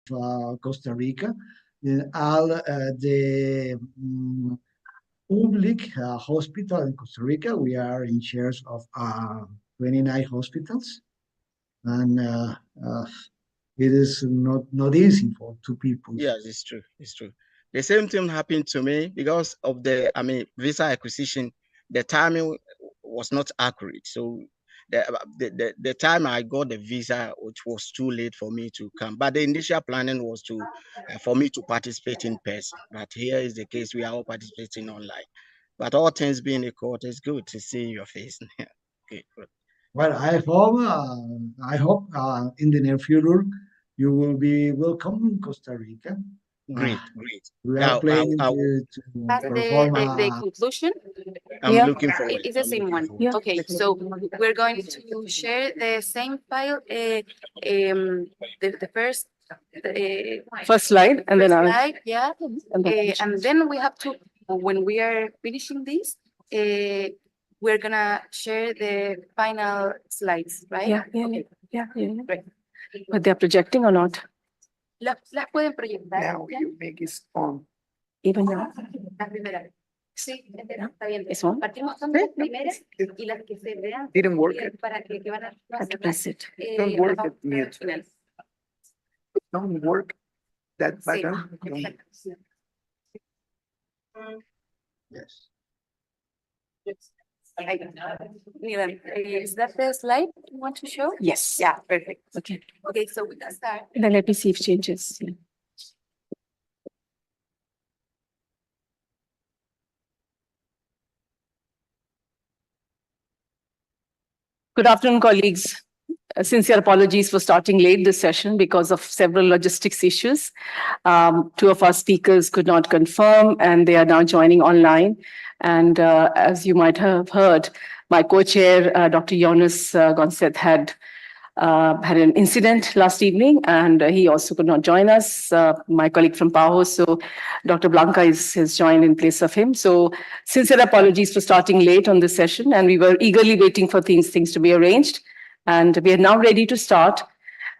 Costa Rica. All the public hospital in Costa Rica. We are in charge of 29 hospitals, and it is not easy for two people. Yes, it's true. It's true. The same thing happened to me because of the visa acquisition. The timing was not accurate. So the time I got the visa, it was too late for me to come. But the initial planning was to for me to participate in person. But here is the case: we are all participating online. But all things being equal, it's good to see your face. Okay, good. Well, I hope in the near future you will be welcome in Costa Rica. Great, great. We are planning to perform the conclusion. I'm looking forward. It's the same one. Yeah. Okay, so we're going to share the same file. The first slide, and then slide, yeah. And then we have to, when we are finishing this, we're gonna share the final slides, right? Yeah. Right. But they're projecting or not? Las pueden proyectar. Now you make it on. Even now? La primera. Sí, está bien. This one? Partimos con las primeras y las que se vean. Didn't work it. Para que van a Have to press it. Don't work it, mute. Don't work that button. Sí. Yes. Nilan, is that the slide you want to show? Yes. Yeah, perfect. Okay. Okay, so we can start. Then let me see if changes. Yeah. Good afternoon, colleagues. Sincere apologies for starting late this session because of several logistics issues. Two of our speakers could not confirm, and they are now joining online. And as you might have heard, my co-chair, Dr. Jonas Gonset, had an incident last evening, and he also could not join us. My colleague from PAHO, so Dr. Blanca has joined in place of him. So sincere apologies for starting late on this session, and we were eagerly waiting for things to be arranged. And we are now ready to start.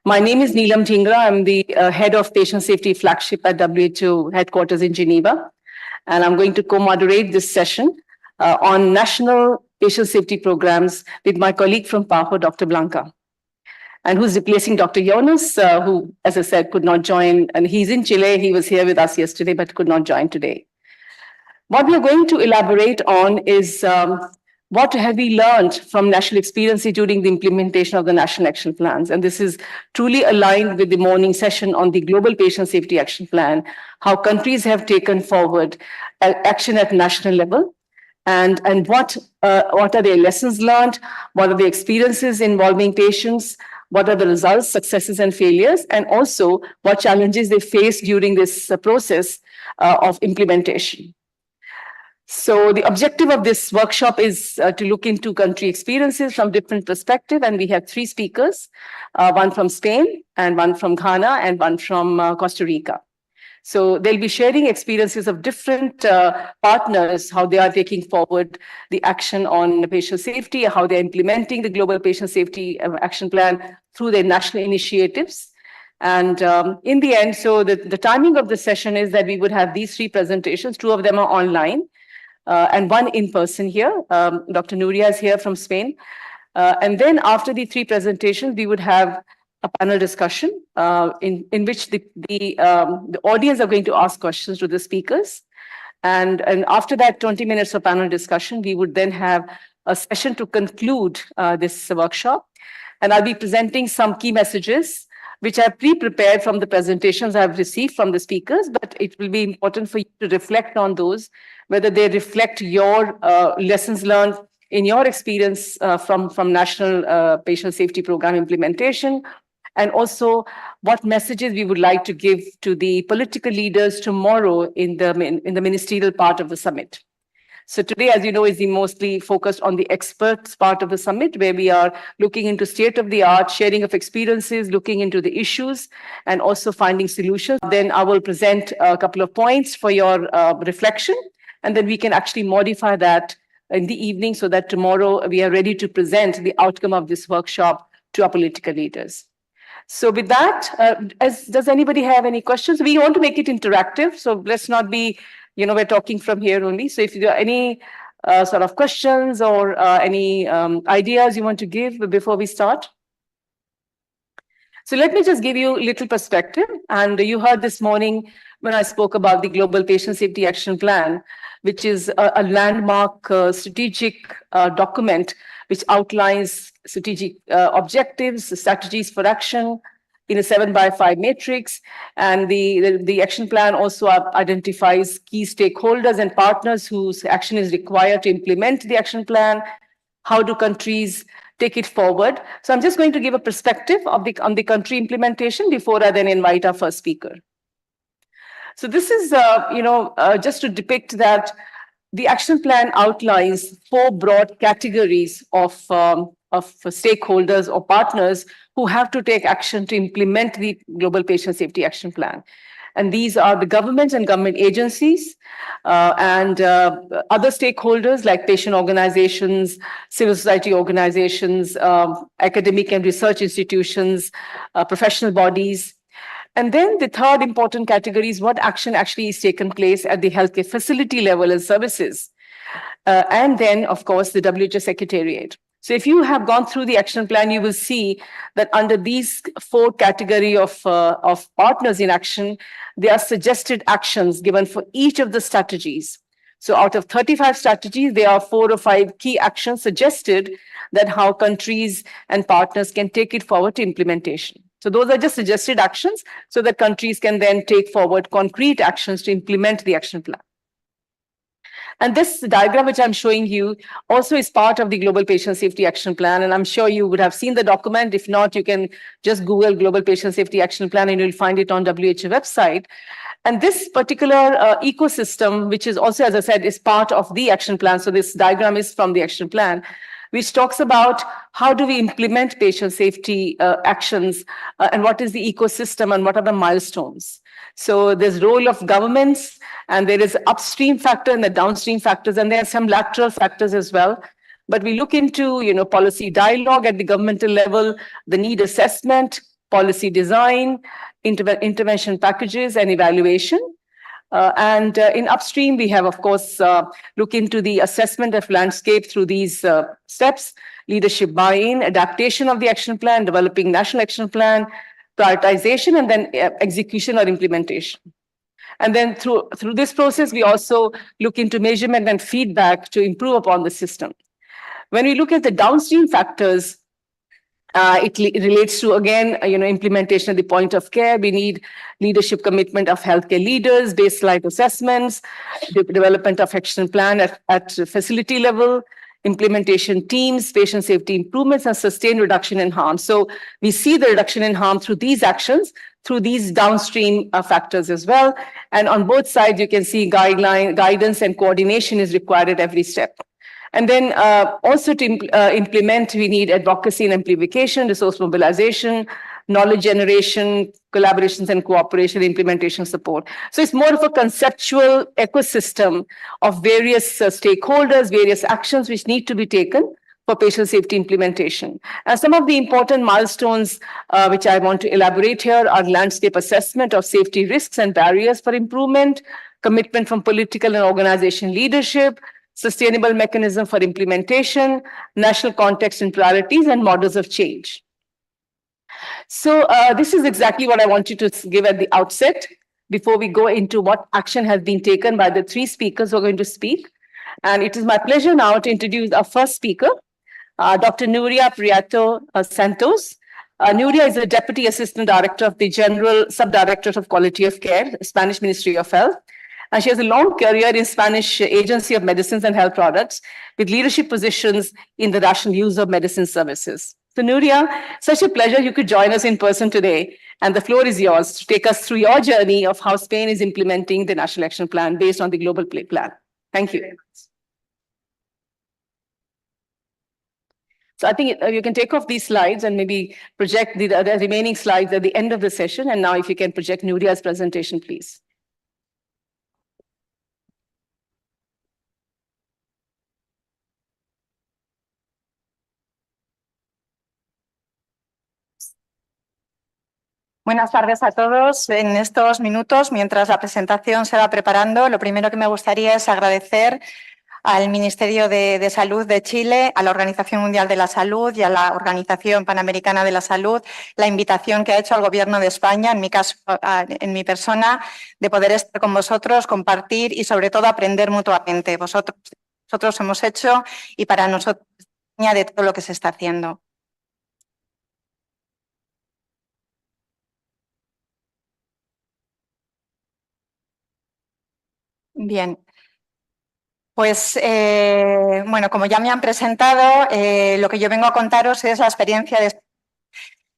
My name is Neelam Dhingra. I'm the head of patient safety flagship at WHO headquarters in Geneva. And I'm going to co-moderate this session on national patient safety programs with my colleague from PAHO, Dr. Blanca, and who's replacing Dr. Jonas, who, as I said, could not join. And he's in Chile. He was here with us yesterday, but could not join today. What we are going to elaborate on is what have we learned from national experience during the implementation of the national action plans? And this is truly aligned with the morning session on the Global Patient Safety Action Plan, how countries have taken forward action at national level, and what are their lessons learned, what are the experiences involving patients, what are the results, successes, and failures, and also what challenges they face during this process of implementation. So the objective of this workshop is to look into country experiences from different perspectives, and we have three speakers, one from Spain, and one from Ghana, and one from Costa Rica. So they'll be sharing experiences of different partners, how they are taking forward the action on patient safety, how they're implementing the Global Patient Safety Action Plan through their national initiatives. And in the end, so the timing of the session is that we would have these three presentations. Two of them are online, and one in person here. Dr. Nuria is here from Spain. And then after the three presentations, we would have a panel discussion in which the audience are going to ask questions to the speakers. And after that 20 minutes of panel discussion, we would then have a session to conclude this workshop. And I'll be presenting some key messages, which I pre-prepared from the presentations I've received from the speakers, but it will be important for you to reflect on those, whether they reflect your lessons learned in your experience from National Patient Safety Program implementation, and also what messages we would like to give to the political leaders tomorrow in the ministerial part of the summit. So today, as you know, is the mostly focused on the experts part of the summit, where we are looking into state-of-the-art, sharing of experiences, looking into the issues, and also finding solutions. Then I will present a couple of points for your reflection, and then we can actually modify that in the evening so that tomorrow we are ready to present the outcome of this workshop to our political leaders. So with that, does anybody have any questions? We want to make it interactive, so let's not be, we're talking from here only. So if there are any sort of questions or any ideas you want to give before we start. So let me just give you a little perspective. And you heard this morning when I spoke about the Global Patient Safety Action Plan, which is a landmark strategic document which outlines strategic objectives, strategies for action in a 7x5 matrix. And the action plan also identifies key stakeholders and partners whose action is required to implement the action plan. How do countries take it forward? So I'm just going to give a perspective on the country implementation before I then invite our first speaker. So this is, just to depict that the action plan outlines 4 broad categories of stakeholders or partners who have to take action to implement the Global Patient Safety Action Plan. And these are the governments and government agencies and other stakeholders like patient organizations, civil society organizations, academic and research institutions, professional bodies. And then the third important category is what action actually is taken place at the healthcare facility level and services. And then, of course, the WHO Secretariat. So if you have gone through the action plan, you will see that under these 4 categories of partners in action, there are suggested actions given for each of the strategies. So out of 35 strategies, there are 4 or 5 key actions suggested that how countries and partners can take it forward to implementation. So those are just suggested actions so that countries can then take forward concrete actions to implement the action plan. And this diagram, which I'm showing you, also is part of the Global Patient Safety Action Plan. And I'm sure you would have seen the document. If not, you can just Google Global Patient Safety Action Plan and you'll find it on WHO website. And this particular ecosystem, which is also, as I said, is part of the action plan. So this diagram is from the action plan, which talks about how do we implement patient safety actions and what is the ecosystem and what are the milestones. So there's role of governments and there is upstream factor and the downstream factors, and there are some lateral factors as well. But we look into, policy dialogue at the governmental level, the need assessment, policy design, intervention packages and evaluation. And in upstream, we have, of course, look into the assessment of landscape through these steps, leadership buy-in, adaptation of the action plan, developing national action plan, prioritization, and then execution or implementation. And then through this process, we also look into measurement and feedback to improve upon the system. When we look at the downstream factors, it relates to, again, implementation at the point of care. We need leadership commitment of healthcare leaders, baseline assessments, development of action plan at facility level, implementation teams, patient safety improvements, and sustained reduction in harm. So we see the reduction in harm through these actions, through these downstream factors as well. And on both sides, you can see guidance and coordination is required at every step. And then also to implement, we need advocacy and amplification, resource mobilization, knowledge generation, collaborations and cooperation, implementation support. So it's more of a conceptual ecosystem of various stakeholders, various actions which need to be taken for patient safety implementation. And some of the important milestones which I want to elaborate here are landscape assessment of safety risks and barriers for improvement, commitment from political and organization leadership, sustainable mechanism for implementation, national context and priorities, and models of change. So this is exactly what I wanted to give at the outset before we go into what action has been taken by the 3 speakers who are going to speak. And it is my pleasure now to introduce our first speaker, Dr. Nuria Prieto Santos. Nuria is the Deputy Assistant Director of the General Subdirectorate of Quality of Care, Spanish Ministry of Health. And she has a long career in Spanish Agency of Medicines and Health Products with leadership positions in the rational use of medicine services. So Nuria, such a pleasure you could join us in person today. And the floor is yours to take us through your journey of how Spain is implementing the National Action Plan based on the Global Plan. Thank you. So I think you can take off these slides and maybe project the remaining slides at the end of the session. And now if you can project Nuria's presentation, please. Buenas tardes a todos. En estos minutos, mientras la presentación se va preparando, lo primero que me gustaría es agradecer al Ministerio de Salud de Chile, a la Organización Mundial de la Salud y a la Organización Panamericana de la Salud la invitación que ha hecho al Gobierno de España, en mi caso, en mi persona, de poder estar con vosotros, compartir y sobre todo aprender mutuamente. Nosotros hemos hecho y para nosotros de todo lo que se está haciendo. Bien. Pues, bueno, como ya me han presentado, lo que yo vengo a contaros es la experiencia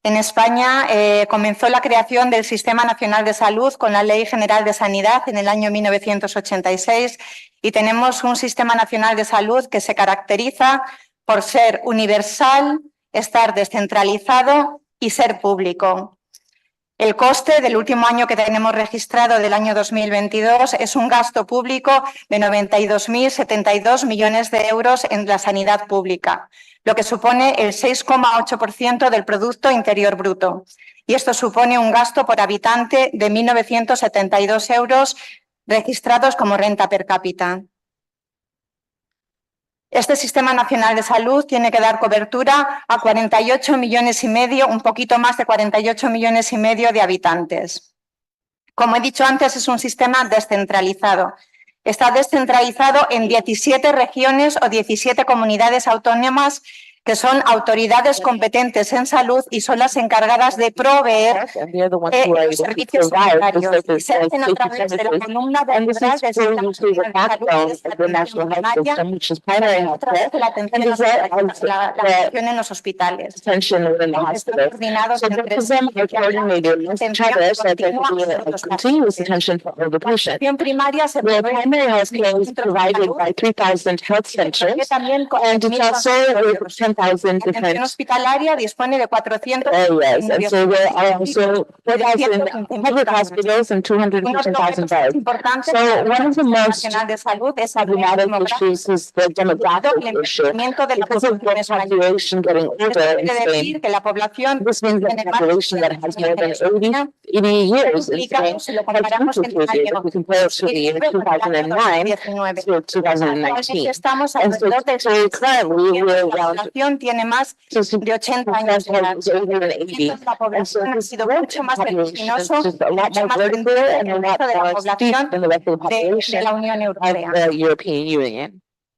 en España. Comenzó la creación del Sistema Nacional de Salud con la Ley General de Sanidad en el año 1986 y tenemos un Sistema Nacional de Salud que se caracteriza por ser universal, estar descentralizado y ser público. El coste del último año que tenemos registrado, del año 2022, es un gasto público de 92.072 millones de euros en la sanidad pública, lo que supone el 6,8% del Producto Interior Bruto. Y esto supone un gasto por habitante de 1.972 euros registrados como renta per cápita. Este Sistema Nacional de Salud tiene que dar cobertura a 48 millones y medio, un poquito más de 48 millones y medio de habitantes. Como he dicho antes, es un sistema descentralizado. Está descentralizado en 17 regiones o 17 comunidades autónomas que son autoridades competentes en salud y son las encargadas de proveer los servicios sanitarios. Y se hacen a través de la columna vertebral del Sistema Nacional de Salud, a través de la atención en los hospitales. Están coordinados entre atención primaria se provee también con la atención hospitalaria dispone de 400 importantes. El Nacional de Salud es el envejecimiento de la población española. Esto quiere decir que la población tiene más implica, si lo comparamos en el año 2019, estamos alrededor del 60%. Tiene más de 80 años de edad. La población ha sido mucho más vertiginoso, mucho más grande que el resto de la población de la Unión Europea.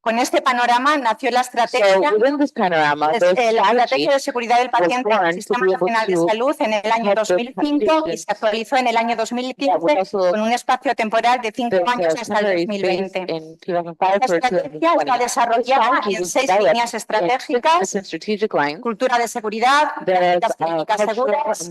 Con este panorama nació la estrategia, de seguridad del paciente del Sistema Nacional de Salud en el año 2005 y se actualizó en el año 2015 con un espacio temporal de 5 años hasta el 2020. La estrategia está desarrollada en 6 líneas estratégicas: cultura de seguridad, prácticas clínicas seguras,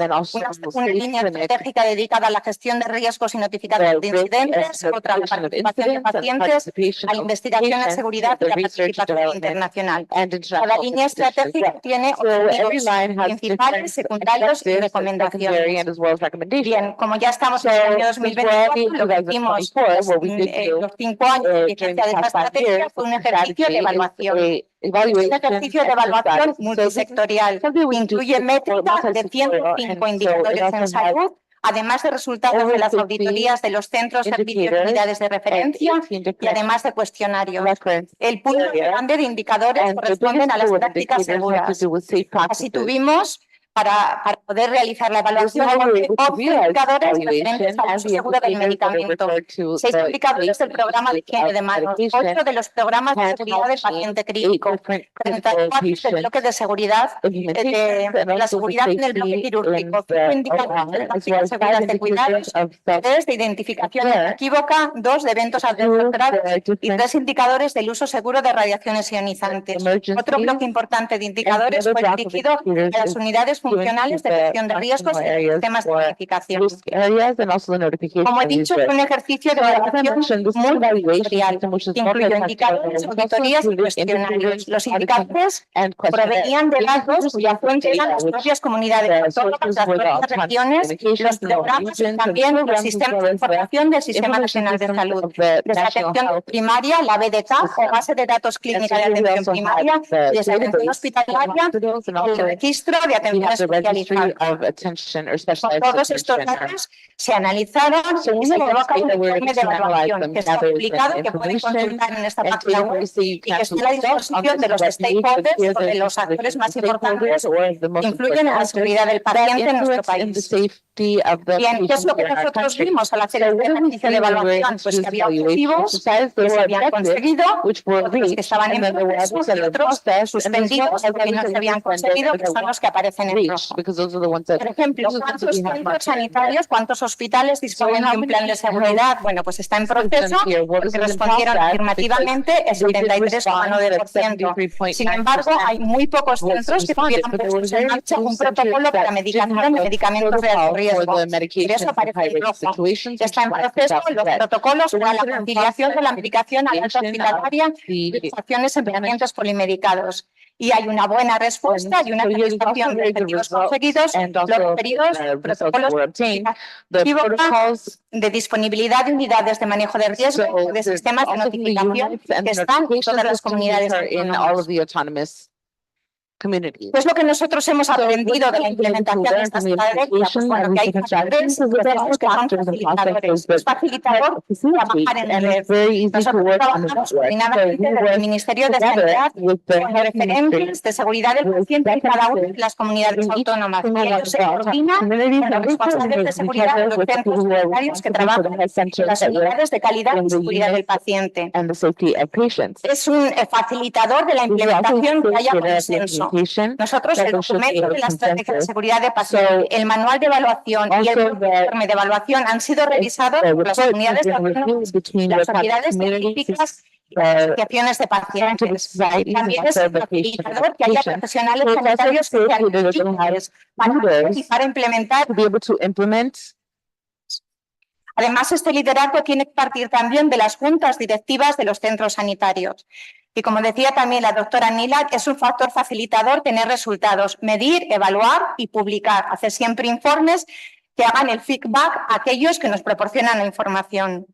una línea estratégica dedicada a la gestión de riesgos y notificación de incidentes, otra a la participación de pacientes, a la investigación en seguridad y la participación internacional. Cada línea estratégica tiene objetivos principales, secundarios y recomendaciones. Bien, como ya estamos en el año 2024, lo que hicimos los 5 años de vigencia de esta estrategia fue un ejercicio de evaluación. Un ejercicio de evaluación multisectorial incluye métricas de 105 indicadores en salud, además de resultados de las auditorías de los centros, servicios y unidades de referencia y además de cuestionarios. El punto grande de indicadores corresponden a las prácticas seguras. Así tuvimos, para poder realizar la evaluación, 11 indicadores referentes al uso seguro del medicamento, 6 indicadores del programa de higiene de manos, 8 de los programas de seguridad del paciente crítico, 34 del bloque de seguridad, de la seguridad en el bloque quirúrgico, 5 indicadores de prácticas seguras de cuidados, 3 de identificación inequívoca, 2 de eventos adversos graves y 3 indicadores del uso seguro de radiaciones ionizantes. Otro bloque importante de indicadores fue dirigido a las unidades funcionales de gestión de riesgos y sistemas de notificación. Como he dicho, es un ejercicio de evaluación multisectorial que incluye indicadores, auditorías y cuestionarios. Los indicadores provenían de datos cuya fuente eran las propias comunidades autónomas, las propias regiones, los programas y también los sistemas de información del Sistema Nacional de Salud. Desde atención primaria, la BDK, o base de datos clínica de atención primaria, desde atención hospitalaria, el registro de atención atención the registry especializada. of attention or Con specialized todos estos attention. datos se analizaron y se llevó a cabo un informe de evaluación que está publicado, que pueden consultar en esta página web y que está a la disposición de los stakeholders o de los actores más importantes que influyen en la seguridad del paciente en nuestro país. Bien, ¿qué es lo que nosotros vimos al hacer el ejercicio de evaluación? Pues que había objetivos que se habían conseguido, otros que estaban en proceso y otros suspendidos porque no se habían conseguido, que son los que aparecen en rojo. Por ejemplo, ¿cuántos centros sanitarios, cuántos hospitales disponen de un plan de seguridad? Bueno, pues está en proceso porque respondieron afirmativamente el 73,9%. Sin embargo, hay muy pocos centros que tuvieron puestos en marcha un protocolo para medicación y medicamentos de alto riesgo. Y eso aparece en rojo. Está en proceso los protocolos para la conciliación de la aplicación a la alta hospitalaria de acciones en pacientes polimedicados. Y hay una buena respuesta y una satisfacción de objetivos conseguidos, los referidos protocolos de disponibilidad de unidades de manejo de riesgo, de sistemas de notificación que están en todas las comunidades autónomas. ¿Qué es lo que nosotros hemos aprendido de la implementación de esta estrategia? Pues bueno, que hay factores que son facilitadores. Es facilitador trabajar en red. Nosotros trabajamos coordinadamente desde el Ministerio de Sanidad con referentes de seguridad del paciente en cada una de las comunidades autónomas. Y ellos se coordinan con los responsables de seguridad de los centros sanitarios que trabajan en las unidades de calidad y seguridad del paciente. Es un facilitador de la implementación que haya consenso. Nosotros, el documento de la estrategia de seguridad de paciente, el manual de evaluación y el informe de evaluación han sido revisados por las comunidades autónomas, las sociedades científicas y las asociaciones de pacientes. También es facilitador que haya profesionales sanitarios que sean útiles para implementar. Además, este liderazgo tiene que partir también de las juntas directivas de los centros sanitarios. Y como decía también la doctora Nilat, es un factor facilitador tener resultados, medir, evaluar y publicar, hacer siempre informes que hagan el feedback a aquellos que nos proporcionan la información.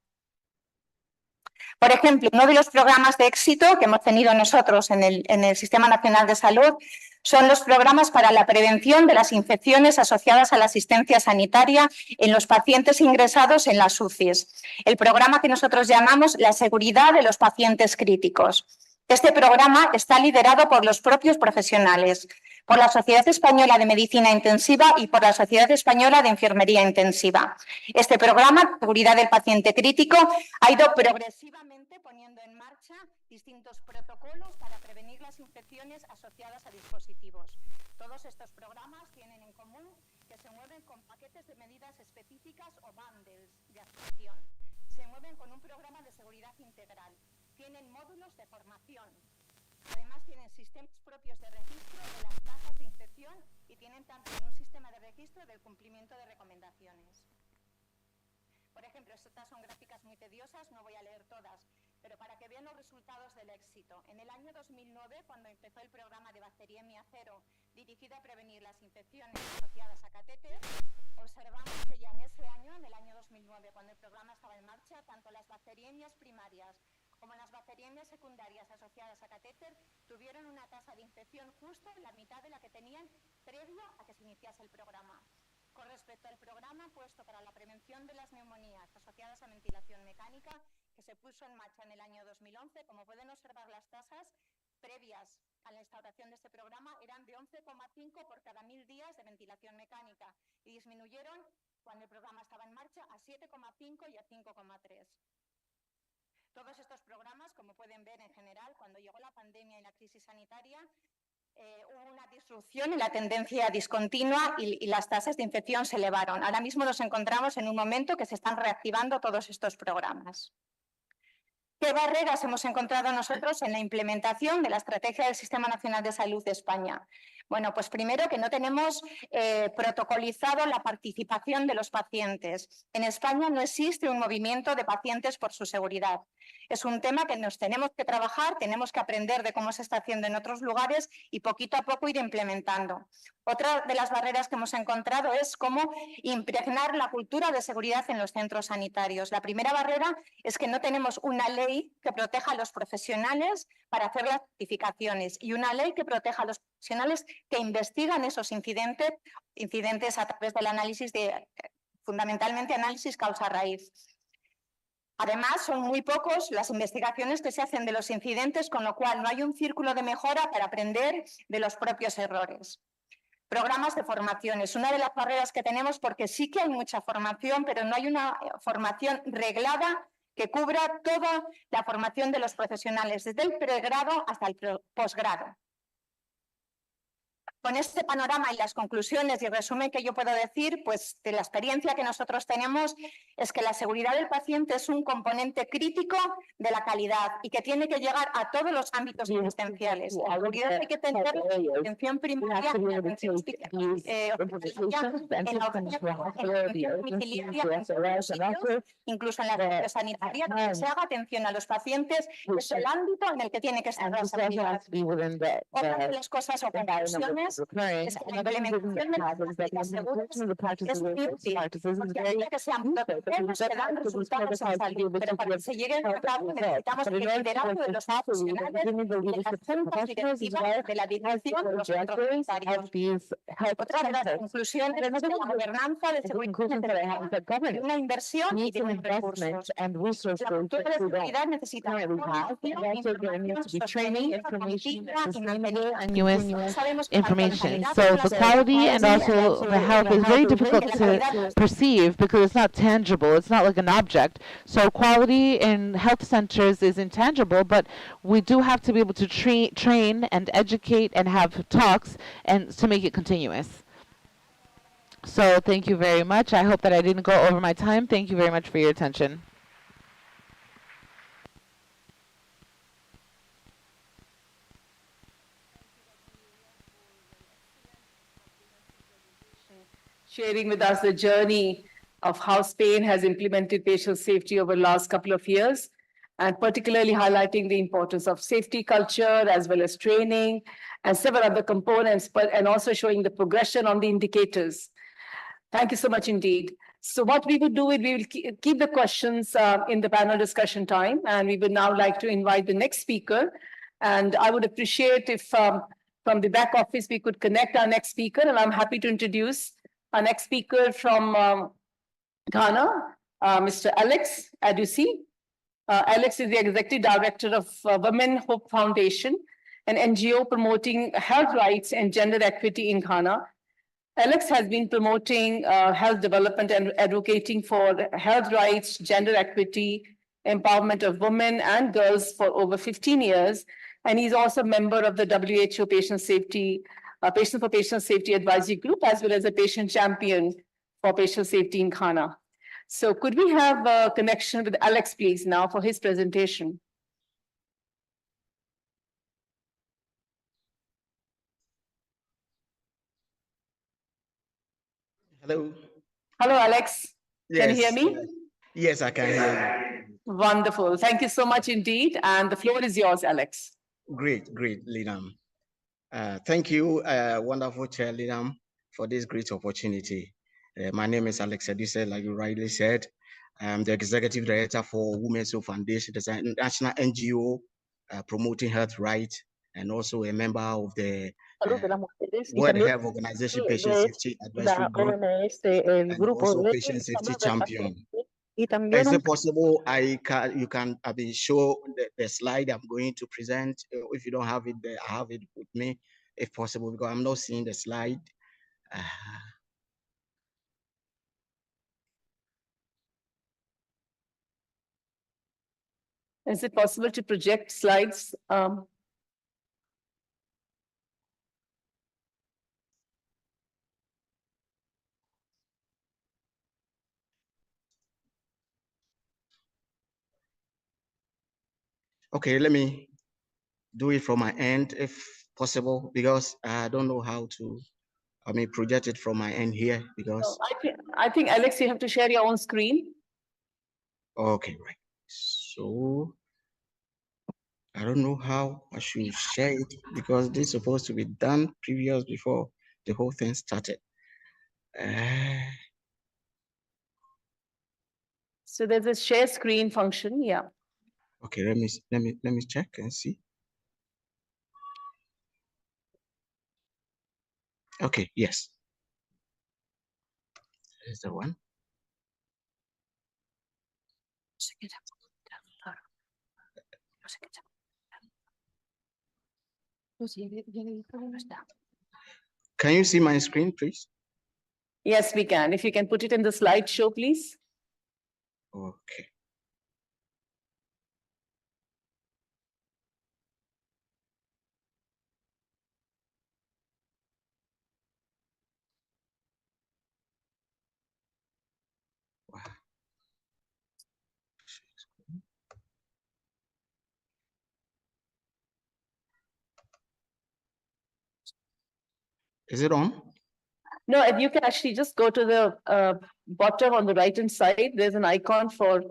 Por ejemplo, uno de los programas de éxito que hemos tenido nosotros en el Sistema Nacional de Salud son los programas para la prevención de las infecciones asociadas a la asistencia sanitaria en los pacientes ingresados en las UCIs. El programa que nosotros llamamos la seguridad de los pacientes críticos. Este programa está liderado por los propios profesionales, por la Sociedad Española de Medicina Intensiva y por la Sociedad Española de Enfermería Intensiva. Este programa, Seguridad del Paciente Crítico, ha ido progresivamente poniendo en marcha distintos protocolos para prevenir las infecciones asociadas a dispositivos. Todos estos programas tienen en común que se mueven con paquetes de medidas específicas o bundles de actuación. Se mueven con un programa de seguridad integral. Tienen módulos de formación. Además, tienen sistemas propios de registro de las tasas de infección y tienen también un sistema de registro del cumplimiento de recomendaciones. Por ejemplo, estas son gráficas muy tediosas, no voy a leer todas, pero para que vean los resultados del éxito. En el año 2009, cuando empezó el programa de bacteriemia cero dirigido a prevenir las infecciones asociadas a catéter, observamos que ya en ese año, en el año 2009, cuando el programa estaba en marcha, tanto las bacteriemias primarias como las bacteriemias secundarias asociadas a catéter tuvieron una tasa de infección justo en la mitad de la que tenían previo a que se iniciase el programa. Con respecto al programa puesto para la prevención de las neumonías asociadas a ventilación mecánica, que se puso en marcha en el año 2011, como pueden observar, las tasas previas a la instauración de este programa eran de 11,5 por cada 1000 días de ventilación mecánica y disminuyeron cuando el programa estaba en marcha a 7,5 y a 5,3. Todos estos programas, como pueden ver en general, cuando llegó la pandemia y la crisis sanitaria, hubo una disrupción en la tendencia discontinua y las tasas de infección se elevaron. Ahora mismo nos encontramos en un momento que se están reactivando todos estos programas. ¿Qué barreras hemos encontrado nosotros en la implementación de la Estrategia del Sistema Nacional de Salud de España? Bueno, pues primero que no tenemos protocolizado la participación de los pacientes. En España no existe un movimiento de pacientes por su seguridad. Es un tema que nos tenemos que trabajar, tenemos que aprender de cómo se está haciendo en otros lugares y poquito a poco ir implementando. Otra de las barreras que hemos encontrado es cómo impregnar la cultura de seguridad en los centros sanitarios. La primera barrera es que no tenemos una ley que proteja a los profesionales para hacer las certificaciones y una ley que proteja a los profesionales que investigan esos incidentes a través del análisis fundamentalmente análisis causa-raíz. Además, son muy pocos las investigaciones que se hacen de los incidentes, con lo cual no hay un círculo de mejora para aprender de los propios errores. Programas de formación es una de las barreras que tenemos, porque sí que hay mucha formación, pero no hay una formación reglada que cubra toda la formación de los profesionales, desde el pregrado hasta el posgrado. Con este panorama y las conclusiones y el resumen que yo puedo decir, pues de la experiencia que nosotros tenemos, es que la seguridad del paciente es un componente crítico de la calidad y que tiene que llegar a todos los ámbitos asistenciales. La seguridad hay que tener atención primaria, en la atención incluso en la sanitaria, donde se haga atención a los pacientes, es el ámbito en el que tiene que estar la seguridad. Otra de las cosas o conclusiones es que la implementación de las prácticas seguras es muy útil, porque hay que sean protocolos que dan resultados en salud, pero para que se llegue a cabo necesitamos el liderazgo de los profesionales, de las juntas directivas, de la dirección de los centros sanitarios. Otra de las conclusiones es de la gobernanza de seguridad, de una inversión y de unos recursos. La cultura de seguridad necesita information. So the quality and also the health is very difficult to perceive because it's not tangible. It's not like an object. So quality in health centers is intangible, but we do have to be able to train and educate and have talks and to make it continuous. So thank you very much. I hope that I didn't go over my time. Thank you very much for your attention. Sharing with us the journey of how Spain has implemented patient safety over the last couple of years, and particularly highlighting the importance of safety culture as well as training and several other components, and also showing the progression on the indicators. Thank you so much indeed. So what we will do is we will keep the questions in the panel discussion time, and we would now like to invite the next speaker. And I would appreciate if from the back office we could connect our next speaker, and I'm happy to introduce our next speaker from Ghana, Mr. Alex Adusi. Alex is the Executive Director of Women Hope Foundation, an NGO promoting health rights and gender equity in Ghana. Alex has been promoting health development and advocating for health rights, gender equity, empowerment of women and girls for over 15 years. And he's also a member of the WHO Patient for Patient Safety Advisory Group, as well as a patient champion for patient safety in Ghana. So could we have a connection with Alex, please, now for his presentation? Hello. Hello, Alex. Can you hear me? Yes, I can hear you. Wonderful. Thank you so much indeed. And the floor is yours, Alex. Great, Lidam. Thank you, wonderful Chair Lidam, for this great opportunity. My name is Alex Adusi, like you rightly said. I'm the Executive Director for Women's Hope Foundation. It's a national NGO promoting health rights, and also a member of the World Health Organization Patient Safety Advisory Group, and also Patient Safety Champion. Is it possible you can show the slide I'm going to present? If you don't have it there, I have it with me, if possible, because I'm not seeing the slide. Is it possible to project slides? Okay, let me do it from my end if possible, because I don't know how to, project it from my end here, because. I think, Alex, you have to share your own screen. Okay, right. So I don't know how I should share it, because this is supposed to be done previous before the whole thing started. So there's a share screen function, yeah. Okay, let me check and see. Okay, yes. Here's the one. Can you see my screen, please? Yes, we can. If you can put it in the slideshow, please. Okay. Wow. Is it on? No, and you can actually just go to the bottom on the right-hand side. There's an icon for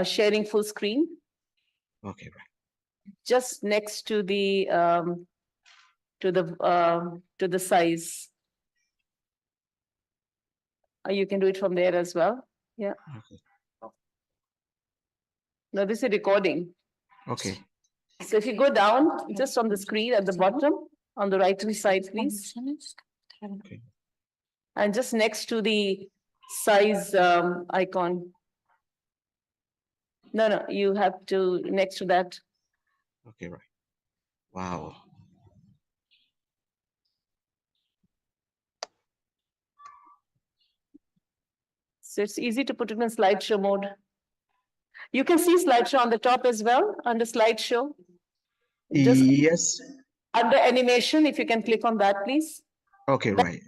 sharing full screen, Okay, right. just next to the size. You can do it from there as well. Yeah. Okay. No, this is recording. Okay. So if you go down just on the screen at the bottom on the right-hand side, please. Okay. And just next to the size icon. No, you have to next to that. Okay, right. Wow. So it's easy to put it in slideshow mode. You can see slideshow on the top as well, under slideshow. Just Yes. under animation, if you can click on that, please. Okay, right.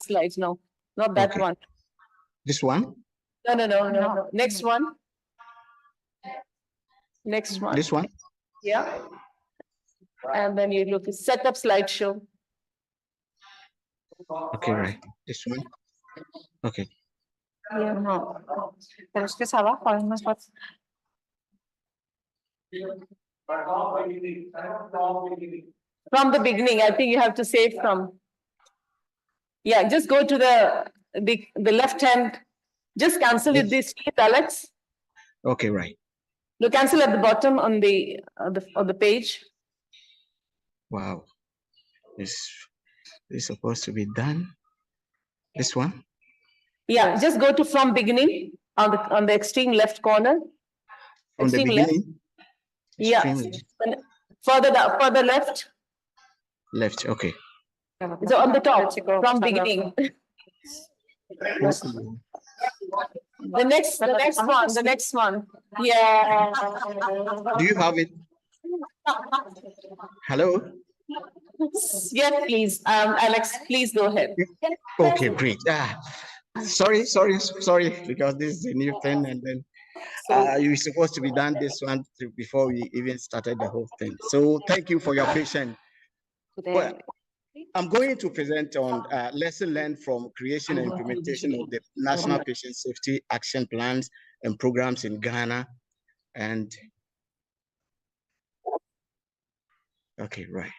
Slides, no, not that Okay. one. This one? No. Next one. Next one. This one? Yeah. And then you look at setup slideshow. Okay, right. This one? Okay. No, pero es que es abajo, es más fácil. From the beginning, I think you have to say from. Yeah, just go to the left hand. Just cancel it this, Alex. Okay, right. No, cancel at the bottom on the page. Wow. This is supposed to be done. This one? Yeah, just go to from beginning on the extreme left corner. From the Extreme left. beginning? Yeah. Extreme Further down, further left. left. Okay. So on the top, from beginning. The next one. Yeah. Do you have it? Hello? Yes, please. Alex, please go ahead. Okay, great. Sorry, because this is a new thing, and then you were supposed to be done this one before we even started the whole thing. So thank you for your patience. Well, I'm going to present on lesson learned from creation and implementation of the National Patient Safety Action Plans and Programs in Ghana. And okay, right.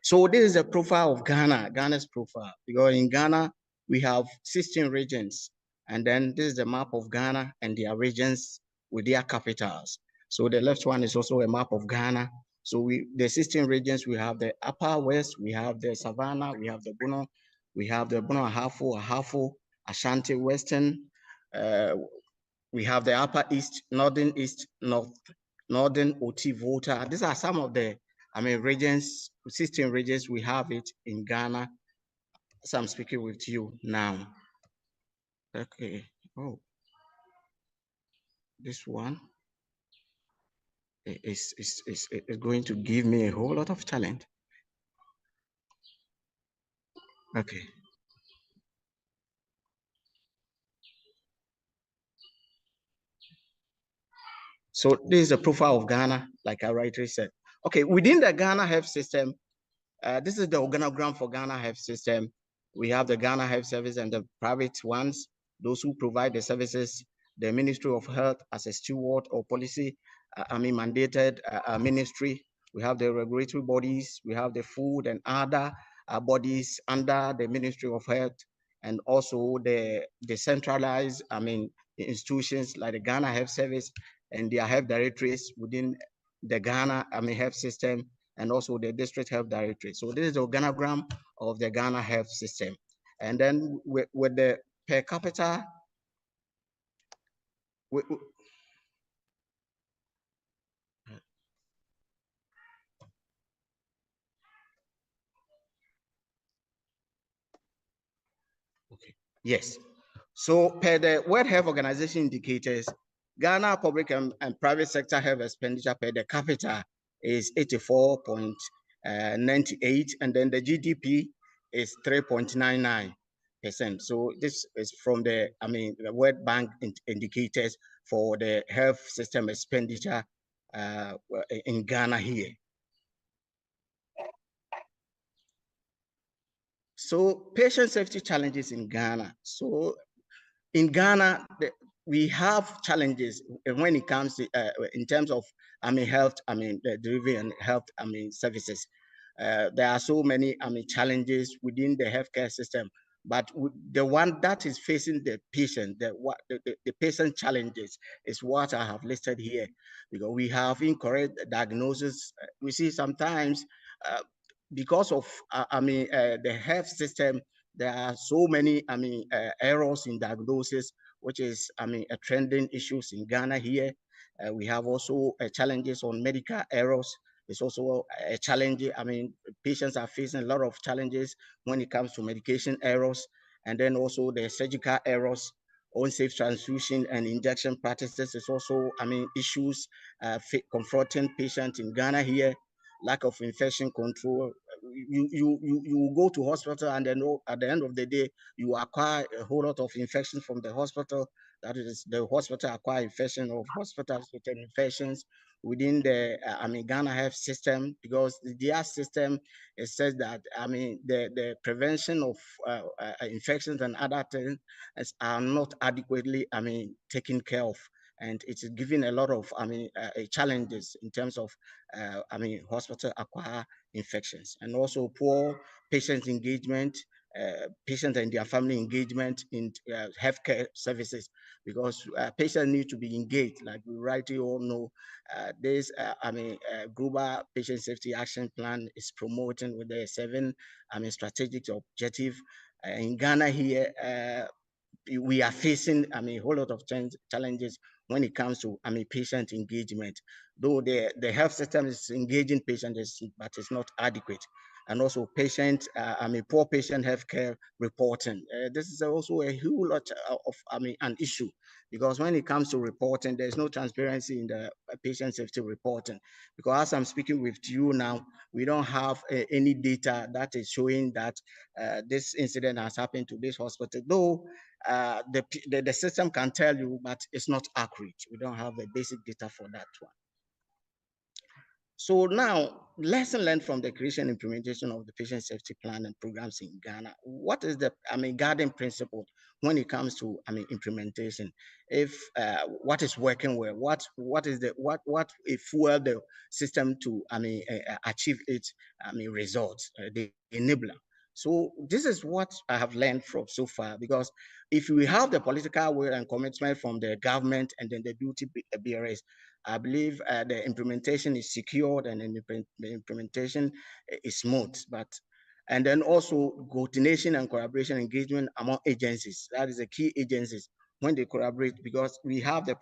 So this is a profile of Ghana's profile, because in Ghana, we have 16 regions. And then this is the map of Ghana and their regions with their capitals. So the left one is also a map of Ghana. So the 16 regions, we have the Upper West, we have the Savannah, we have the Bono, we have the Bono Ahafo, Ashanti Western, we have the Upper East, Northern East, Northern Oti Volta. These are some of the regions, 16 regions we have it in Ghana. So I'm speaking with you now. Okay. Oh, this one is going to give me a whole lot of challenge. Okay. So this is a profile of Ghana, like I rightly said. Okay, within the Ghana Health System, this is the organogram for Ghana Health System. We have the Ghana Health Service and the private ones, those who provide the services, the Ministry of Health as a steward or policy, mandated ministry. We have the regulatory bodies, we have the food and other bodies under the Ministry of Health, and also the decentralized, institutions like the Ghana Health Service and their health directories within the Ghana Health System, and also the district health directorate. So this is the organogram of the Ghana health system. And then with the per capita, okay, yes. So per the World Health Organization indicators, Ghana public and private sector health expenditure per the capita is 84.98, and then the GDP is 3.99%. So this is from the the World Bank indicators for the health system expenditure in Ghana here. So patient safety challenges in Ghana. So in Ghana, we have challenges when it comes to in terms of health, the delivery and health services. There are so many challenges within the healthcare system, but the one that is facing the patient, the patient challenges is what I have listed here, because we have incorrect diagnosis. We see sometimes because of the health system, there are so many errors in diagnosis, which is a trending issues in Ghana here. We have also challenges on medical errors. It's also a challenge. Patients are facing a lot of challenges when it comes to medication errors, and then also the surgical errors, unsafe transfusion and injection practices is also issues confronting patients in Ghana here. Lack of infection control. You go to hospital, and then at the end of the day, you acquire a whole lot of infections from the hospital. That is, the hospital acquire infection of hospitals with infections within the Ghana health system, because their system, it says that the prevention of infections and other things are not adequately taken care of, and it's giving a lot of challenges in terms of hospital acquired infections, and also poor patient engagement, patients and their family engagement in healthcare services, because patients need to be engaged. Like we rightly all know, this global patient safety action plan is promoting with the 7 strategic objective. In Ghana here, we are facing a whole lot of challenges when it comes to patient engagement. Though the health system is engaging patients, but it's not adequate. And also patient, poor patient healthcare reporting. This is also a whole lot of an issue, because when it comes to reporting, there's no transparency in the patient safety reporting. Because as I'm speaking with you now, we don't have any data that is showing that this incident has happened to this hospital. Though the system can tell you, but it's not accurate. We don't have the basic data for that one. So now, lesson learned from the creation and implementation of the patient safety plan and programs in Ghana. What is the guiding principle when it comes to implementation? If what is working well, what fuel the system to achieve its results, the enabler. So this is what I have learned from so far, because if we have the political will and commitment from the government and then the duty bearers, I believe the implementation is secured and the implementation is smooth. And then also coordination and collaboration engagement among agencies. That is the key agencies when they collaborate, because we have the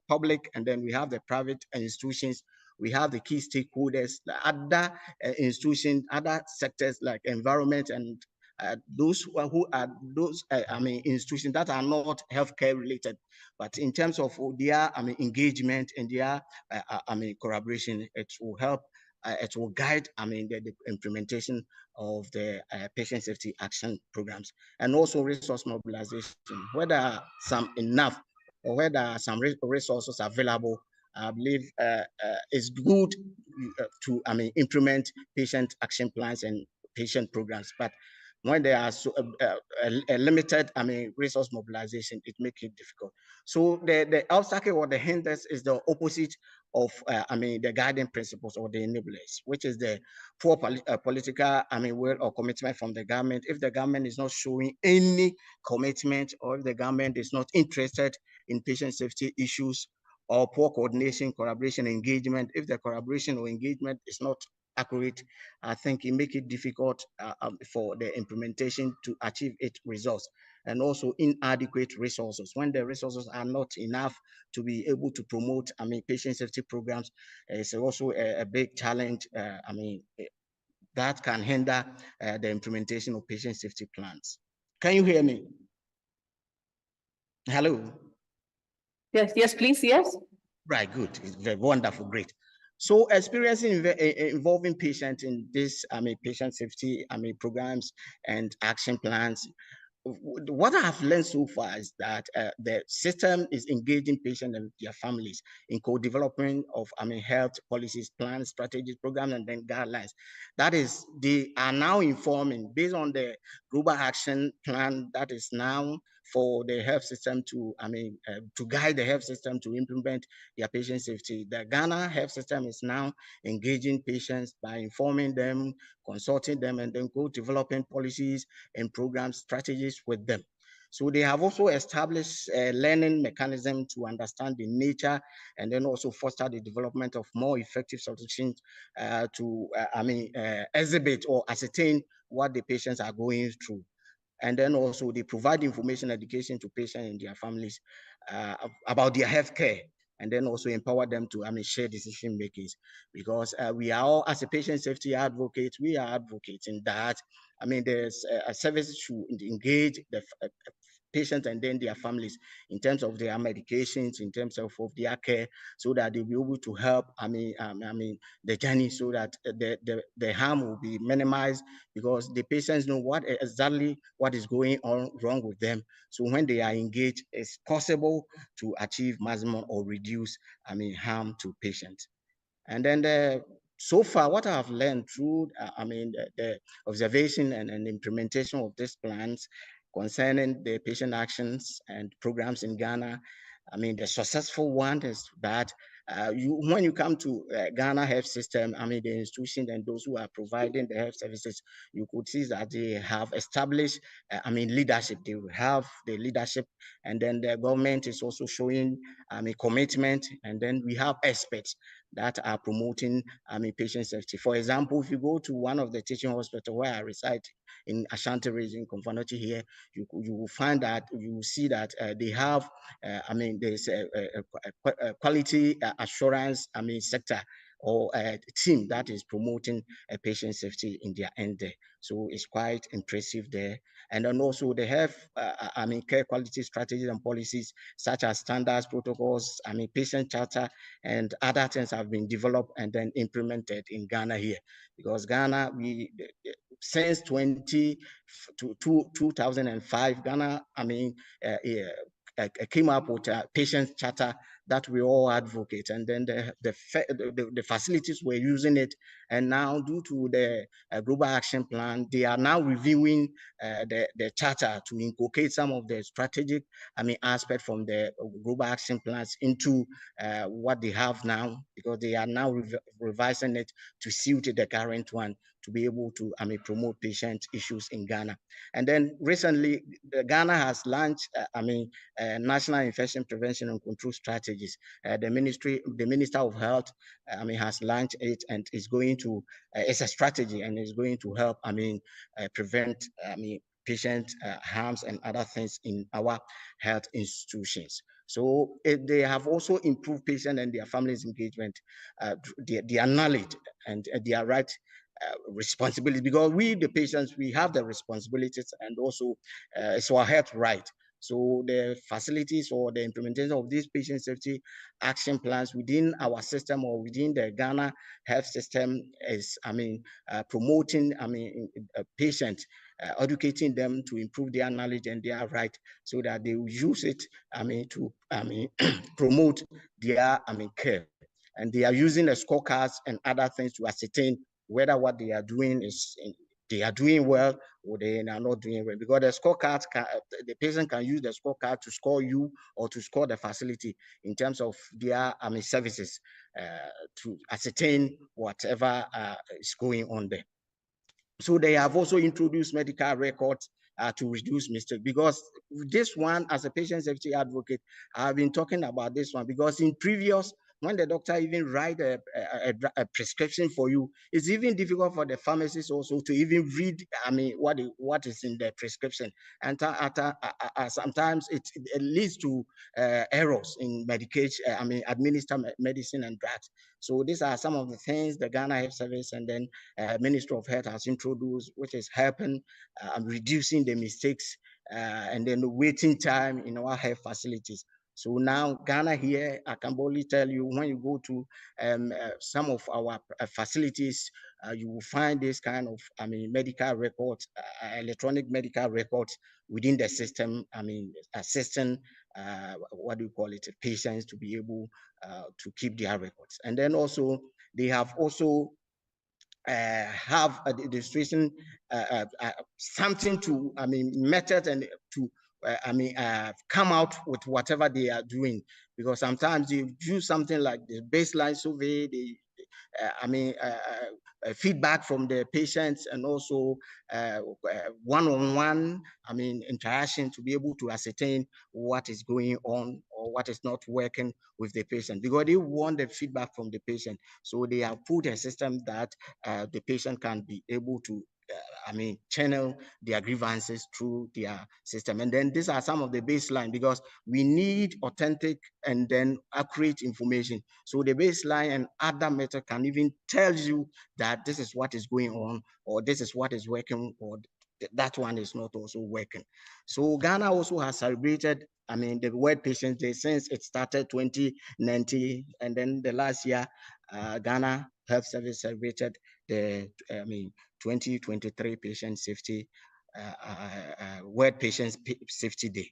public and then we have the private institutions. We have the key stakeholders, the other institutions, other sectors like environment, and those who are those institutions that are not healthcare related, but in terms of their engagement and their collaboration, it will help. It will guide the implementation of the patient safety action programs, and also resource mobilization, whether some enough or whether some resources available. I believe it's good to implement patient action plans and patient programs, but when there are a limited resource mobilization, it makes it difficult. So the obstacle or the hindrance is the opposite of the guiding principles or the enablers, which is the poor political will or commitment from the government. If the government is not showing any commitment, or if the government is not interested in patient safety issues, or poor coordination, collaboration, engagement, if the collaboration or engagement is not accurate, I think it make it difficult for the implementation to achieve its results. And also inadequate resources. When the resources are not enough to be able to promote, patient safety programs, it's also a big challenge. That can hinder the implementation of patient safety plans. Can you hear me? Hello? Yes, please, yes. Right, good. It's very wonderful, great. So experiencing involving patients in this, patient safety, programs and action plans, what I have learned so far is that the system is engaging patients and their families in co-development of health policies, plans, strategies, programs, and then guidelines. That is, they are now informing based on the global action plan that is now for the health system to to guide the health system to implement their patient safety. The Ghana health system is now engaging patients by informing them, consulting them, and then co-developing policies and programs, strategies with them. So they have also established a learning mechanism to understand the nature and then also foster the development of more effective solutions to exhibit or ascertain what the patients are going through. And then also they provide information education to patients and their families about their health care, and then also empower them to share decision makings, because we are all, as a patient safety advocate, we are advocates in that there's a service to engage the patients and then their families in terms of their medications, in terms of their care, so that they'll be able to help the journey, so that the harm will be minimized, because the patients know exactly what is going on wrong with them. So when they are engaged, it's possible to achieve maximum or reduce harm to patients. And then so far, what I have learned through the observation and implementation of these plans concerning the patient actions and programs in Ghana, the successful one is that when you come to Ghana health system, the institution and those who are providing the health services, you could see that they have established, leadership. They will have the leadership, and then the government is also showing commitment, and then we have experts that are promoting patient safety. For example, if you go to one of the teaching hospitals where I reside in Ashanti region, Konfanochi here, you will find that, you will see that they have, there's a quality assurance, sector, or a team that is promoting patient safety in their end there. So it's quite impressive there. And then also they have, care quality strategies and policies, such as standards, protocols, patient charter, and other things have been developed and then implemented in Ghana here. Because Ghana, since 2005, Ghana, came up with a patient charter that we all advocate, and then the facilities were using it, and now due to the global action plan, they are now reviewing the charter to inculcate some of the strategic aspect from the global action plans into what they have now, because they are now revising it to suit the current one, to be able to promote patient issues in Ghana. And then recently, Ghana has launched national infection prevention and control strategies. The Minister of Health has launched it, and is going to it's a strategy, and is going to help prevent patient harms and other things in our health institutions. So they have also improved patient and their families' engagement, their knowledge and their right responsibility, because we, the patients, we have the responsibilities, and also it's our health right. So the facilities or the implementation of these patient safety action plans within our system or within the Ghana health system is, promoting, patients, educating them to improve their knowledge and their right, so that they will use it, to, promote their, care. And they are using the scorecards and other things to ascertain whether what they are doing is, they are doing well or they are not doing well. Because the scorecard, the patient can use the scorecard to score you or to score the facility in terms of their services, to ascertain whatever is going on there. So they have also introduced medical records to reduce mistakes, because this one, as a patient safety advocate, I've been talking about this one, because in previous when the doctor even write a prescription for you, it's even difficult for the pharmacist also to even read, I mean, what is in the prescription. And sometimes it leads to errors in medication, I mean, administer medicine and drugs. So these are some of the things the Ghana Health Service and then Ministry of Health has introduced, which is helping reducing the mistakes and then the waiting time in our health facilities. So now Ghana here, I can boldly tell you, when you go to some of our facilities, you will find this kind of, I mean, medical records, electronic medical records within the system. I mean, assisting, what do you call it, patients to be able to keep their records. And then also, they have also have a demonstration, something to, I mean, method and to, I mean, come out with whatever they are doing, because sometimes they do something like the baseline survey, I mean, feedback from the patients, and also one-on-one, I mean, interaction to be able to ascertain what is going on or what is not working with the patient, because they want the feedback from the patient. So they have put a system that the patient can be able to I mean, channel their grievances through their system. And then these are some of the baseline, because we need authentic and then accurate information. So the baseline and other method can even tell you that this is what is going on, or this is what is working, or that one is not also working. So Ghana also has celebrated, I mean, the World Patients Day since it started 2019, and then the last year, Ghana Health Service celebrated the, I mean, 2023 Patient Safety World Patient Safety Day.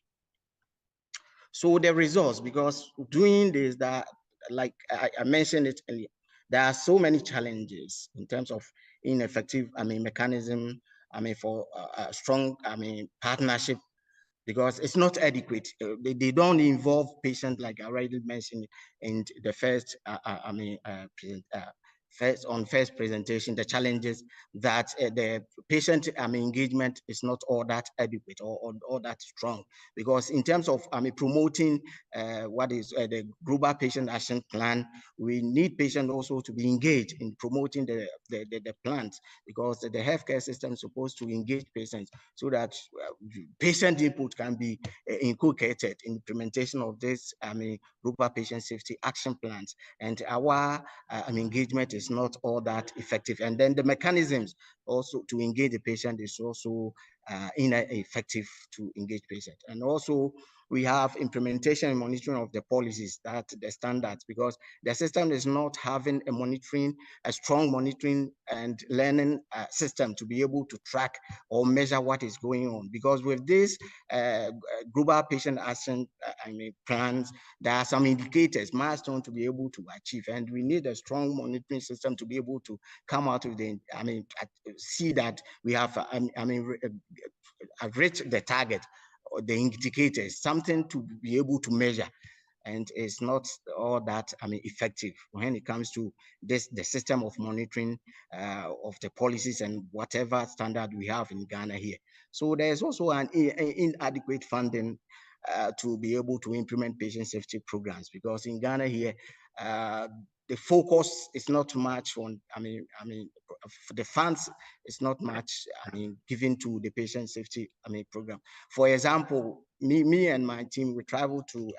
So the results, because doing this, that, like I mentioned it earlier, there are so many challenges in terms of ineffective, I mean, mechanism, I mean, for a strong, I mean, partnership, because it's not adequate. They don't involve patients, like I already mentioned in the first, first presentation, the challenges that the patient engagement is not all that adequate or all that strong, because in terms of promoting what is the Global Patient Action Plan, we need patients also to be engaged in promoting the plans, because the healthcare system is supposed to engage patients so that patient input can be inculcated in implementation of this Global Patient Safety Action Plans. And our engagement is not all that effective. And then the mechanisms also to engage the patient is also ineffective to engage patients. And also we have implementation and monitoring of the policies, that the standards, because the system is not having a strong monitoring and learning system to be able to track or measure what is going on. Because with this Global Patient Action plans, there are some indicators, milestones to be able to achieve, and we need a strong monitoring system to be able to come out with the, see that we have, reached the target, or the indicators, something to be able to measure. And it's not all that effective when it comes to the system of monitoring of the policies and whatever standard we have in Ghana here. So there's also an inadequate funding to be able to implement patient safety programs, because in Ghana here, the focus is not much on, the funds is not much, given to the patient safety, program. For example, me and my team, we traveled to,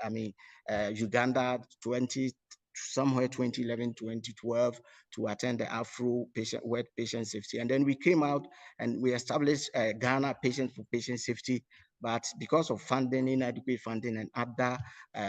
Uganda 2011, 2012 to attend the Afro World Patient Safety. And then we came out and we established Ghana Patient for Patient Safety, but because of funding, inadequate funding and other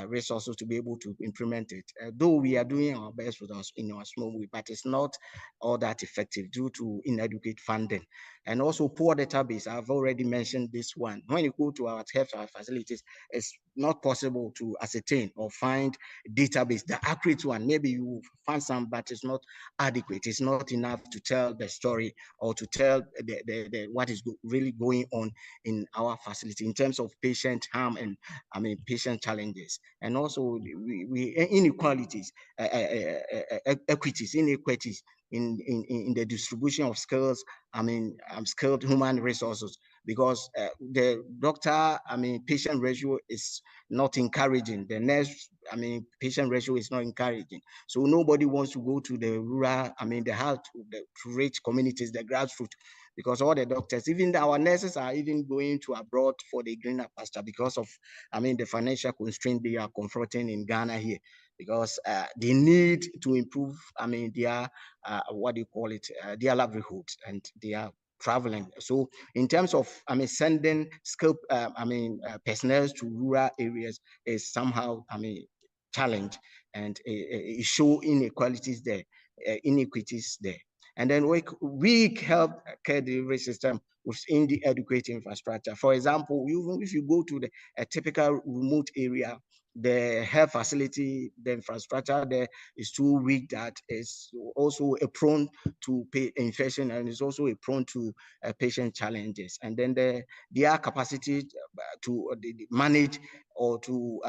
resources to be able to implement it, though we are doing our best with us in our small way, but it's not all that effective due to inadequate funding. And also poor database. I've already mentioned this one. When you go to our health facilities, it's not possible to ascertain or find database, the accurate one. Maybe you find some, but it's not adequate. It's not enough to tell the story or to tell what is really going on in our facility in terms of patient harm and patient challenges. And also we inequalities, equities, inequities in the distribution of skills, skilled human resources. because the doctor, patient ratio is not encouraging. The nurse, patient ratio is not encouraging. So nobody wants to go to the rural, the rich communities, the grassroots, because all the doctors, even our nurses are even going to abroad for the greener pasture because of, the financial constraint they are confronting in Ghana here, because they need to improve, their, their livelihoods, and they are traveling. So in terms of, sending skilled, personnel to rural areas is somehow, challenge, and it show inequalities there, inequities there. And then weak health care delivery system within the adequate infrastructure. For example, even if you go to a typical remote area, the health facility, the infrastructure there is too weak, that is also prone to infection, and is also prone to patient challenges. And then their capacity to manage or to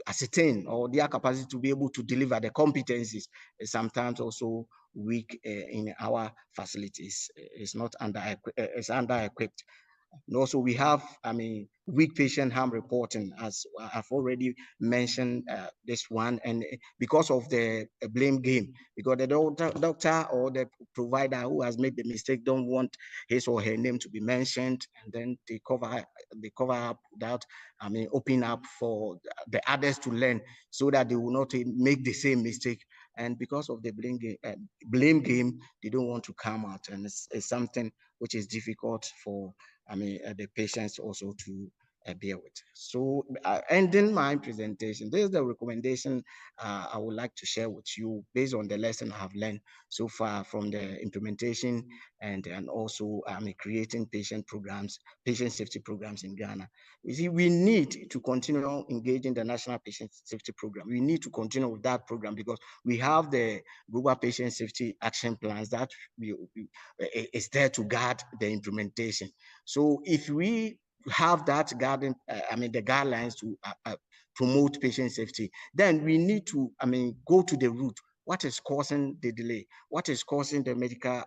ascertain, or their capacity to be able to deliver the competencies is sometimes also weak in our facilities. It's not under-equipped. And also we have, weak patient harm reporting, as I've already mentioned this one, and because of the blame game, because the doctor or the provider who has made the mistake don't want his or her name to be mentioned, and then they cover up that, open up for the others to learn, so that they will not make the same mistake. And because of the blame game, they don't want to come out, and it's something which is difficult for the patients also to bear with. So ending my presentation, this is the recommendation I would like to share with you based on the lesson I have learned so far from the implementation and also creating patient safety programs in Ghana. You see, we need to continue engaging the National Patient Safety Program. We need to continue with that program, because we have the Global Patient Safety Action Plans that is there to guide the implementation. So if we have that the guidelines to promote patient safety, then we need to go to the root. What is causing the delay? What is causing the medical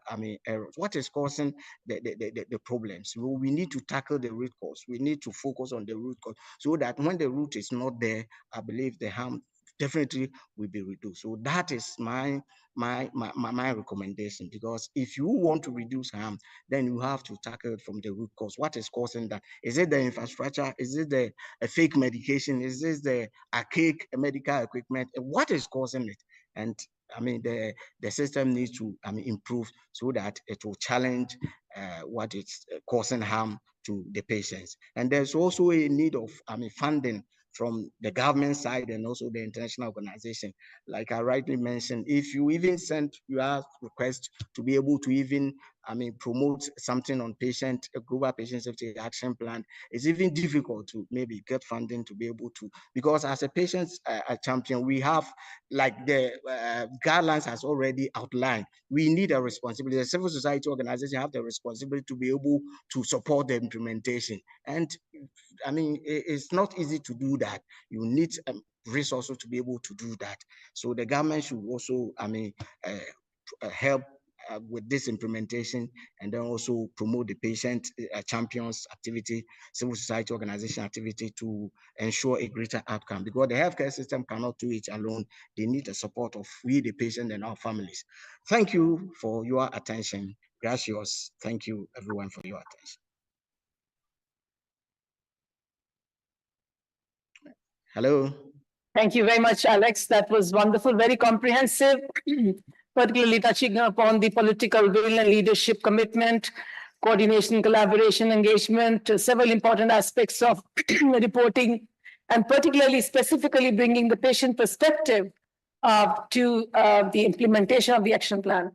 errors? What is causing the problems? So we need to tackle the root cause. We need to focus on the root cause, so that when the root is not there, I believe the harm definitely will be reduced. So that is my recommendation, because if you want to reduce harm, then you have to tackle it from the root cause. What is causing that? Is it the infrastructure? Is it the fake medication? Is this the archaic medical equipment? What is causing it? And the system needs to improve, so that it will challenge what is causing harm to the patients. And there's also a need of funding from the government side and also the international organization. Like I rightly mentioned, if you even send your request to be able to even promote something on a global patient safety action plan, it's even difficult to maybe get funding to be able to, because as a patient champion, we have, like the guidelines has already outlined, we need a responsibility. The civil society organization have the responsibility to be able to support the implementation. And it's not easy to do that. You need resources to be able to do that. So the government should also help with this implementation, and then also promote the patient champions activity, civil society organization activity, to ensure a greater outcome, because the healthcare system cannot do it alone. They need the support of we, the patient, and our families. Thank you for your attention. Gracias. Thank you, everyone, for your attention. Hello. Thank you very much, Alex. That was wonderful, very comprehensive, particularly touching upon the political will and leadership commitment, coordination, collaboration, engagement, several important aspects of reporting, and particularly specifically bringing the patient perspective to the implementation of the action plan.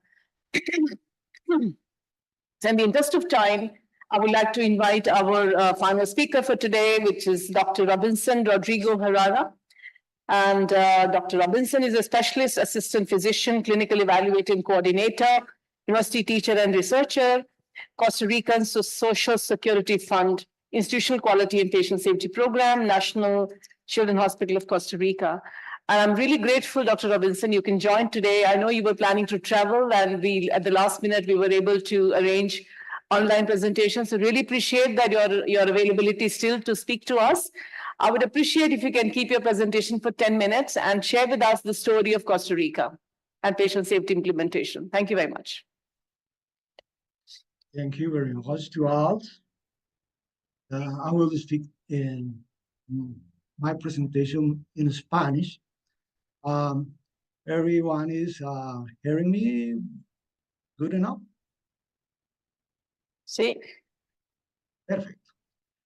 So in the interest of time, I would like to invite our final speaker for today, which is Dr. Robinson Rodrigo Herrera. And Dr. Robinson is a specialist assistant physician, clinical evaluating coordinator, university teacher and researcher, Costa Rican Social Security Fund, Institutional Quality and Patient Safety Program, National Children's Hospital of Costa Rica. And I'm really grateful, Dr. Robinson, you can join today. I know you were planning to travel, and at the last minute, we were able to arrange online presentation. So really appreciate that your availability still to speak to us. I would appreciate if you can keep your presentation for 10 minutes and share with us the story of Costa Rica and patient safety implementation. Thank you very much. Thank you very much to all. I will speak in my presentation in Spanish. Everyone is hearing me good enough? Sí. Perfecto.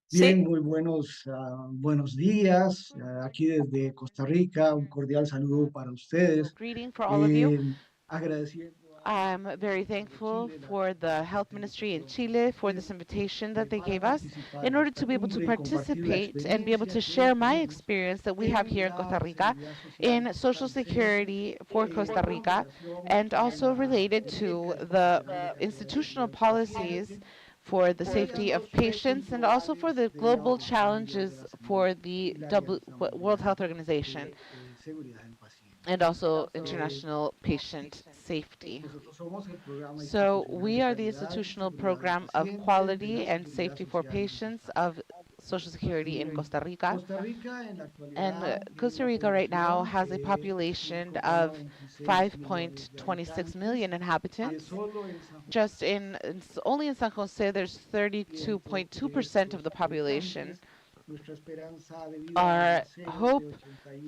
Sí. Bien, muy buenos días. Aquí desde Costa Rica, un cordial saludo para ustedes. Greeting for all of you. Agradeciendo I'm very thankful for the Health Ministry in Chile for this invitation that they gave us in order to be able to participate and be able to share my experience that we have here in Costa Rica in Social Security for Costa Rica, and also related to the institutional policies for the safety of patients and also for the global challenges for the World Health Organization and also international patient safety. So we are the institutional program of quality and safety for patients of Social Security in Costa Rica. And Costa Rica right now has a population of 5.26 million inhabitants. Just only in San Jose, there's 32.2% of the population. Our hope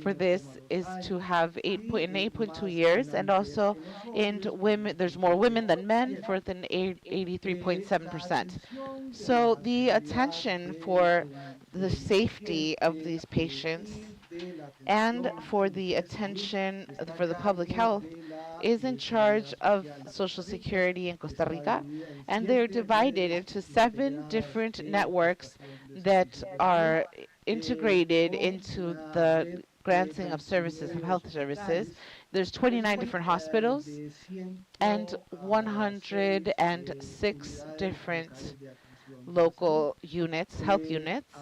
for this is to have 8.2 years, and also in women, there's more women than men, for than 83.7%. So the attention for the safety of these patients and for the attention for the public health is in charge of Social Security in Costa Rica, and they're divided into 7 different networks that are integrated into the granting of services, of health services. There's 29 different hospitals and 106 different local units, health units.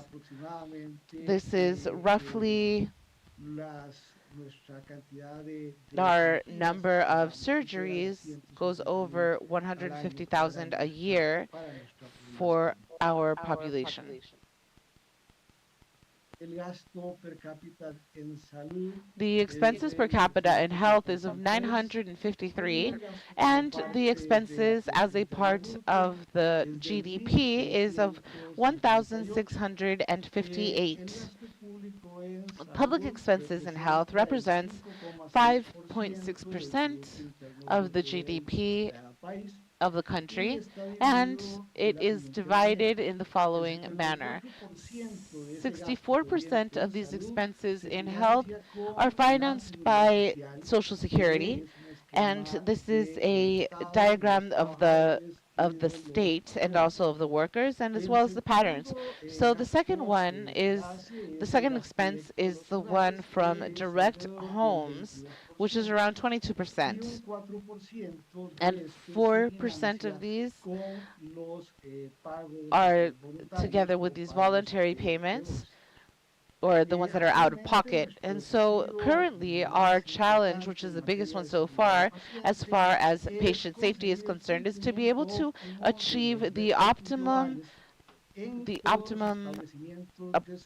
This is roughly our number of surgeries goes over 150,000 a year for our population. The expenses per capita in health is of 953, and the expenses as a part of the GDP is of 1,658. Public expenses in health represents 5.6% of the GDP of the country, and it is divided in the following manner. 64% of these expenses in health are financed by Social Security, and this is a diagram of the state and also of the workers, and as well as the patterns. So the second expense is the one from direct homes, which is around 22%. And 4% of these are together with these voluntary payments, or the ones that are out of pocket. And so currently our challenge, which is the biggest one so far as patient safety is concerned, is to be able to achieve the optimum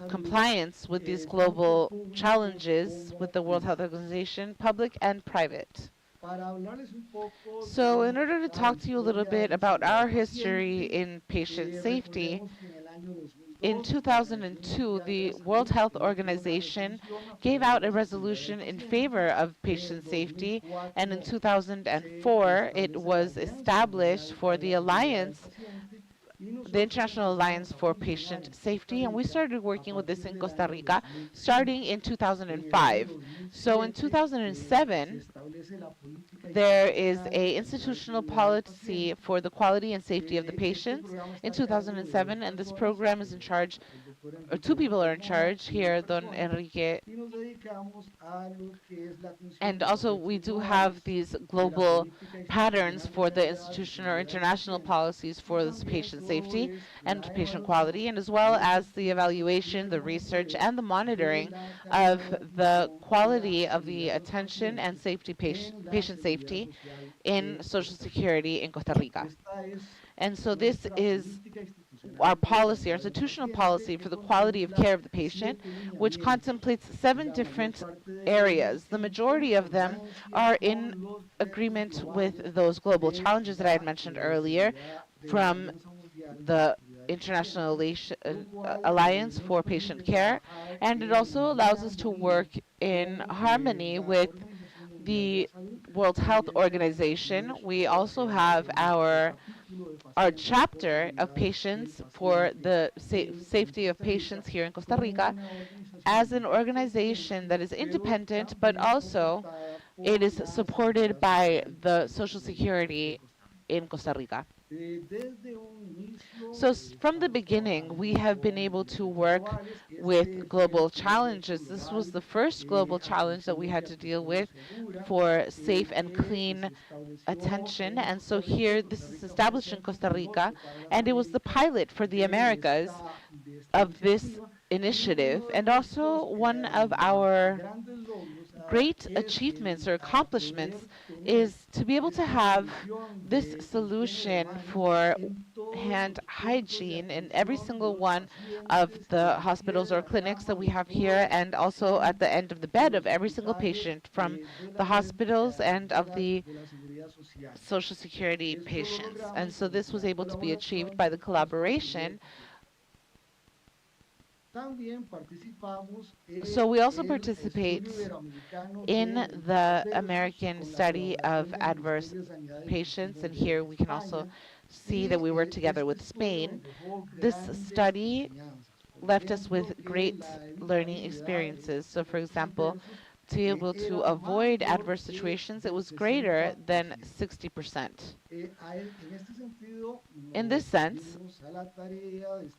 compliance with these global challenges with the World Health Organization, public and private. So in order to talk to you a little bit about our history in patient safety, in 2002, the World Health Organization gave out a resolution in favor of patient safety, and in 2004, it was established for the International Alliance for Patient Safety, and we started working with this in Costa Rica starting in 2005. So in 2007, there is an institutional policy for the quality and safety of the patients in 2007, and this program is in charge or two people are in charge here, Don Enrique. And also we do have these global patterns for the institutional or international policies for this patient safety and patient quality, and as well as the evaluation, the research, and the monitoring of the quality of the attention and safety patient safety in Social Security in Costa Rica. And so this is our policy, our institutional policy for the quality of care of the patient, which contemplates 7 different areas. The majority of them are in agreement with those global challenges that I had mentioned earlier from the International Alliance for Patient Care, and it also allows us to work in harmony with the World Health Organization. We also have our chapter of patients for the safety of patients here in Costa Rica as an organization that is independent, but also it is supported by the Social Security in Costa Rica. So from the beginning, we have been able to work with global challenges. This was the first global challenge that we had to deal with for safe and clean attention. And so here, this is established in Costa Rica, and it was the pilot for the Americas of this initiative, and also one of our great achievements or accomplishments is to be able to have this solution for hand hygiene in every single one of the hospitals or clinics that we have here, and also at the end of the bed of every single patient from the hospitals and of the Social Security patients. And so this was able to be achieved by the collaboration. So we also participate in the American study of adverse patients, and here we can also see that we work together with Spain. This study left us with great learning experiences. So for example, to be able to avoid adverse situations, it was greater than 60%. In this sense,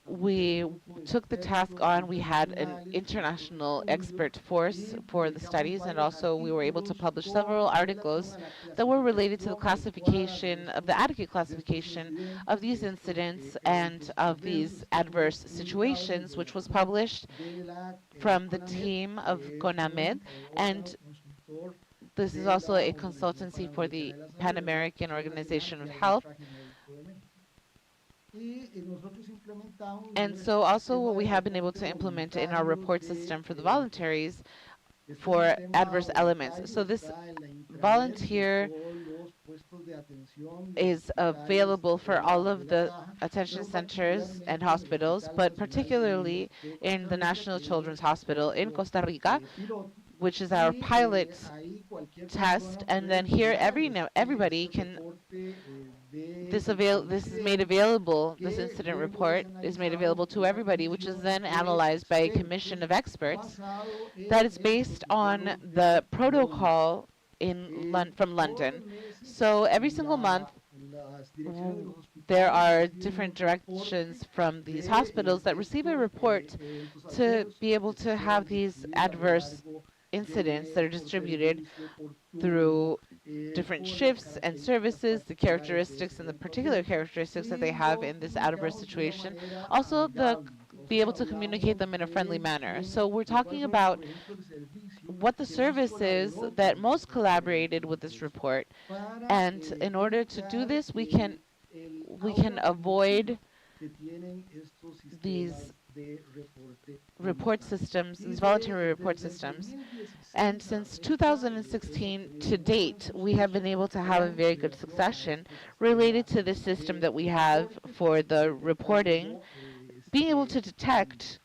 we took the task on. We had an international expert force for the studies, and also we were able to publish several articles that were related to the classification of the adequate classification of these incidents and of these adverse situations, which was published from the team of CONAMED. And this is also a consultancy for the Pan American Organization of Health. And so also what we have been able to implement in our report system for the voluntaries for adverse elements. So this volunteer is available for all of the attention centers and hospitals, but particularly in the National Children's Hospital in Costa Rica, which is our pilot test. And then here everybody can this is made available, this incident report is made available to everybody, which is then analyzed by a commission of experts that is based on the protocol from London. So every single month there are different directions from these hospitals that receive a report to be able to have these adverse incidents that are distributed through different shifts and services, the characteristics and the particular characteristics that they have in this adverse situation. Also, be able to communicate them in a friendly manner. So we're talking about what the service is that most collaborated with this report. And in order to do this, we can avoid these report systems, these voluntary report systems. And since 2016 to date, we have been able to have a very good succession related to the system that we have for the reporting, being able to detect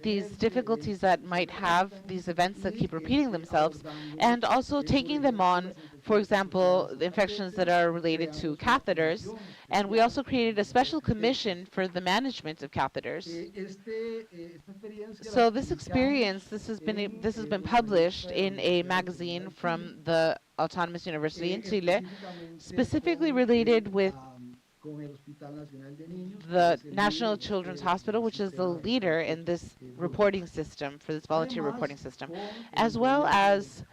these difficulties that might have, these events that keep repeating themselves, and also taking them on, for example, the infections that are related to catheters. And we also created a special commission for the management of catheters. So this experience, this has been published in a magazine from the Autonomous University in Chile, specifically related with the National Children's Hospital, which is the leader in this reporting system, for this volunteer reporting system, as well as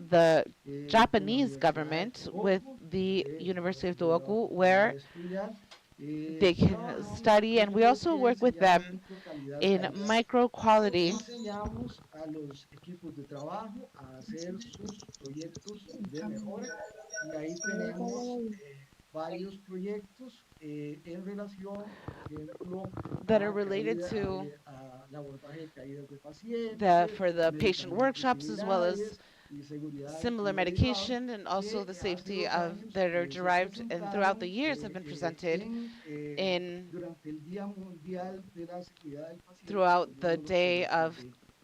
the Japanese government with the University of Tohoku, where they can study, and we also work with them in micro quality Enseñamos a los equipos de trabajo a hacer sus proyectos de mejora y ahí tenemos varios proyectos en relación, por ejemplo, that are a related caída- to al abordaje de caídas de pacientes, for the patient workshops, as well as y seguridad similar y medication, and also the safety of that are derived and throughout the years have been presented in durante el Día Mundial de la Seguridad del Paciente, throughout de the los day países of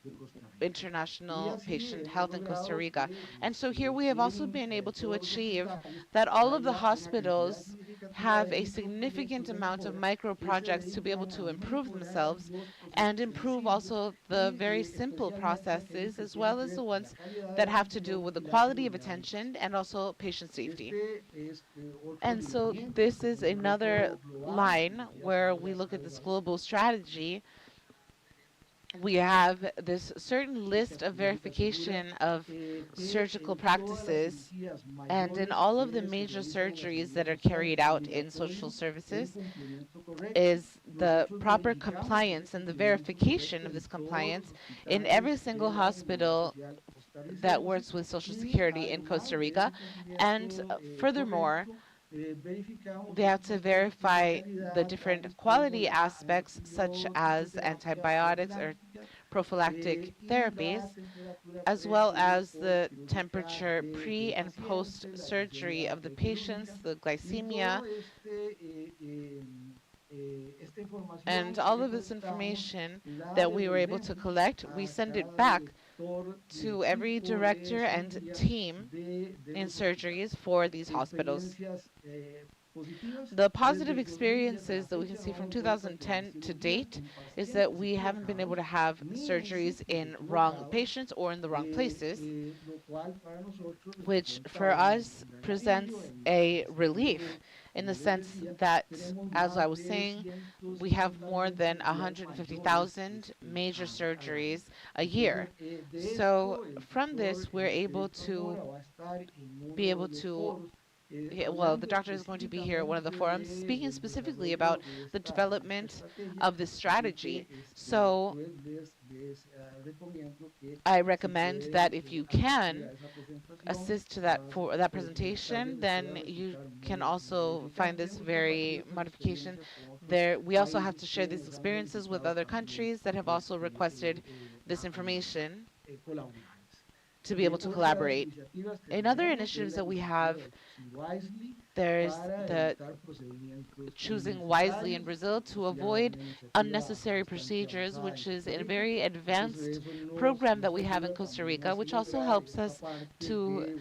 de Costa Rica. international patient health in Costa Rica. And so here we have also been able to achieve that all of the hospitals have a significant amount of micro projects to be able to improve themselves and improve also the very simple processes, as well as the ones that have to do with the quality of attention and also patient safety. And so this is another line where we look at this global strategy. We have this certain list of verification of surgical practices, and in all of the major surgeries that are carried out in social services is the proper compliance and the verification of this compliance in every single hospital that works with Social Security in Costa Rica. And furthermore, they have to verify the different quality aspects, such as antibiotics or prophylactic therapies, as well as the temperature pre and post surgery of the patients, the glycemia, and all of this information that we were able to collect, we send it back to every director and team in surgeries for these hospitals. The positive experiences that we can see from 2010 to date is that we haven't been able to have surgeries in wrong patients or in the wrong places, which for us presents a relief in the sense that, as I was saying, we have more than 150,000 major surgeries a year. So from this, we're able to well, the doctor is going to be here at one of the forums speaking specifically about the development of this strategy. So I recommend that if you can assist to that for that presentation, then you can also find this very modification there. We also have to share these experiences with other countries that have also requested this information to be able to collaborate. In other initiatives that we have, there's the choosing wisely in Brazil to avoid unnecessary procedures, which is a very advanced program that we have in Costa Rica, which also helps us to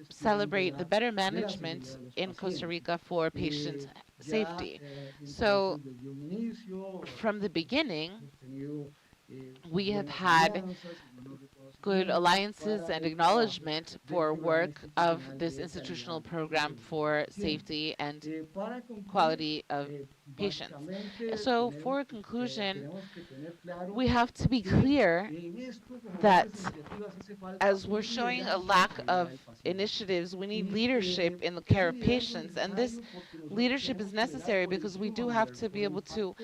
celebrate the better management in Costa Rica for patient safety. So from the beginning, we have had good alliances and acknowledgement for work of this institutional program for safety and quality of patients. So for conclusion, we have to be clear that as we're showing a lack of initiatives, we need leadership in the care of patients, and this leadership is necessary because we do have to be able to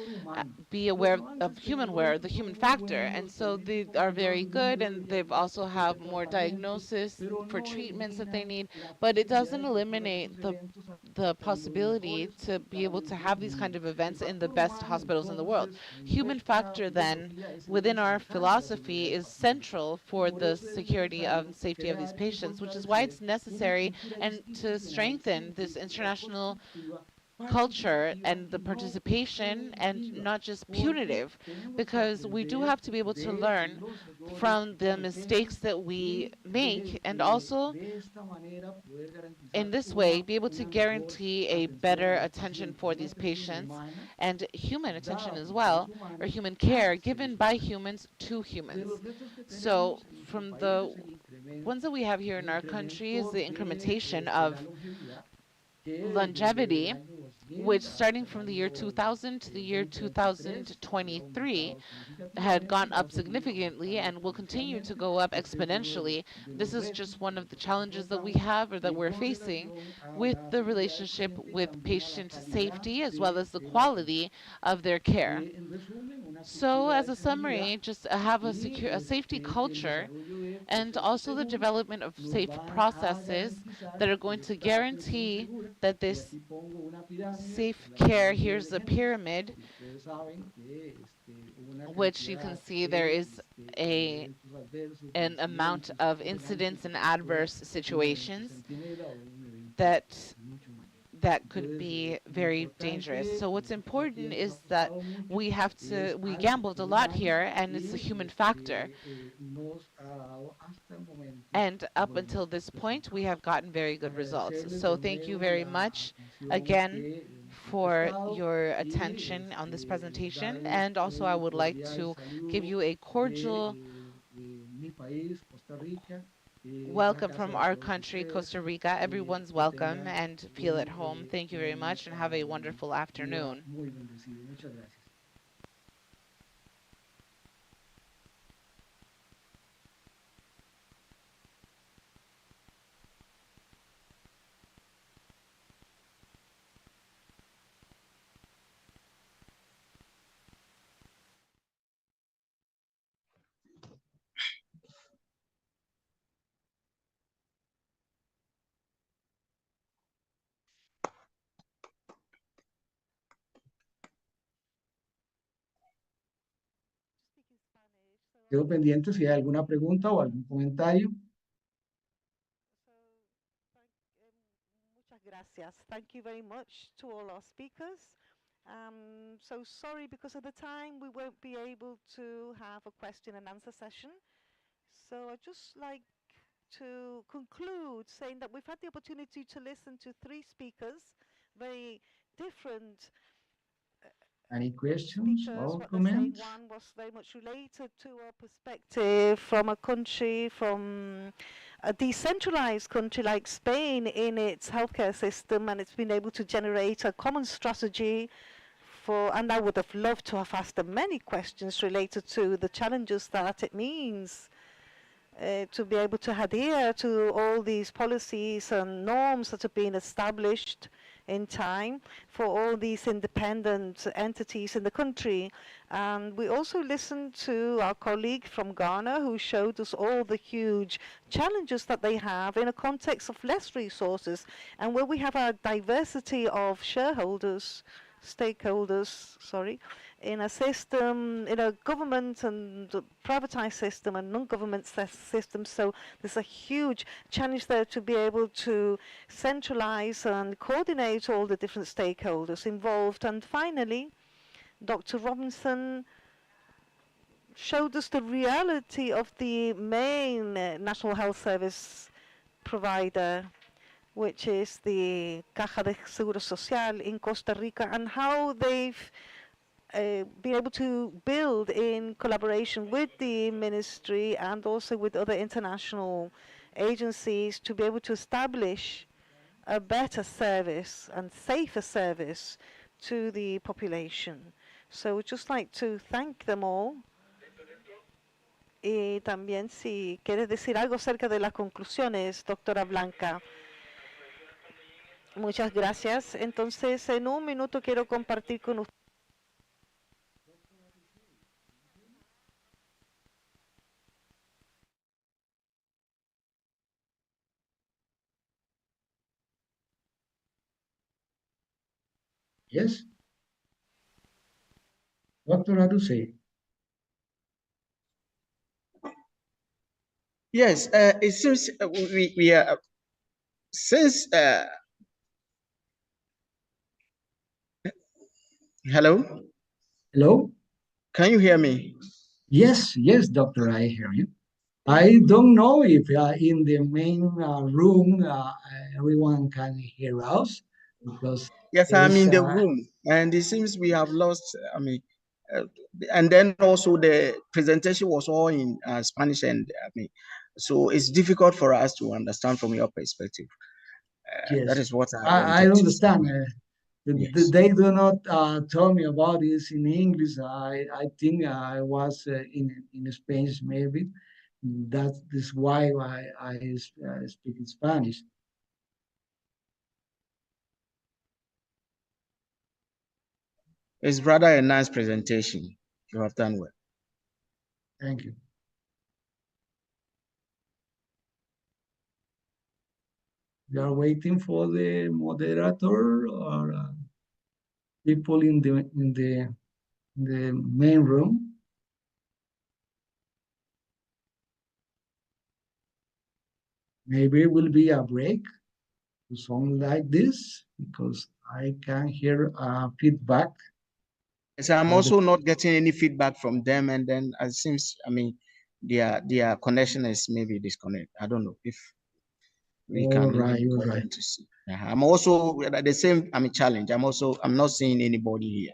be aware of the human factor, and so they are very good, and they've also have more diagnosis for treatments that they need, but it doesn't eliminate the possibility to be able to have these kind of events in the best hospitals in the world. Human factor then within our philosophy is central for the security and safety of these patients, which is why it's necessary and to strengthen this international culture and the participation, and not just punitive, because we do have to be able to learn from the mistakes that we make, and also in this way be able to guarantee a better attention for these patients and human attention as well, or human care given by humans to humans. So from the ones that we have here in our country is the incrementation of longevity, which starting from the year 2000 to the year 2023 had gone up significantly and will continue to go up exponentially. This is just one of the challenges that we have or that we're facing with the relationship with patient safety as well as the quality of their care. So as a summary, just have a safety culture and also the development of safe processes that are going to guarantee that this safe care, here's a pyramid, which you can see there is an amount of incidents and adverse situations that could be very dangerous. So what's important is that we gambled a lot here, and it's a human factor. And up until this point, we have gotten very good results. So thank you very much again for your attention on this presentation. And also I would like to give you a cordial welcome from our country, Costa Rica. Everyone's welcome and feel at home. Thank you very much and have a wonderful afternoon. Quedo pendiente si hay alguna pregunta o algún comentario. Muchas gracias. Thank you very much to all our speakers. So sorry, because of the time, we won't be able to have a question and answer session. So I'd just like to conclude saying that we've had the opportunity to listen to three speakers, very different Any questions or comments? One was very much related to a perspective from a country, from a decentralized country like Spain in its healthcare system, and it's been able to generate a common strategy for, and I would have loved to have asked them many questions related to the challenges that it means to be able to adhere to all these policies and norms that have been established in time for all these independent entities in the country. And we also listened to our colleague from Ghana, who showed us all the huge challenges that they have in a context of less resources and where we have a diversity of stakeholders, in a system, in a government and privatized system and non-government system. So there's a huge challenge there to be able to centralize and coordinate all the different stakeholders involved. And finally, Dr. Robinson showed us the reality of the main National Health Service provider, which is the Caja de Seguro Social in Costa Rica, and how they've been able to build in collaboration with the ministry and also with other international agencies to be able to establish a better service and safer service to the population. So we'd just like to thank them all. Y también si quieres decir algo acerca de las conclusiones, doctora Blanca. Muchas gracias. Entonces, en un minuto quiero compartir con usted. Yes. Dr. Aduse. Yes, it seems we are, since, hello? Hello? Can you hear me? Yes, doctor, I hear you. I don't know if in the main room everyone can hear us, because yes, I'm in the room, and it seems we have lost. And then also the presentation was all in Spanish, and so it's difficult for us to understand from your perspective. That Yes, is what I I wanted to say. understand. Yes. They do not tell me about this in English. I think I was in Spanish maybe. That is why I speak in Spanish. It's rather a nice presentation. You have done well. Thank you. You are waiting for the moderator or people in the main room. Maybe it will be a break to something like this because I can hear feedback. So I'm also not getting any feedback from them, and then it seems, I mean, their connection is maybe disconnect. I don't know if we can even call them to see. I'm also at the same, I mean, challenge. I'm not seeing anybody here.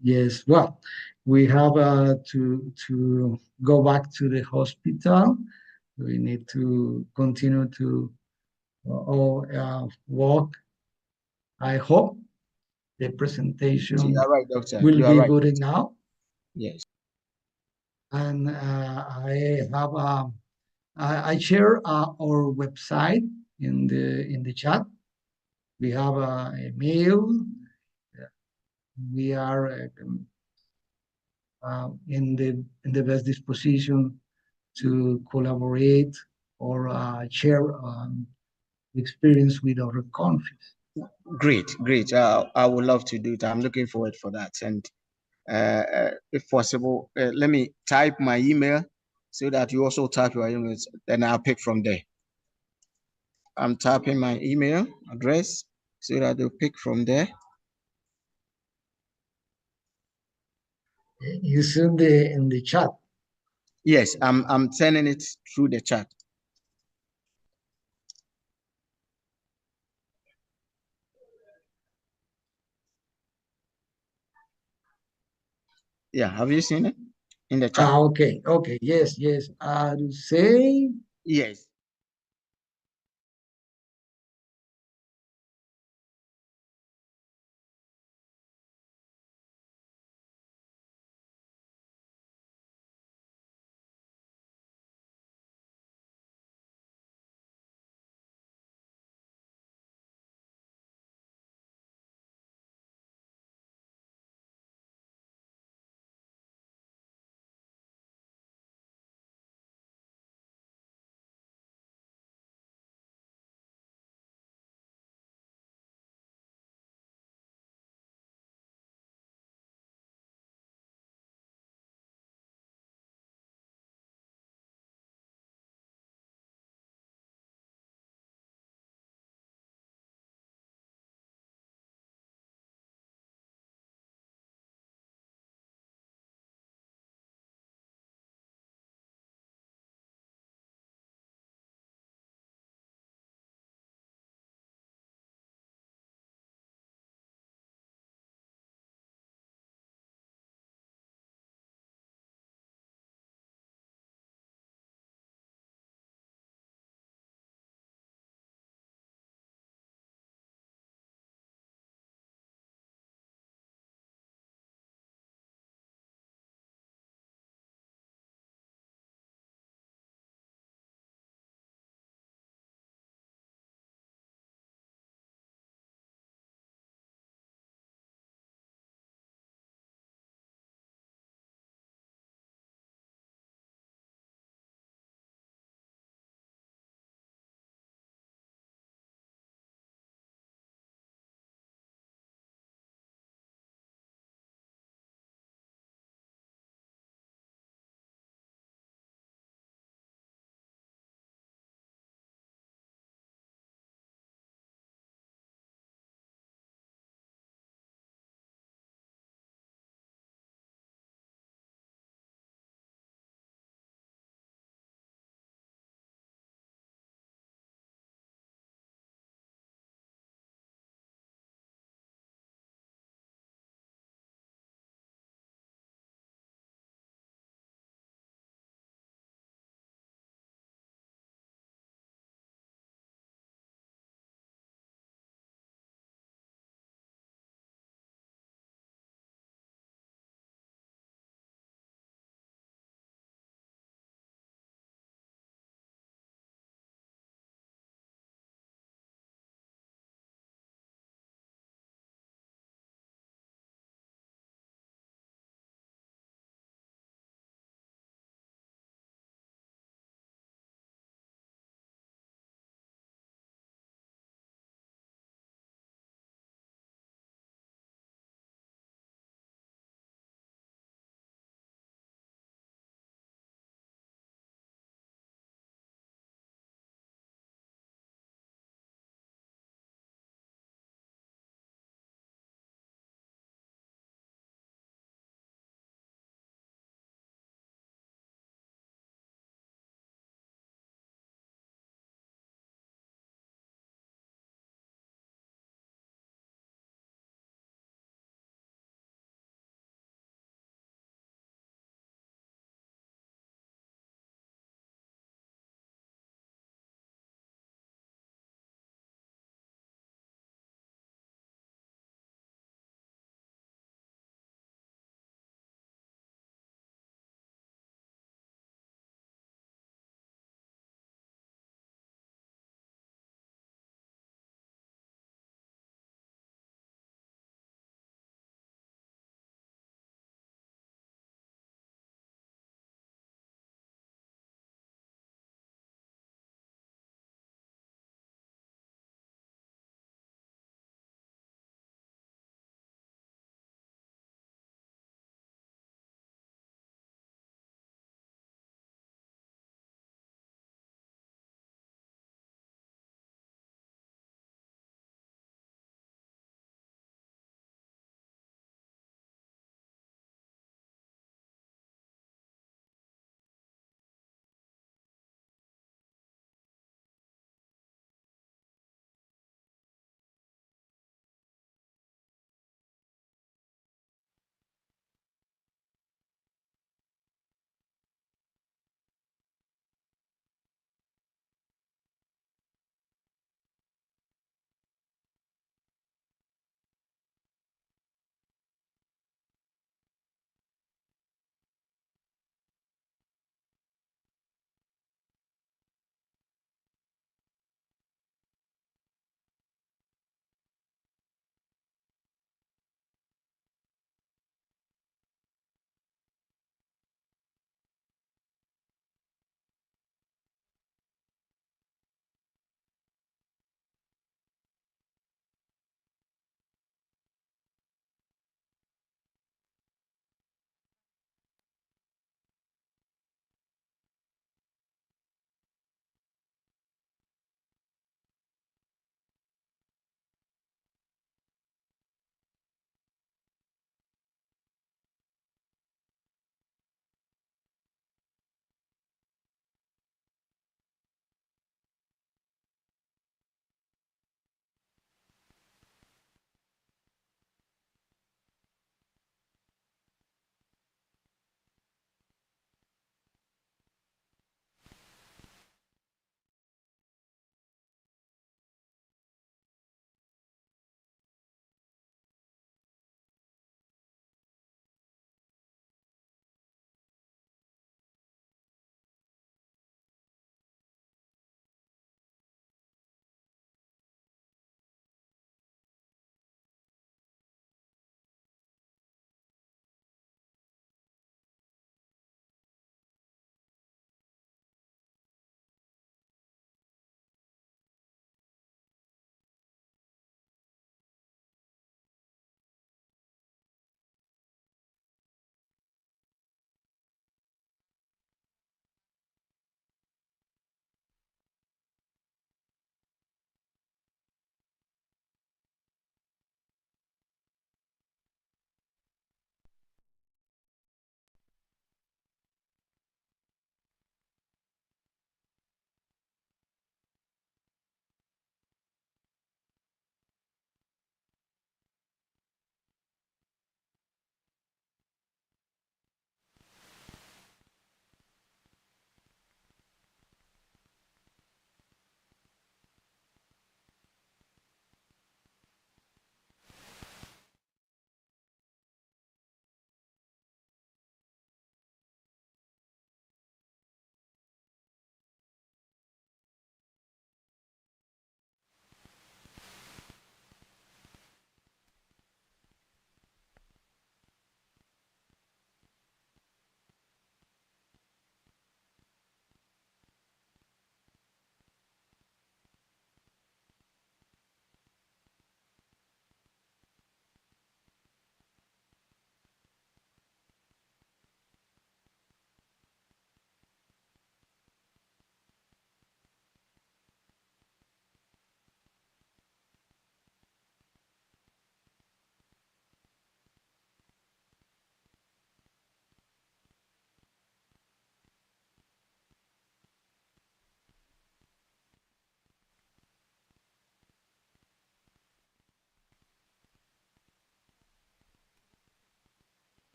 Yes, well, we have to go back to the hospital. We need to continue to walk. I hope the presentation You are right, doctor. will You are be right. good enough. Yes. And I share our website in the chat. We have a mail. We are in the best disposition to collaborate or share experience with other countries. Great, great. I would love to do it. I'm looking forward for that. And if possible, let me type my email so that you also type your email. Then I'll pick from there. I'm typing my email address so that they'll pick from there. You see in the chat. Yes, I'm sending it through the chat. Yeah, have you seen it in the chat? Okay, yes. To say Yes.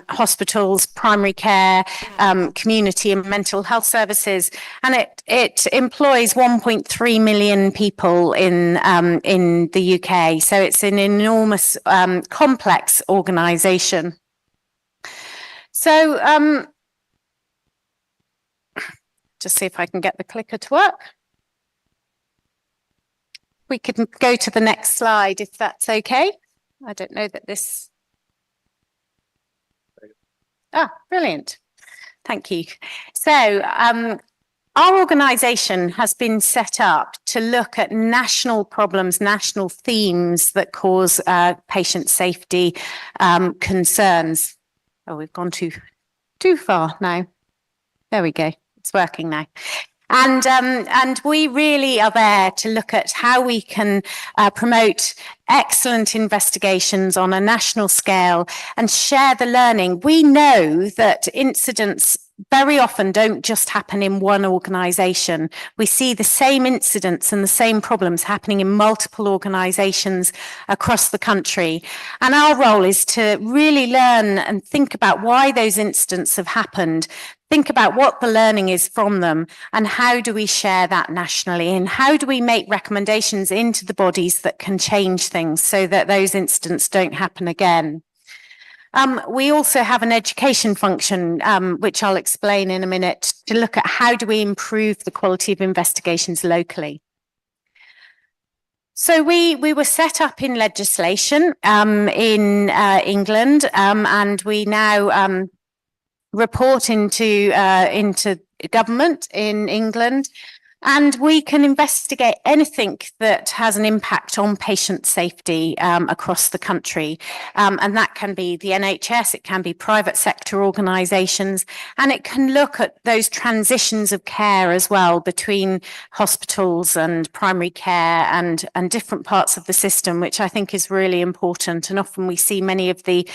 hospitals, primary care, community and mental health services, and it employs 1.3 million people in the UK. So it's an enormous, complex organisation. So just see if I can get the clicker to work. We can go to the next slide if that's okay. I don't know that this. Ah, brilliant. Thank you. So our organisation has been set up to look at national problems, national themes that cause patient safety concerns. Oh, we've gone too far now. There we go. It's working now. And we really are there to look at how we can promote excellent investigations on a national scale and share the learning. We know that incidents very often don't just happen in one organisation. We see the same incidents and the same problems happening in multiple organisations across the country. And our role is to really learn and think about why those incidents have happened, think about what the learning is from them, and how do we share that nationally, and how do we make recommendations into the bodies that can change things so that those incidents don't happen again. We also have an education function, which I'll explain in a minute, to look at how do we improve the quality of investigations locally. So we were set up in legislation in England, and we now report into government in England. And we can investigate anything that has an impact on patient safety across the country. And that can be the NHS, it can be private sector organisations, and it can look at those transitions of care as well between hospitals and primary care and different parts of the system, which I think is really important. And often we see many of the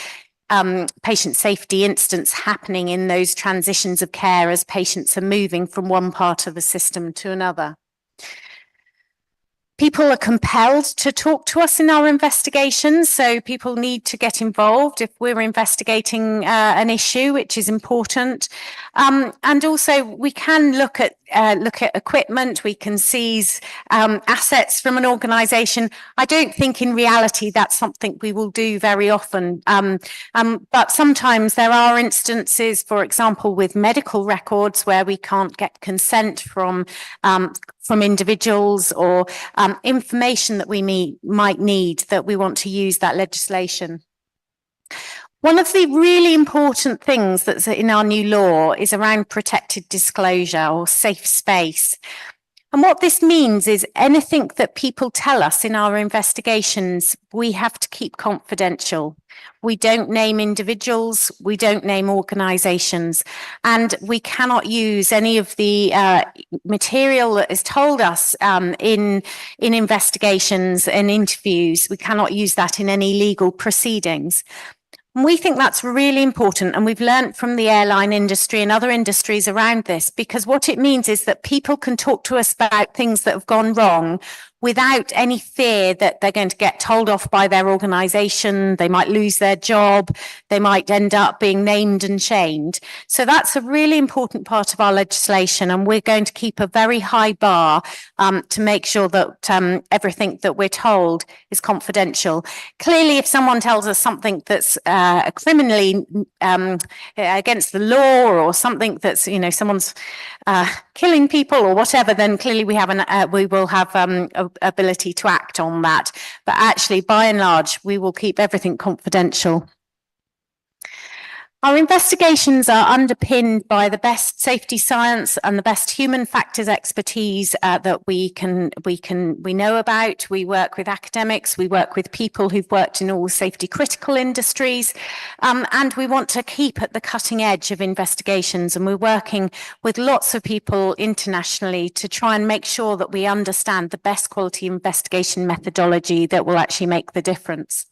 patient safety incidents happening in those transitions of care as patients are moving from one part of the system to another. People are compelled to talk to us in our investigations, so people need to get involved if we're investigating an issue, which is important. And also we can look at equipment, we can seize assets from an organisation. I don't think in reality that's something we will do very often, but sometimes there are instances, for example, with medical records where we can't get consent from individuals, or information that we might need, that we want to use that legislation. One of the really important things that's in our new law is around protected disclosure or safe space. And what this means is anything that people tell us in our investigations, we have to keep confidential. We don't name individuals, we don't name organisations, and we cannot use any of the material that is told us in investigations and interviews. We cannot use that in any legal proceedings. And we think that's really important, and we've learned from the airline industry and other industries around this, because what it means is that people can talk to us about things that have gone wrong without any fear that they're going to get told off by their organisation, they might lose their job, they might end up being named and shamed. So that's a really important part of our legislation, and we're going to keep a very high bar to make sure that everything that we're told is confidential. Clearly, if someone tells us something that's criminally against the law, or something that's, you know, someone's killing people or whatever, then clearly we will have ability to act on that. But actually, by and large, we will keep everything confidential. Our investigations are underpinned by the best safety science and the best human factors expertise that we know about. We work with academics, we work with people who've worked in all safety critical industries, and we want to keep at the cutting edge of investigations. And we're working with lots of people internationally to try and make sure that we understand the best quality investigation methodology that will actually make the difference.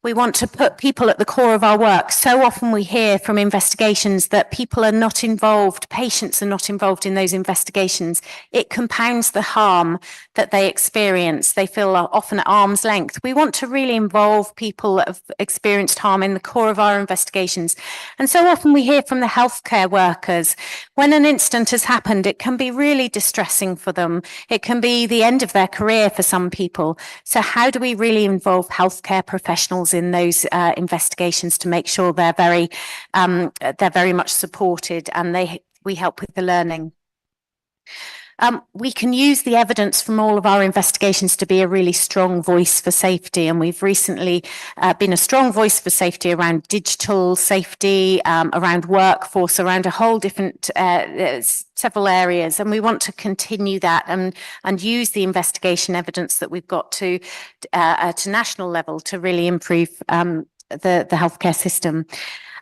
We want to put people at the core of our work. So often we hear from investigations that people are not involved, patients are not involved in those investigations. It compounds the harm that they experience. They feel often at arm's length. We want to really involve people that have experienced harm in the core of our investigations. And so often we hear from the healthcare workers, when an incident has happened, it can be really distressing for them. It can be the end of their career for some people. So how do we really involve healthcare professionals in those investigations to make sure they're very much supported and we help with the learning? We can use the evidence from all of our investigations to be a really strong voice for safety, and we've recently been a strong voice for safety around digital safety, around workforce, around a whole different several areas, and we want to continue that and use the investigation evidence that we've got to national level to really improve the healthcare system.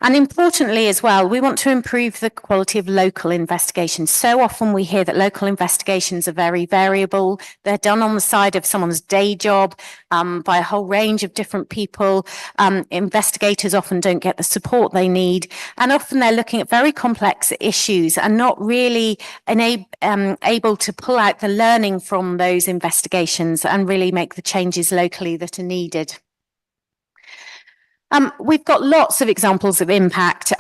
And importantly as well, we want to improve the quality of local investigations. So often we hear that local investigations are very variable. They're done on the side of someone's day job by a whole range of different people. Investigators often don't get the support they need. And often they're looking at very complex issues and not really able to pull out the learning from those investigations and really make the changes locally that are needed. We've got lots of examples of impact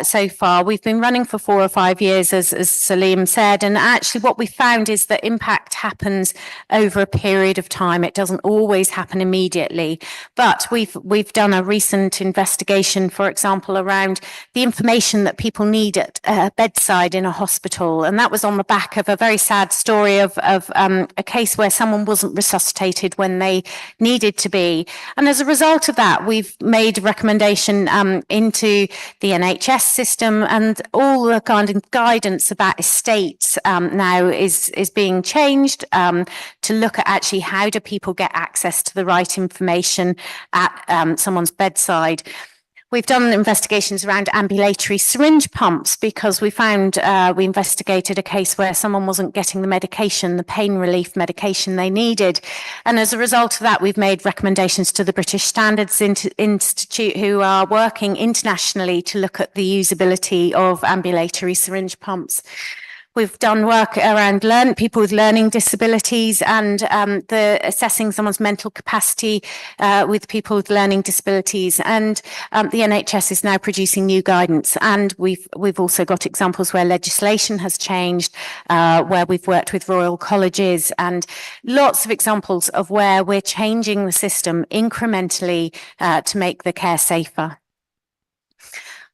so far. We've been running for 4 or 5 years, as Salim said, and actually what we found is that impact happens over a period of time. It doesn't always happen immediately, but we've done a recent investigation, for example, around the information that people need at bedside in a hospital, and that was on the back of a very sad story of a case where someone wasn't resuscitated when they needed to be. And as a result of that, we've made a recommendation into the NHS system, and all the kind of guidance about estates now is being changed to look at actually how do people get access to the right information at someone's bedside. We've done investigations around ambulatory syringe pumps because we found we investigated a case where someone wasn't getting the medication, the pain relief medication they needed. And as a result of that, we've made recommendations to the British Standards Institute, who are working internationally to look at the usability of ambulatory syringe pumps. We've done work around people with learning disabilities and assessing someone's mental capacity with people with learning disabilities. And the NHS is now producing new guidance. And we've also got examples where legislation has changed, where we've worked with royal colleges, and lots of examples of where we're changing the system incrementally to make the care safer.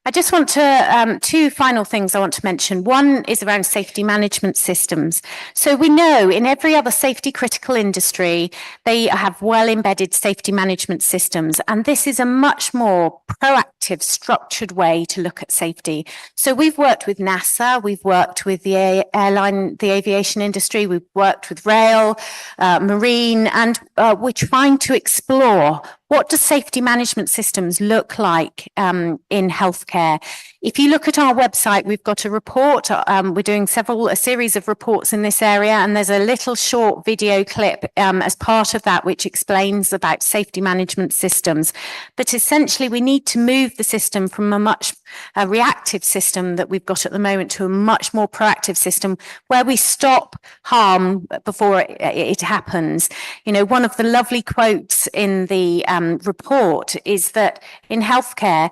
I just want to, 2 final things I want to mention. One is around safety management systems. So we know in every other safety critical industry, they have well embedded safety management systems. And this is a much more proactive, structured way to look at safety. So we've worked with NASA, we've worked with the aviation industry, we've worked with rail, marine, and we're trying to explore what do safety management systems look like in healthcare? If you look at our website, we've got a report. We're doing a series of reports in this area, and there's a little short video clip as part of that which explains about safety management systems. But essentially, we need to move the system from a reactive system that we've got at the moment to a much more proactive system where we stop harm before it happens. You know, one of the lovely quotes in the report is that in healthcare,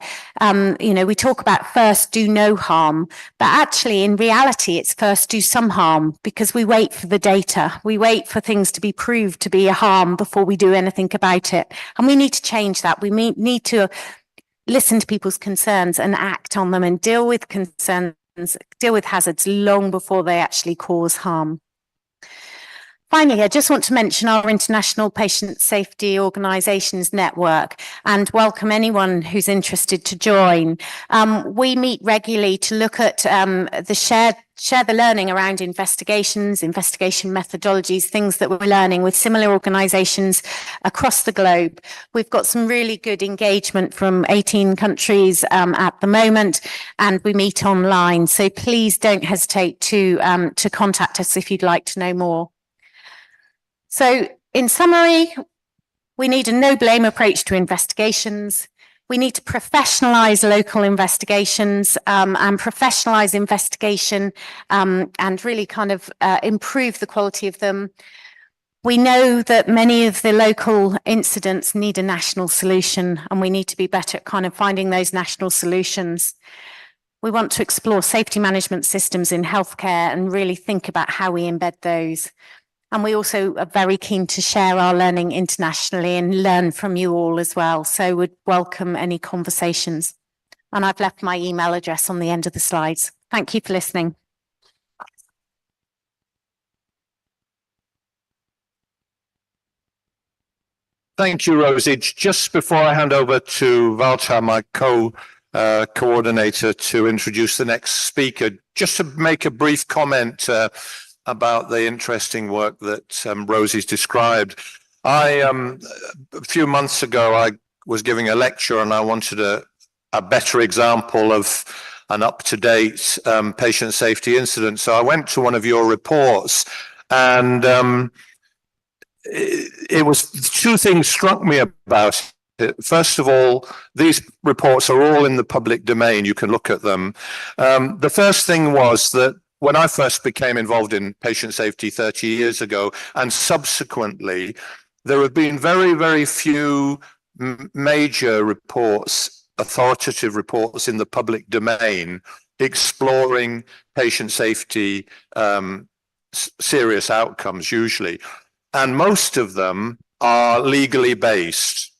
you know, we talk about first do no harm, but actually in reality, it's first do some harm, because we wait for the data. We wait for things to be proved to be a harm before we do anything about it. And we need to change that. We need to listen to people's concerns and act on them and deal with concerns, deal with hazards long before they actually cause harm. Finally, I just want to mention our International Patient Safety Organisations Network and welcome anyone who's interested to join. We meet regularly to look at share the learning around investigations, investigation methodologies, things that we're learning with similar organisations across the globe. We've got some really good engagement from 18 countries at the moment, and we meet online. So please don't hesitate to contact us if you'd like to know more. So in summary, We need a no blame approach to investigations. We need to professionalize local investigations and professionalize investigation and really kind of improve the quality of them. We know that many of the local incidents need a national solution, and we need to be better at kind of finding those national solutions. We want to explore safety management systems in healthcare and really think about how we embed those. And we also are very keen to share our learning internationally and learn from you all as well. So we'd welcome any conversations. And I've left my email address on the end of the slides. Thank you for listening. Thank you, Rosie. Just before I hand over to Walter, my coordinator, to introduce the next speaker, just to make a brief comment about the interesting work that Rosie's described. A few months ago, I was giving a lecture and I wanted a better example of an up-to-date patient safety incident. So I went to one of your reports, and it was two things struck me about it. First of all, these reports are all in the public domain. You can look at them. The first thing was that when I first became involved in patient safety 30 years ago, and subsequently, there have been very, very few major reports, authoritative reports in the public domain exploring patient safety, serious outcomes usually. And most of them are legally based.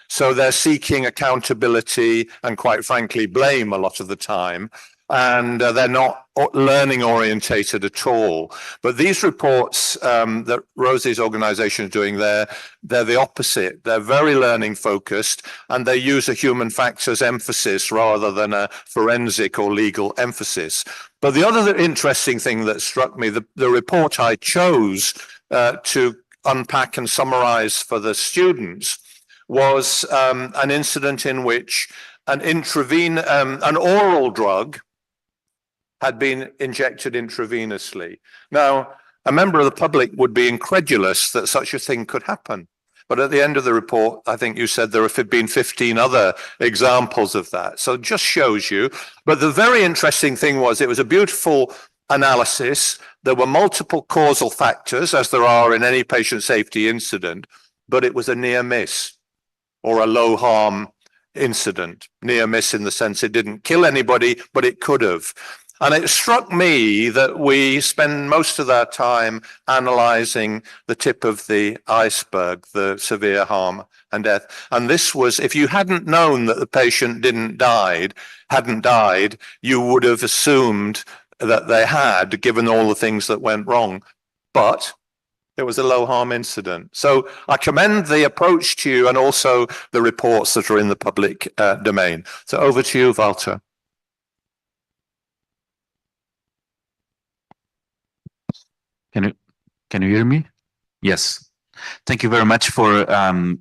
So they're seeking accountability and, quite frankly, blame a lot of the time. And they're not learning orientated at all. But these reports that Rosie's organization is doing, they're the opposite. They're very learning focused, and they use a human factors emphasis rather than a forensic or legal emphasis. But the other interesting thing that struck me, the report I chose to unpack and summarize for the students was an incident in which an oral drug had been injected intravenously. Now, a member of the public would be incredulous that such a thing could happen. But at the end of the report, I think you said there have been 15 other examples of that. So it just shows you. But the very interesting thing was it was a beautiful analysis. There were multiple causal factors, as there are in any patient safety incident, but it was a near miss or a low harm incident. Near miss in the sense it didn't kill anybody, but it could have. And it struck me that we spend most of our time analyzing the tip of the iceberg, the severe harm and death. And this was, if you hadn't known that the patient hadn't died, you would have assumed that they had, given all the things that went wrong. But it was a low harm incident. So I commend the approach to you and also the reports that are in the public domain. So over to you, Walter. Can you hear me? Yes. Thank you very much for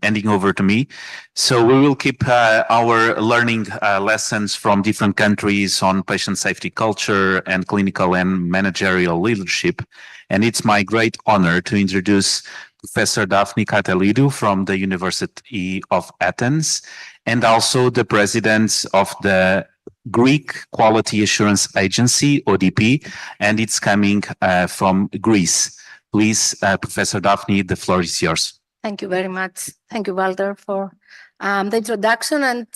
handing over to me. So we will keep our learning lessons from different countries on patient safety culture and clinical and managerial leadership. And it's my great honor to introduce Professor Daphne Kartelidou from the University of Athens, and also the president of the Greek Quality Assurance Agency, ODP, and it's coming from Greece. Please, Professor Daphne, the floor is yours. Thank you very much. Thank you, Walter, for the introduction, and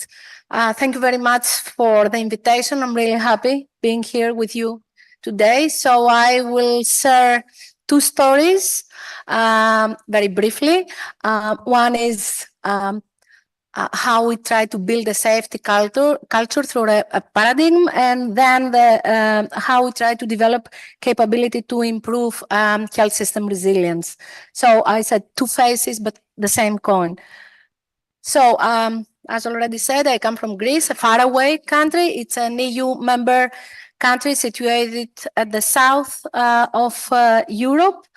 thank you very much for the invitation. I'm really happy being here with you today. So I will share two stories very briefly. One is how we try to build a safety culture through a paradigm, and then how we try to develop capability to improve health system resilience. So I said two faces, but the same coin. So as already said, I come from Greece, a faraway country. It's an EU member country situated at the south of Europe.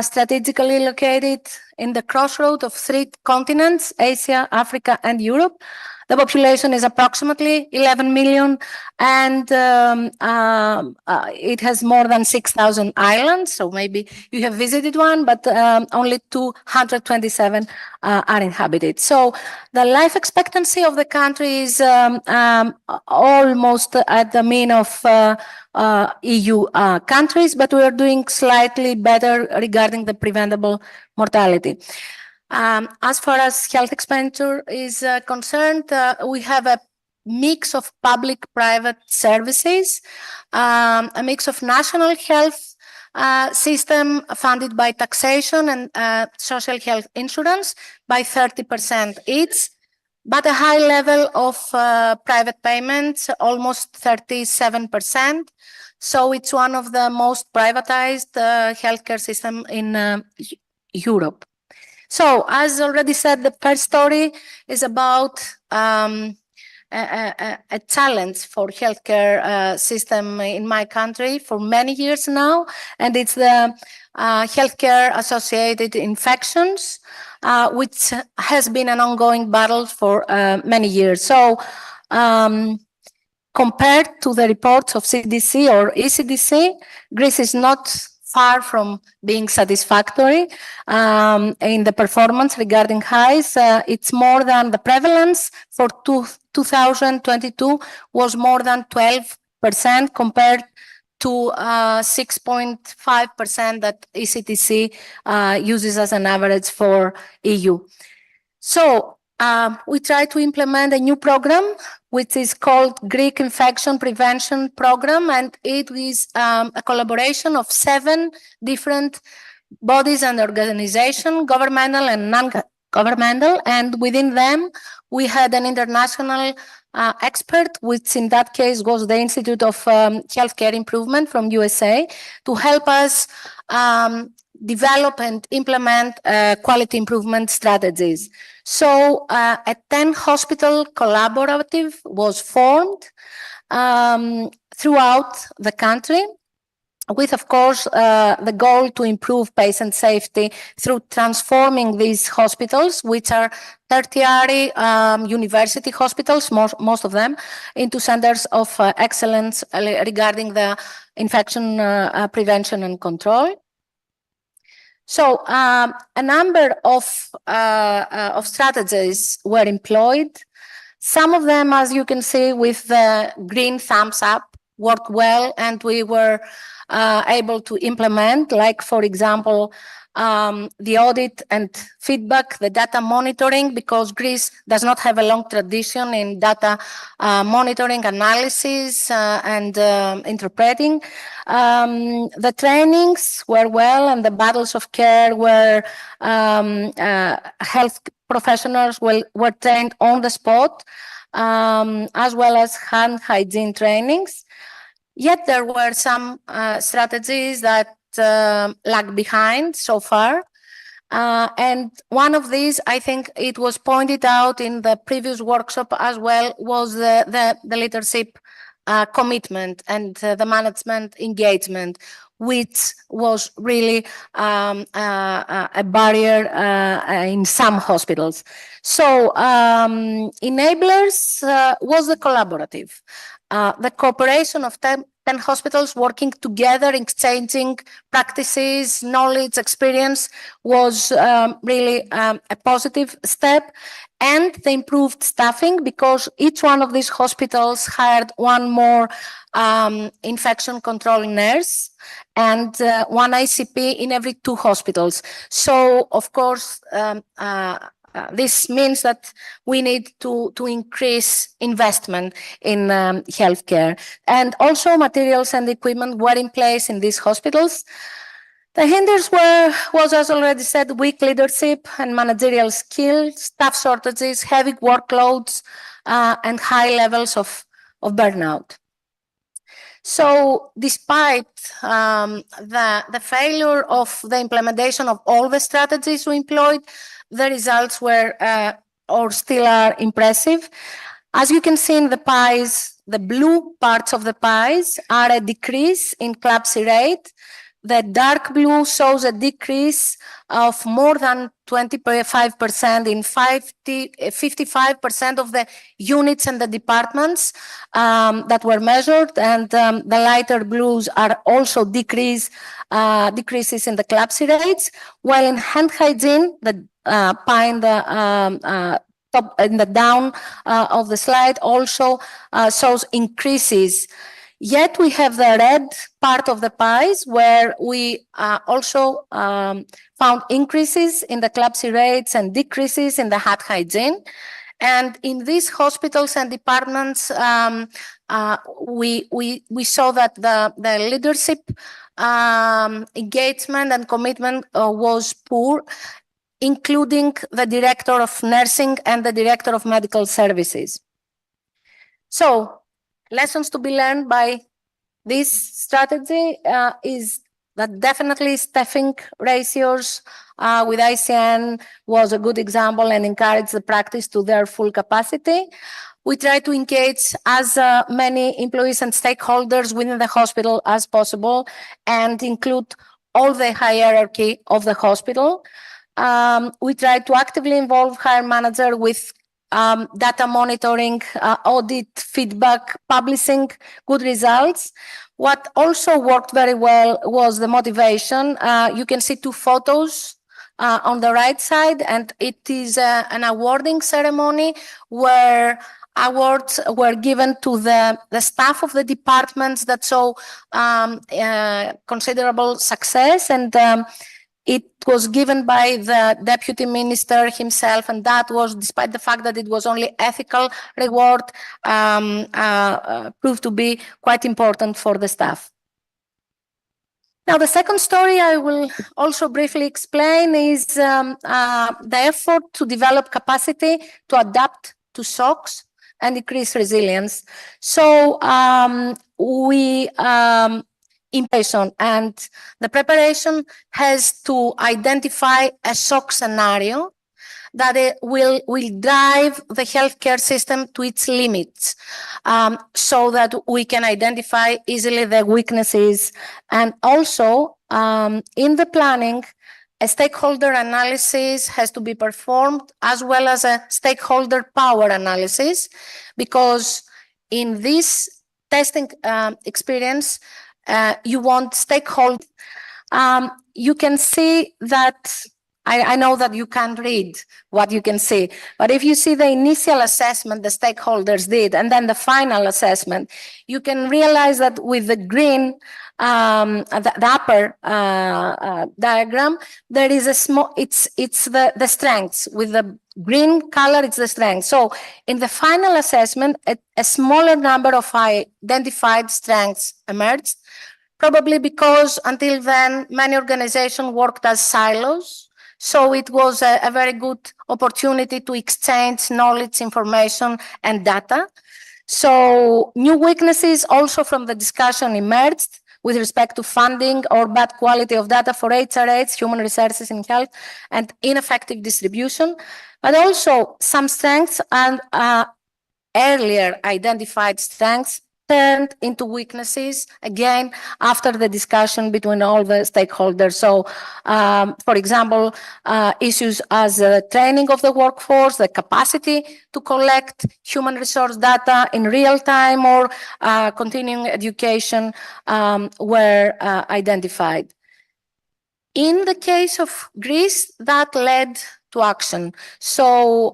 Strategically located in the crossroad of three continents, Asia, Africa, and Europe. The population is approximately 11 million, and it has more than 6,000 islands. So maybe you have visited one, but only 227 are inhabited. So the life expectancy of the country is almost at the mean of EU countries, but we are doing slightly better regarding the preventable mortality. As far as health expenditure is concerned, we have a mix of public-private services, a mix of national health system funded by taxation and social health insurance by 30% each, but a high level of private payments, almost 37%. So it's one of the most privatized healthcare system in Europe. So, as already said, the first story is about a challenge for healthcare system in my country for many years now, and it's the healthcare associated infections, which has been an ongoing battle for many years. So, compared to the reports of CDC or ECDC, Greece is not far from being satisfactory in the performance regarding highs. It's more than the prevalence for 2022 was more than 12% compared to 6.5% that ECDC uses as an average for EU. So we try to implement a new program, which is called Greek Infection Prevention Program, and it is a collaboration of 7 different bodies and organizations, governmental and non-governmental, and within them we had an international expert, which in that case was the Institute of Healthcare Improvement from USA, to help us develop and implement quality improvement strategies. So a 10-hospital collaborative was formed throughout the country, with, of course, the goal to improve patient safety through transforming these hospitals, which are tertiary university hospitals, most of them, into centers of excellence regarding the infection prevention and control. So a number of strategies were employed. Some of them, as you can see, with the green thumbs up, worked well, and we were able to implement, like, for example, the audit and feedback, the data monitoring, because Greece does not have a long tradition in data monitoring, analysis, and interpreting. The trainings were well, and the battles of care were health professionals were trained on the spot, as well as hand hygiene trainings. Yet there were some strategies that lag behind so far. And one of these, I think it was pointed out in the previous workshop as well, was the leadership commitment and the management engagement, which was really a barrier in some hospitals. So enablers was the collaborative. The cooperation of 10 hospitals working together, exchanging practices, knowledge, experience was really a positive step. And the improved staffing, because each one of these hospitals hired one more infection control nurse and one ICP in every 2 hospitals. So, of course, this means that we need to increase investment in healthcare. And also materials and equipment were in place in these hospitals. The hinders was, as already said, weak leadership and managerial skills, staff shortages, heavy workloads, and high levels of burnout. So despite the failure of the implementation of all the strategies we employed, the results were or still are impressive. As you can see in the pies, the blue parts of the pies are a decrease in CLABSI rate the dark blue shows a decrease of more than 25% in 55% of the units and the departments that were measured, and the lighter blues are also decreases in the CLABSI rates, while in hand hygiene, the pie in the top in the down of the slide also shows increases. Yet we have the red part of the pies where we also found increases in the CLABSI rates and decreases in the hand hygiene. And in these hospitals and departments, we saw that the leadership engagement and commitment was poor, including the director of nursing and the director of medical services. So, lessons to be learned by this strategy is that definitely staffing ratios with ICN was a good example and encouraged the practice to their full capacity. We try to engage as many employees and stakeholders within the hospital as possible and include all the hierarchy of the hospital. We try to actively involve hire manager with data monitoring, audit, feedback, publishing good results. What also worked very well was the motivation. You can see two photos on the right side, and it is an awarding ceremony where awards were given to the staff of the departments that saw considerable success, and it was given by the deputy minister himself, and that was, despite the fact that it was only ethical reward, proved to be quite important for the staff. Now, the second story I will also briefly explain is the effort to develop capacity to adapt to shocks and increase resilience. So we inpatient, and the preparation has to identify a shock scenario that it will drive the healthcare system to its limits, so that we can identify easily the weaknesses. And also in the planning, a stakeholder analysis has to be performed, as well as a stakeholder power analysis, because in this testing experience, you want stakeholder. You can see that, I know that you can't read what you can see, but if you see the initial assessment the stakeholders did, and then the final assessment, you can realize that with the green, the upper diagram, there is a small, it's the strengths. With the green color, it's the strength. So in the final assessment, a smaller number of identified strengths emerged, probably because until then, many organizations worked as silos. So it was a very good opportunity to exchange knowledge, information, and data. So new weaknesses also from the discussion emerged with respect to funding or bad quality of data for HRH, human resources in health, and ineffective distribution, but also some strengths and earlier identified strengths turned into weaknesses, again, after the discussion between all the stakeholders. So, for example, issues as training of the workforce, the capacity to collect human resource data in real time, or continuing education were identified. In the case of Greece, that led to action. So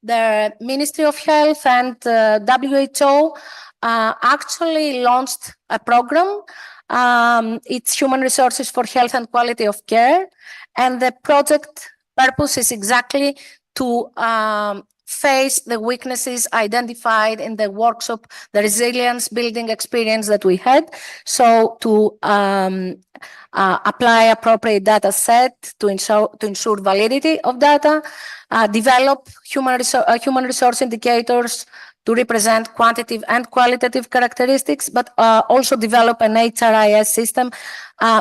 the Ministry of Health and WHO actually launched a program. It's Human Resources for Health and Quality of Care. And the project purpose is exactly to face the weaknesses identified in the workshop, the resilience building experience that we had. So to apply appropriate data set to ensure validity of data, develop human resource indicators to represent quantitative and qualitative characteristics, but also develop an HRIS system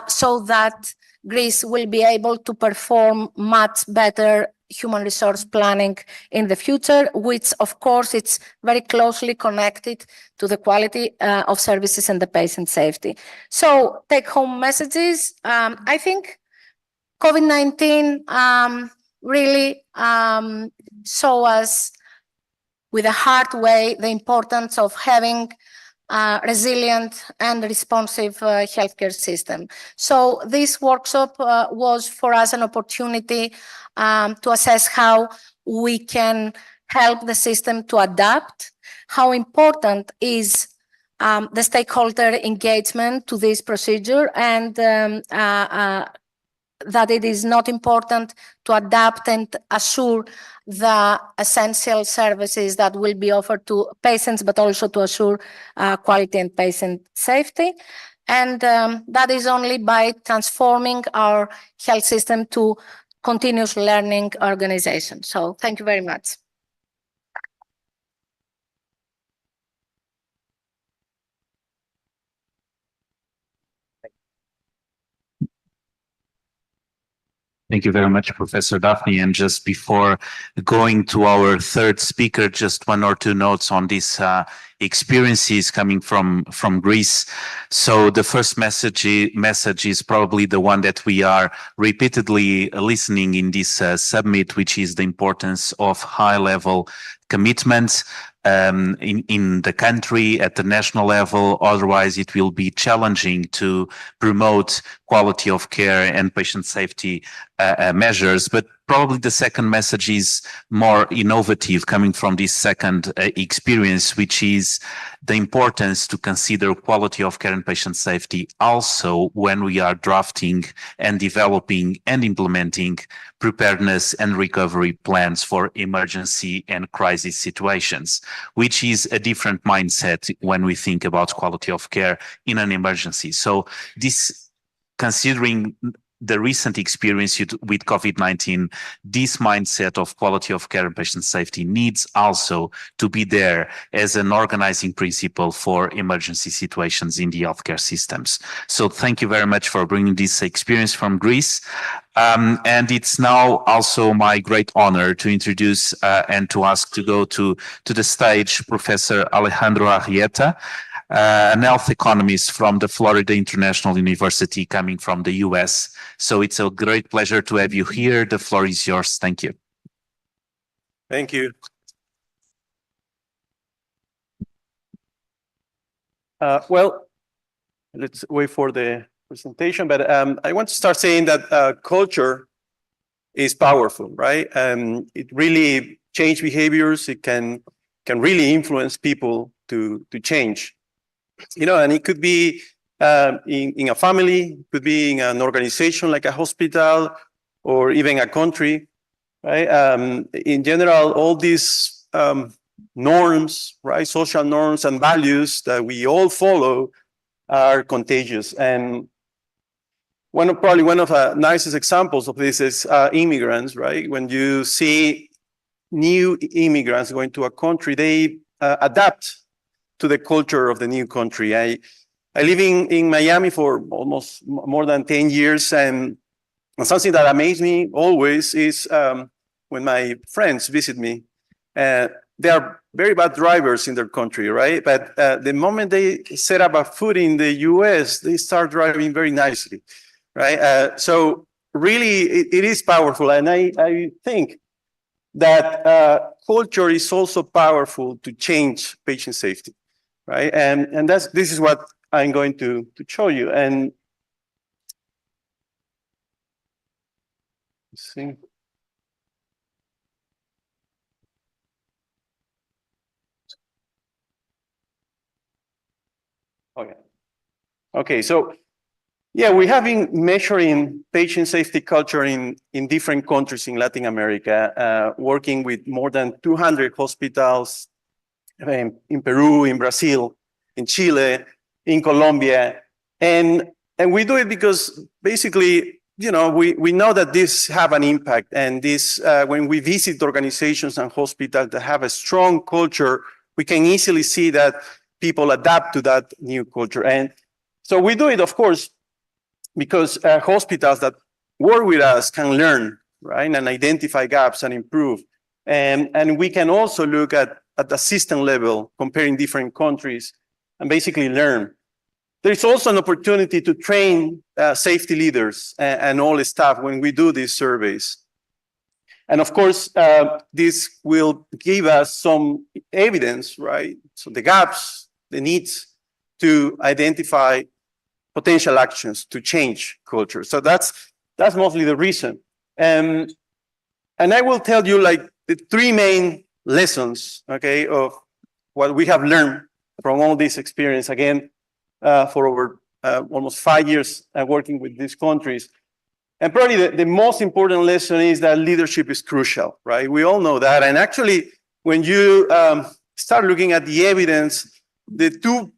so that Greece will be able to perform much better human resource planning in the future, which of course it's very closely connected to the quality of services and the patient safety. So take home messages. I think COVID-19 really show us with a hard way the importance of having resilient and responsive healthcare system. So this workshop was for us an opportunity to assess how we can help the system to adapt, how important is the stakeholder engagement to this procedure, and that it is not important to adapt and assure the essential services that will be offered to patients, but also to assure quality and patient safety. And that is only by transforming our health system to continuous learning organization. So thank you very much. Thank you very much, Professor Daphne. And just before going to our third speaker, just one or two notes on these experiences coming from Greece. So the first message is probably the one that we are repeatedly listening in this summit, which is the importance of high-level commitments in the country at the national level. Otherwise, it will be challenging to promote quality of care and patient safety measures. But probably the second message is more innovative, coming from this second experience, which is the importance to consider quality of care and patient safety also when we are drafting and developing and implementing preparedness and recovery plans for emergency and crisis situations, which is a different mindset when we think about quality of care in an emergency. So this, considering the recent experience with COVID-19, this mindset of quality of care and patient safety needs also to be there as an organizing principle for emergency situations in the healthcare systems. So thank you very much for bringing this experience from Greece. And it's now also my great honor to introduce and to ask to go to the stage Professor Alejandro Arrieta, an health economist from the Florida International University, coming from the US. So it's a great pleasure to have you here. The floor is yours. Thank you. Thank you. Well, let's wait for the presentation, but I want to start saying that culture is powerful, right? It really changes behaviors. It can really influence people to change. You know, and it could be in a family, it could be in an organization like a hospital, or even a country, right? In general, all these norms, right, social norms and values that we all follow are contagious. And probably one of the nicest examples of this is immigrants, right? When you see new immigrants going to a country, they adapt to the culture of the new country. I live in Miami for almost more than 10 years, and something that amazed me always is when my friends visit me, they are very bad drivers in their country, right? But the moment they set up a foot in the US, they start driving very nicely, right? So really, it is powerful. And I think that culture is also powerful to change patient safety, right? And this is what I'm going to show you. And let's see. Okay. Okay, so yeah, we have been measuring patient safety culture in different countries in Latin America, working with more than 200 hospitals in Peru, in Brazil, in Chile, in Colombia. And we do it because basically, you know, we know that this have an impact. And this, when we visit organizations and hospitals that have a strong culture, we can easily see that people adapt to that new culture. And so we do it, of course, because hospitals that work with us can learn right? And identify gaps and improve. And we can also look at the system level, comparing different countries and basically learn. There's also an opportunity to train safety leaders and all the staff when we do these surveys. And of course, this will give us some evidence, right? So the gaps, the needs to identify potential actions to change culture. So that's mostly the reason. And I will tell you like the three main lessons, okay, of what we have learned from all this experience, again, for over almost 5 years working with these countries. And probably the most important lesson is that leadership is crucial, right? We all know that. And actually, when you start looking at the evidence, the two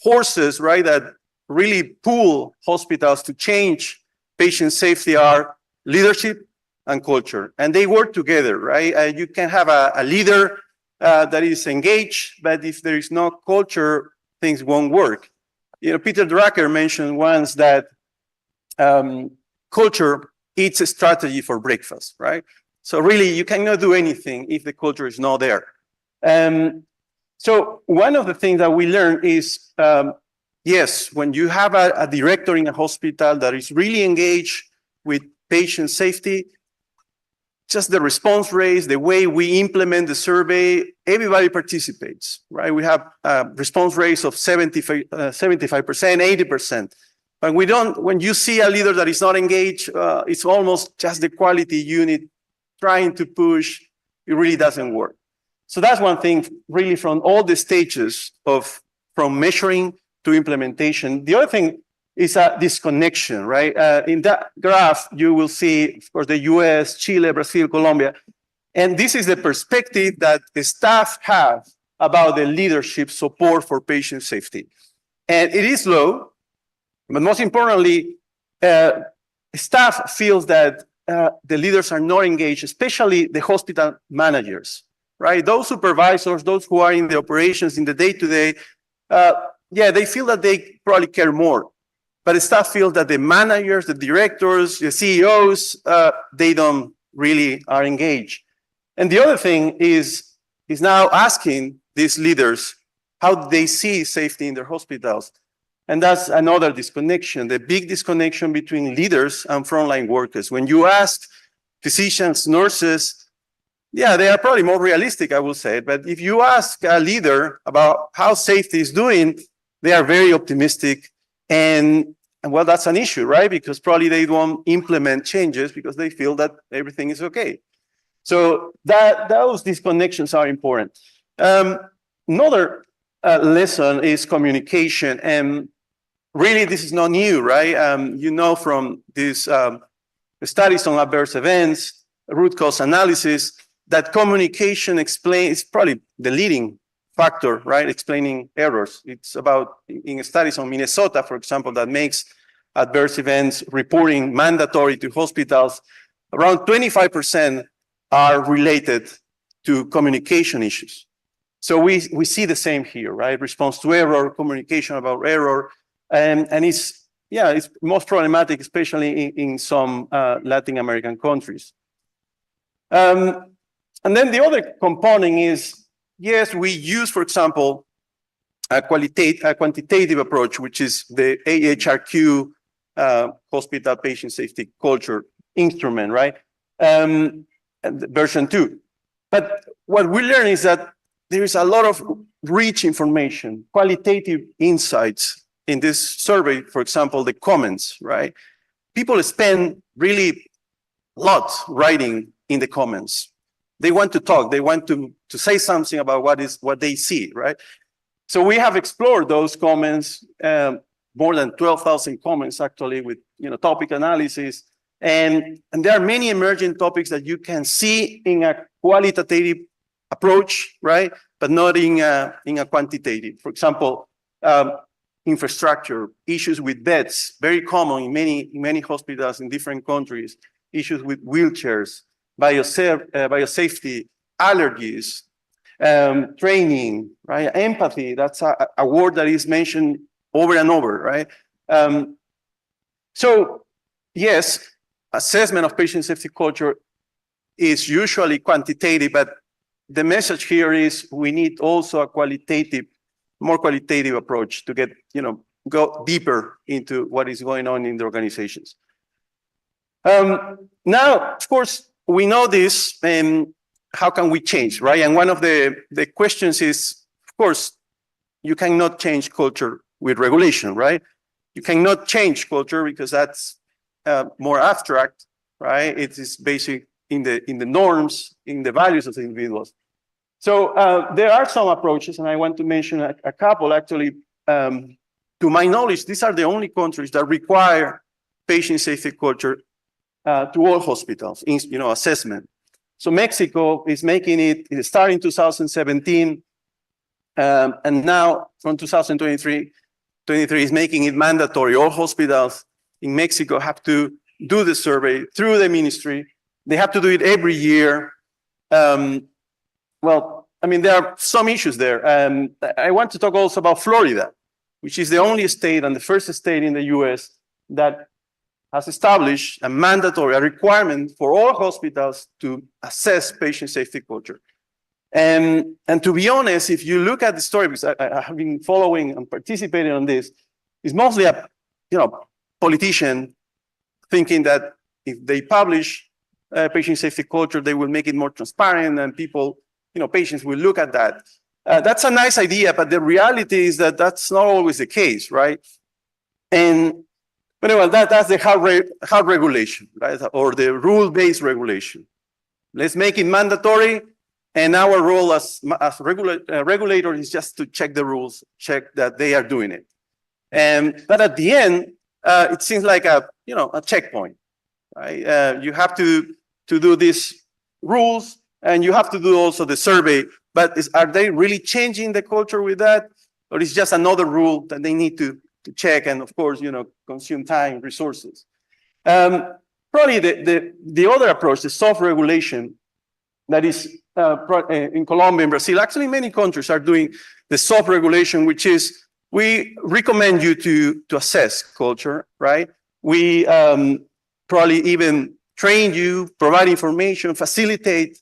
forces, right, that really pull hospitals to change patient safety are leadership and culture. And they work together, right? You can have a leader that is engaged, but if there is no culture, things won't work. You know, Peter Drucker mentioned once that culture eats a strategy for breakfast, right? So really, you cannot do anything if the culture is not there. So one of the things that we learned is, yes, when you have a director in a hospital that is really engaged with patient safety, just the response rates, the way we implement the survey, everybody participates, right? We have response rates of 75%, 80%. But when you see a leader that is not engaged, it's almost just the quality unit trying to push, it really doesn't work. So that's one thing really from all the stages from measuring to implementation. The other thing is a disconnection, right? In that graph, you will see, of course, the US, Chile, Brazil, Colombia. And this is the perspective that the staff have about the leadership support for patient safety. And it is low, but most importantly, staff feels that the leaders are not engaged, especially the hospital managers, right? Those supervisors, those who are in the operations in the day-to-day, yeah, they feel that they probably care more. But the staff feels that the managers, the directors, the CEOs, they don't really are engaged. And the other thing is now asking these leaders how they see safety in their hospitals. And that's another disconnection, the big disconnection between leaders and frontline workers. When you ask physicians, nurses, yeah, they are probably more realistic, I will say. But if you ask a leader about how safety is doing, they are very optimistic. And well, that's an issue, right? Because probably they won't implement changes because they feel that everything is okay. So those disconnections are important. Another lesson is communication. And really, this is not new, right? You know from these studies on adverse events, root cause analysis, that communication is probably the leading factor, right? Explaining errors. It's about, in studies on Minnesota, for example, that makes adverse events reporting mandatory to hospitals, around 25% are related to communication issues. So we see the same here, right? Response to error, communication about error, and it's most problematic, especially in some Latin American countries. And then the other component is, yes, we use, for example, a quantitative approach, which is the AHRQ hospital patient safety culture instrument, right? And version 2. But what we learn is that there is a lot of rich information, qualitative insights in this survey. For example, the comments, right? People spend really a lot writing in the comments. They want to talk. They want to say something about what they see, right? So we have explored those comments, more than 12,000 comments actually, with topic analysis, and there are many emerging topics that you can see in a qualitative approach, right? But not in a quantitative. For example, infrastructure, issues with beds, very common in many hospitals in different countries. Issues with wheelchairs, biosafety, allergies, training, right? Empathy, that's a word that is mentioned over and over, right? So yes, assessment of patient safety culture is usually quantitative, but the message here is we need also a more qualitative approach to get, go deeper into what is going on in the organizations. Now, of course, we know this, and how can we change, right? And one of the questions is, of course, you cannot change culture with regulation, right? You cannot change culture because that's more abstract, right? It is basic in the norms, in the values of the individuals. So there are some approaches, and I want to mention a couple. Actually, to my knowledge, these are the only countries that require patient safety culture to all hospitals, assessment. So Mexico is making it started in 2017, and now from 2023 is making it mandatory. All hospitals in Mexico have to do the survey through the ministry. They have to do it every year. Well, I mean, there are some issues there. I want to talk also about Florida, which is the only state and the first state in the US that has established a mandatory, a requirement for all hospitals to assess patient safety culture. And to be honest, if you look at the story, because I have been following and participating on this, it's mostly a politician thinking that if they publish patient safety culture, they will make it more transparent and people, patients will look at that. That's a nice idea, but the reality is that that's not always the case, right? But anyway, that's the hard regulation, right? Or the rule-based regulation. Let's make it mandatory, and our role as regulator is just to check the rules, check that they are doing it. But at the end, it seems like a checkpoint, right? You have to do these rules, and you have to do also the survey. But are they really changing the culture with that, or is just another rule that they need to check and, of course, consume time, resources? Probably the other approach, the soft regulation, that is in Colombia and Brazil. Actually, many countries are doing the soft regulation, which is we recommend you to assess culture, right? We probably even train you, provide information, facilitate,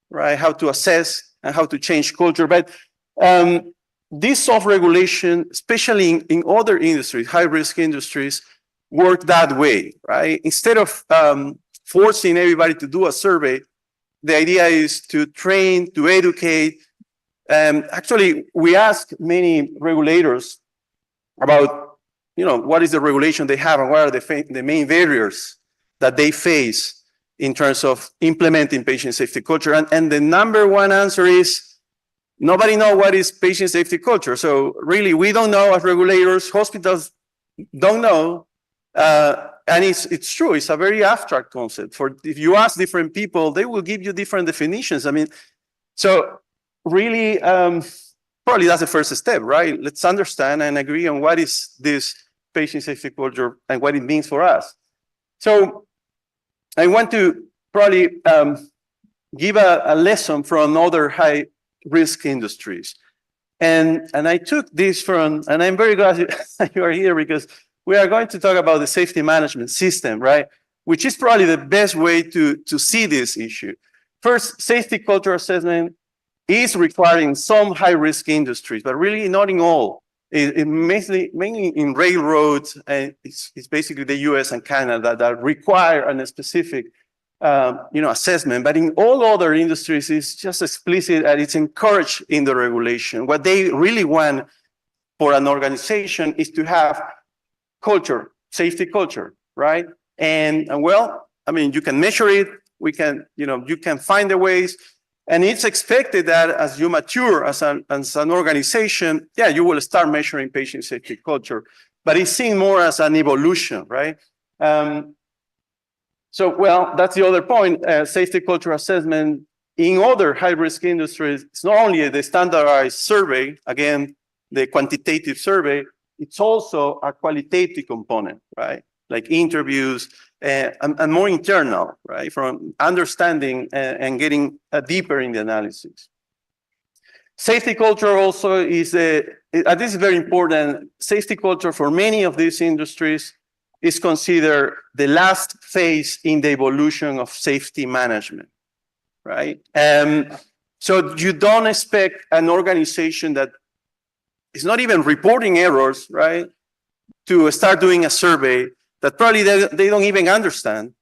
right, how to assess and how to change culture. But this soft regulation, especially in other industries, high-risk industries, work that way, right? Instead of forcing everybody to do a survey, the idea is to train, to educate. Actually, we ask many regulators about, what is the regulation they have and what are the main barriers that they face in terms of implementing patient safety culture. And the number one answer is, nobody knows what is patient safety culture. So really, we don't know as regulators, hospitals don't know. And it's true, it's a very abstract concept. If you ask different people, they will give you different definitions. I mean, so really, probably that's the first step, right? Let's understand and agree on what is this patient safety culture and what it means for us. So I want to probably give a lesson from other high-risk industries. And I took this from, and I'm very glad you are here because we are going to talk about the safety management system, right? Which is probably the best way to see this issue. First, safety culture assessment is required in some high-risk industries, but really not in all. Mainly in railroads, and it's basically the US and Canada that require a specific assessment. But in all other industries, it's just explicit and it's encouraged in the regulation. What they really want for an organization is to have culture, safety culture, right? And well, I mean, you can measure it. We can, you can find the ways. And it's expected that as you mature as an organization, yeah, you will start measuring patient safety culture, but it's seen more as an evolution, right? So, well, that's the other point. Safety culture assessment in other high-risk industries, it's not only the standardized survey, again, the quantitative survey, it's also a qualitative component, right? Like interviews, and more internal, right? From understanding and getting deeper in the analysis. Safety culture also is, this is very important. Safety culture for many of these industries is considered the last phase in the evolution of safety management, right? So you don't expect an organization that is not even reporting errors, right, to start doing a survey that probably they don't even understand,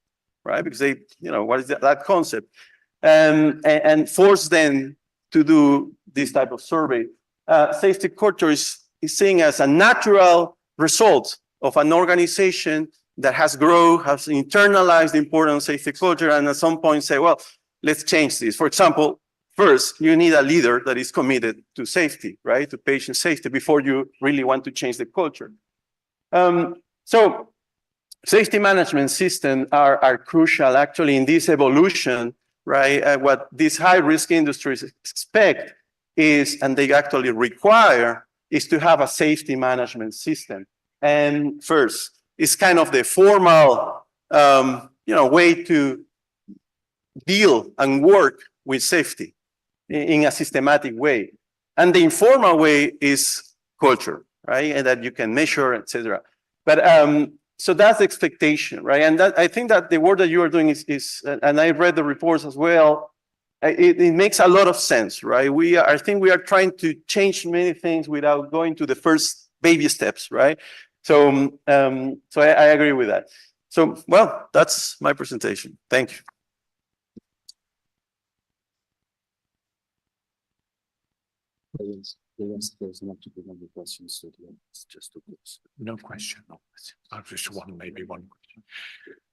right? Because they, what is that concept? And force them to do this type of survey. Safety culture is seen as a natural result of an organization that has grown, has internalized the importance of safety culture, and at some point say, well, let's change this. For example, first, you need a leader that is committed to safety, right? To patient safety before you really want to change the culture. So safety management systems are crucial actually in this evolution, right? What these high-risk industries expect is, and they actually require, is to have a safety management system. And first, it's kind of the formal, way to deal and work with safety in a systematic way. And the informal way is culture, right? And that you can measure, etc. But so that's the expectation, right? And that I think that the work that you are doing is and I read the reports as well, it makes a lot of sense, right? I think we are trying to change many things without going to the first baby steps, right? So, so I agree with that. So, well, that's my presentation. Thank you. There's not to be any questions, so it's just a close. No question. I've just maybe one question.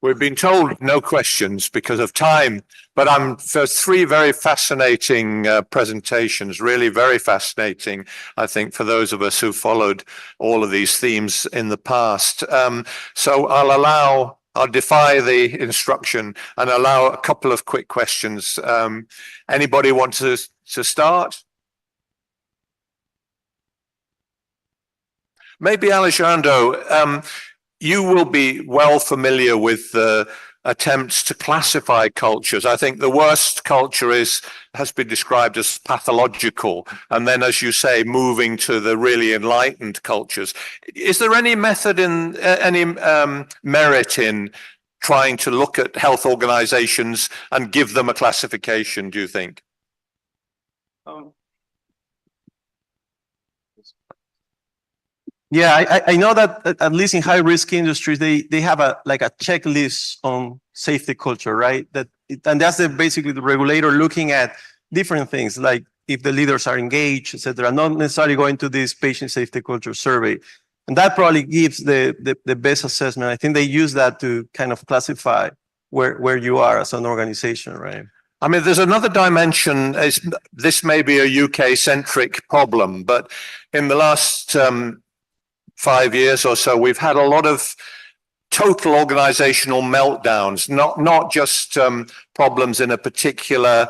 We've been told no questions because of time, but there's three very fascinating presentations, really very fascinating, I think, for those of us who followed all of these themes in the past. So I'll defy the instruction and allow a couple of quick questions. Anybody want to start? Maybe Alejandro, you will be well familiar with the attempts to classify cultures. I think the worst culture has been described as pathological, and then, as you say, moving to the really enlightened cultures. Is there any method any merit in trying to look at health organizations and give them a classification, do you think? Yeah, I know that at least in high-risk industries, they have a checklist on safety culture, right? And that's basically the regulator looking at different things, like if the leaders are engaged, etc., not necessarily going to this patient safety culture survey. And that probably gives the best assessment. I think they use that to kind of classify where you are as an organization, right? I mean, there's another dimension. This may be a UK-centric problem, but in the last 5 years or so, we've had a lot of total organizational meltdowns, not just problems in a particular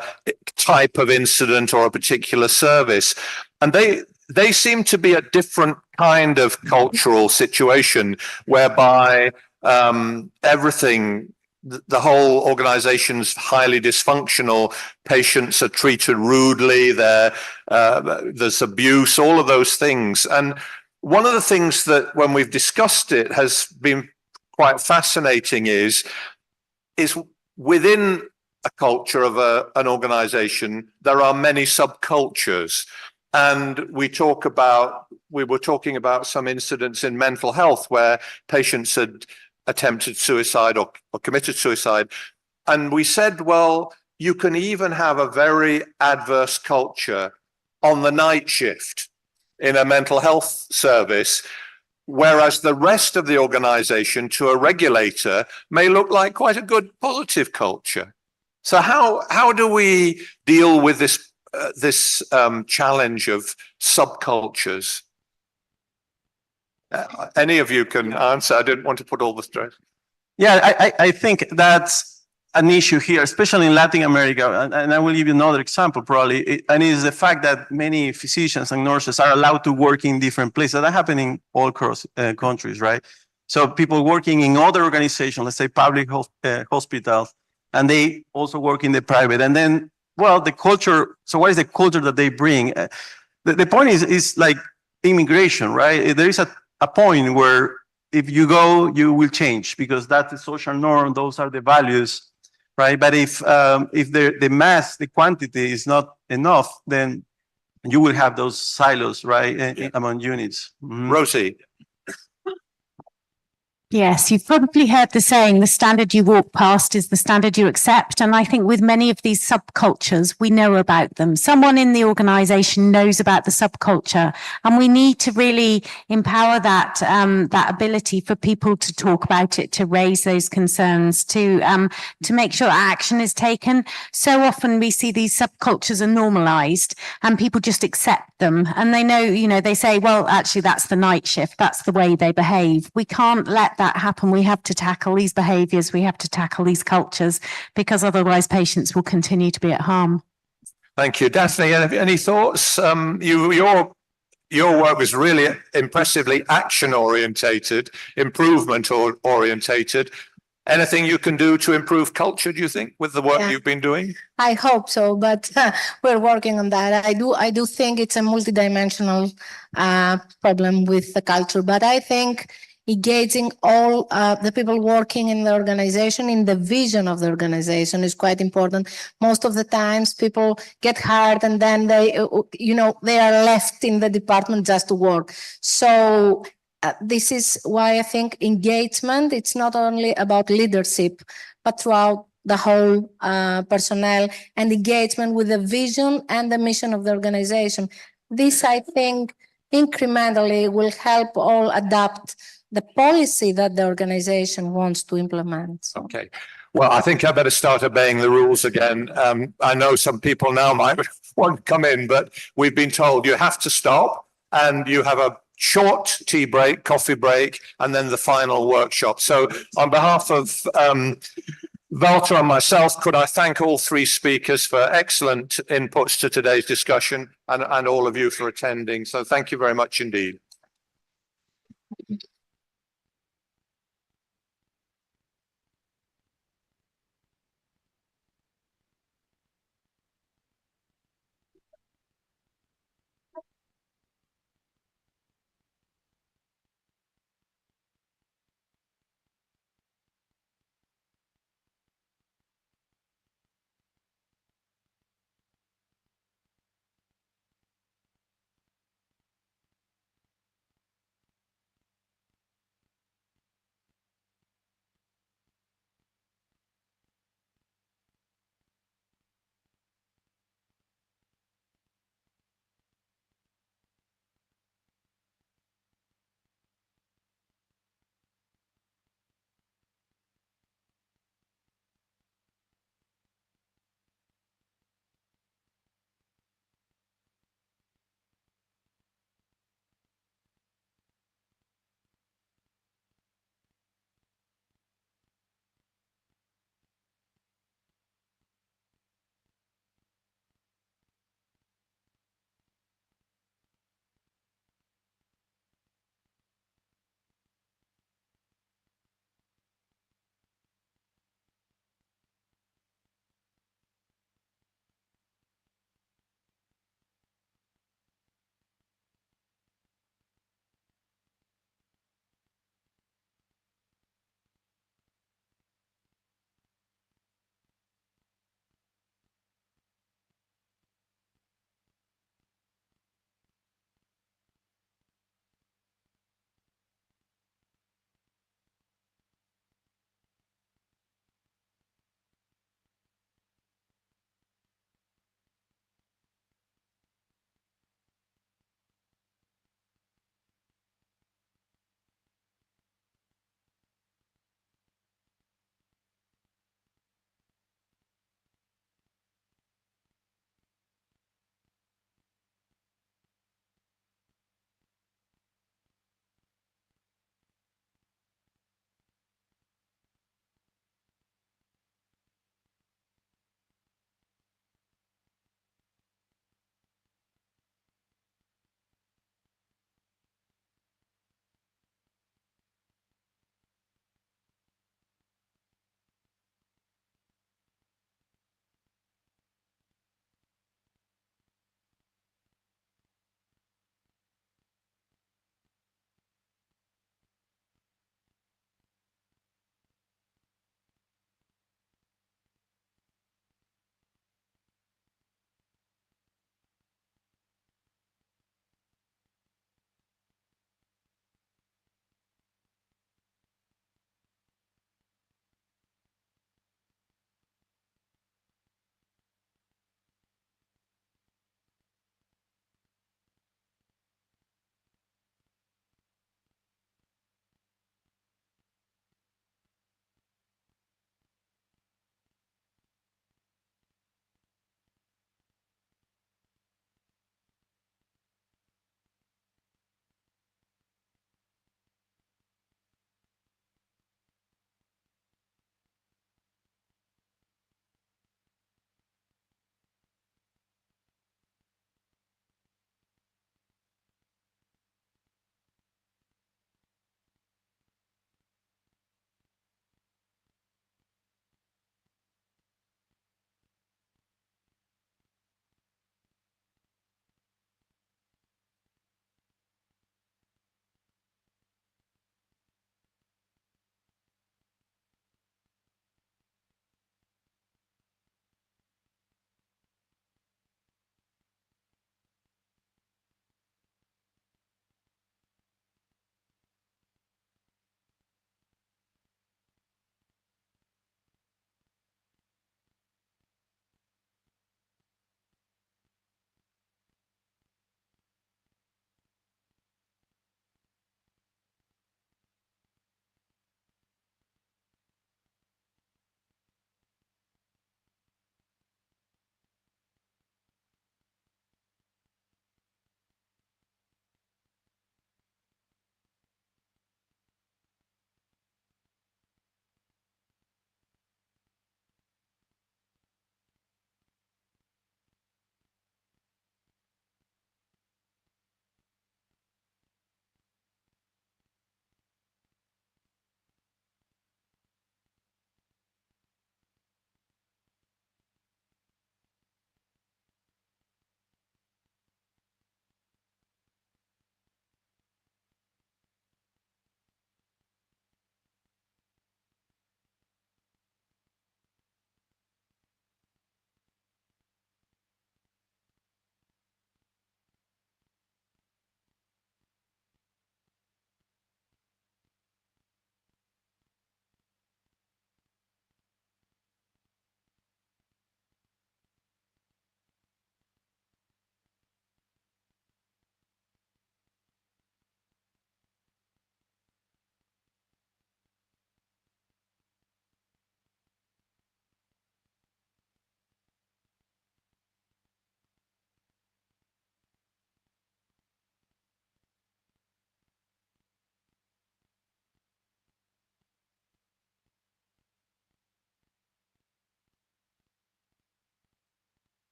type of incident or a particular service. And they seem to be a different kind of cultural situation whereby everything, the whole organization's highly dysfunctional, patients are treated rudely, there's abuse, all of those things. And one of the things that when we've discussed it has been quite fascinating is within a culture of an organization, there are many subcultures. And we were talking about some incidents in mental health where patients had attempted suicide or committed suicide. And we said, well, you can even have a very adverse culture on the night shift in a mental health service, whereas the rest of the organization to a regulator may look like quite a good positive culture. So how do we deal with this challenge of subcultures? Any of you can answer. I didn't want to put all the stress. Yeah, I think that's an issue here, especially in Latin America. And I will give you another example probably. And it is the fact that many physicians and nurses are allowed to work in different places. That happens in all across countries, right? So people working in other organizations, let's say public hospitals, and they also work in the private. And then, well, the culture, so what is the culture that they bring? The point is like immigration, right? There is a point where if you go, you will change because that's the social norm. Those are the values, right? But if the mass, the quantity is not enough, then you will have those silos, right, among units. Rosie. Yes, you've probably heard the saying, the standard you walk past is the standard you accept. And I think with many of these subcultures, we know about them. Someone in the organization knows about the subculture, and we need to really empower that, that ability for people to talk about it, to raise those concerns, to make sure action is taken. So often we see these subcultures are normalized and people just accept them. And they know, you know, they say, well, actually, that's the night shift. That's the way they behave. We can't let that happen. We have to tackle these behaviors. We have to tackle these cultures, because otherwise patients will continue to be at harm. Thank you. Daphne, any thoughts? Your work was really impressively action orientated, improvement orientated. Anything you can do to improve culture, do you think, with the work you've been doing? I hope so, but we're working on that. I do think it's a multidimensional problem with the culture, but I think engaging all the people working in the organization, in the vision of the organization, is quite important. Most of the times people get hired and then they are left in the department just to work. So this is why I think engagement, it's not only about leadership, but throughout the whole personnel, and engagement with the vision and the mission of the organization. This, I think, incrementally will help all adapt the policy that the organization wants to implement. So. Okay. Well, I think I better start obeying the rules again. I know some people now might want to come in, but we've been told you have to stop and you have a short tea break, coffee break, and then the final workshop. So on behalf of Walter and myself, could I thank all three speakers for excellent inputs to today's discussion, and all of you for attending. So thank you very much indeed.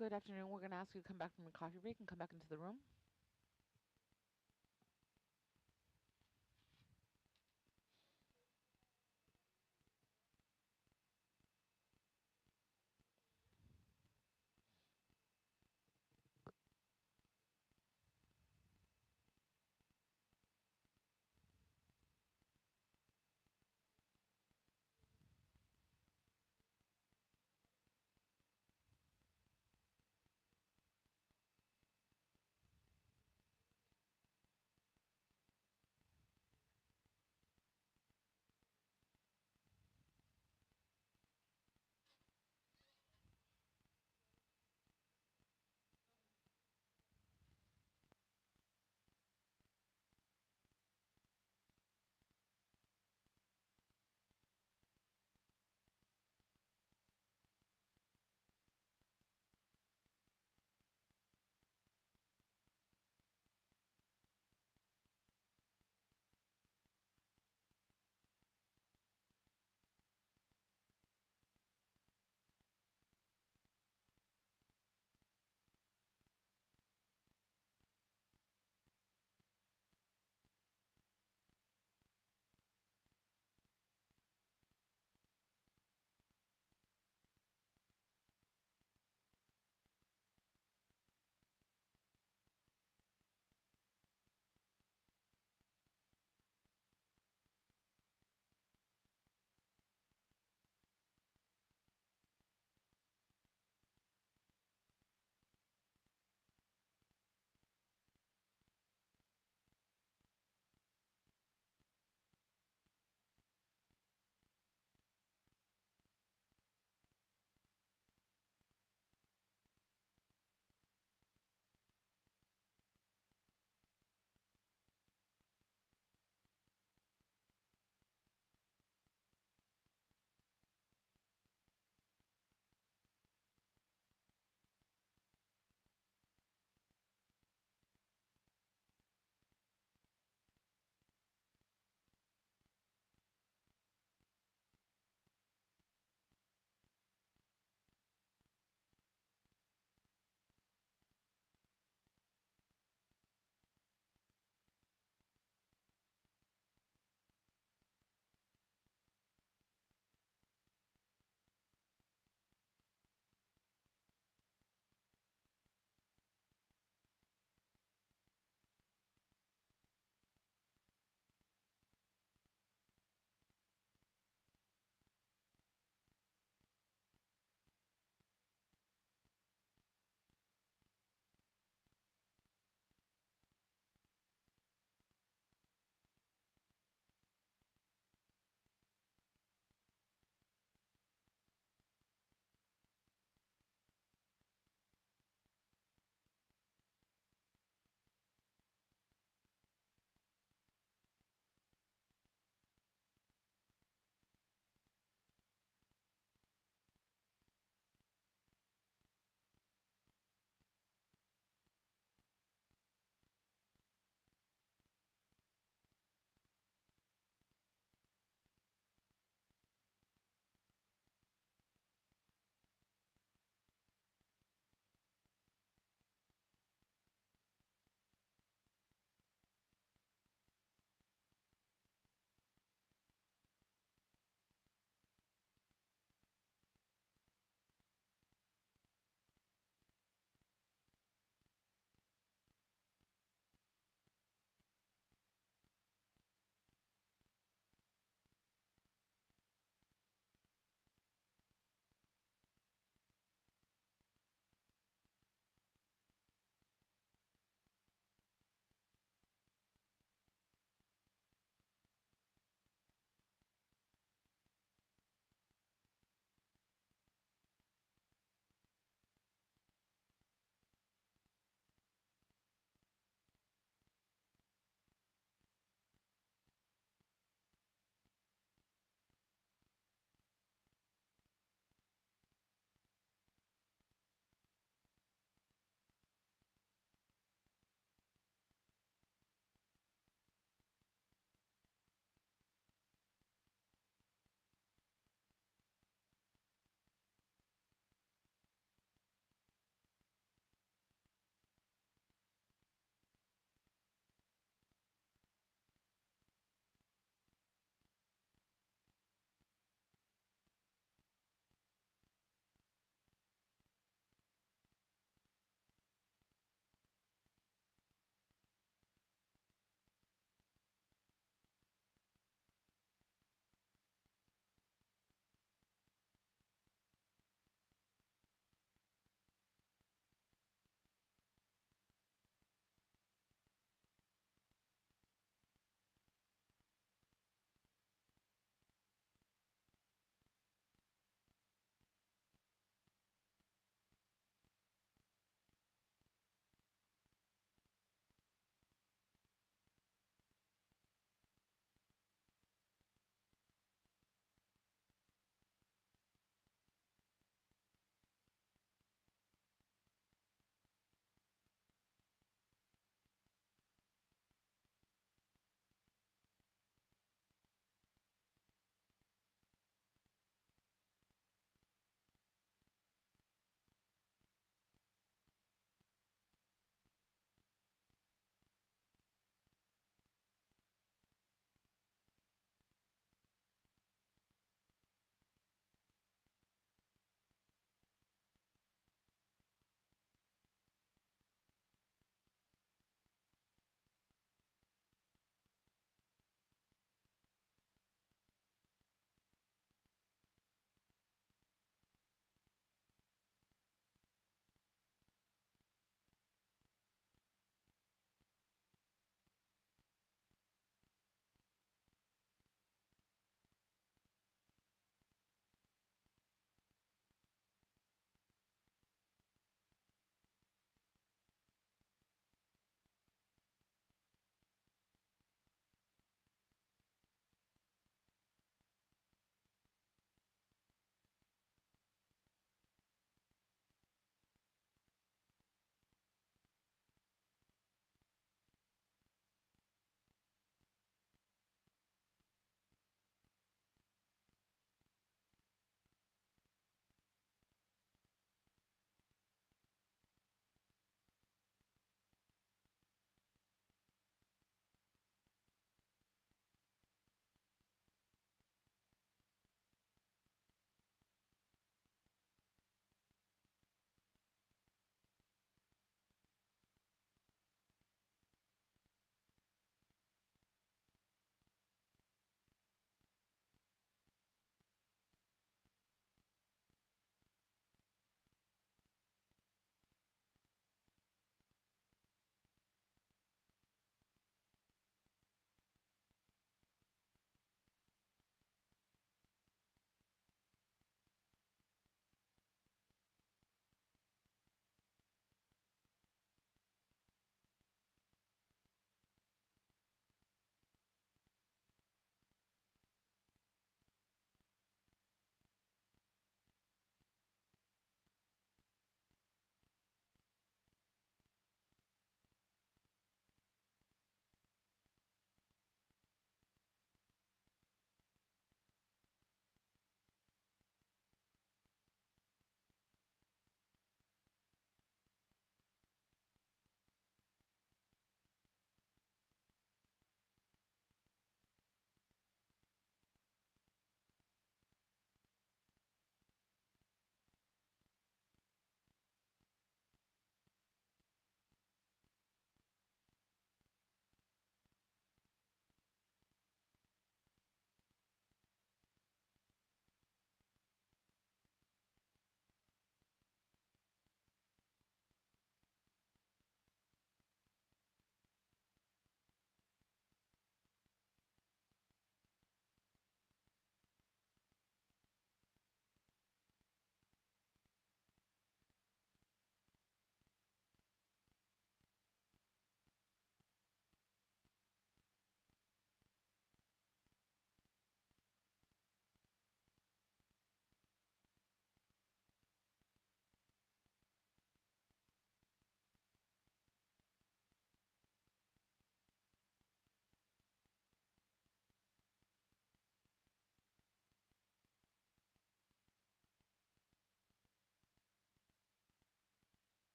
Good afternoon. We're going to ask you to come back from a coffee break and come back into the room.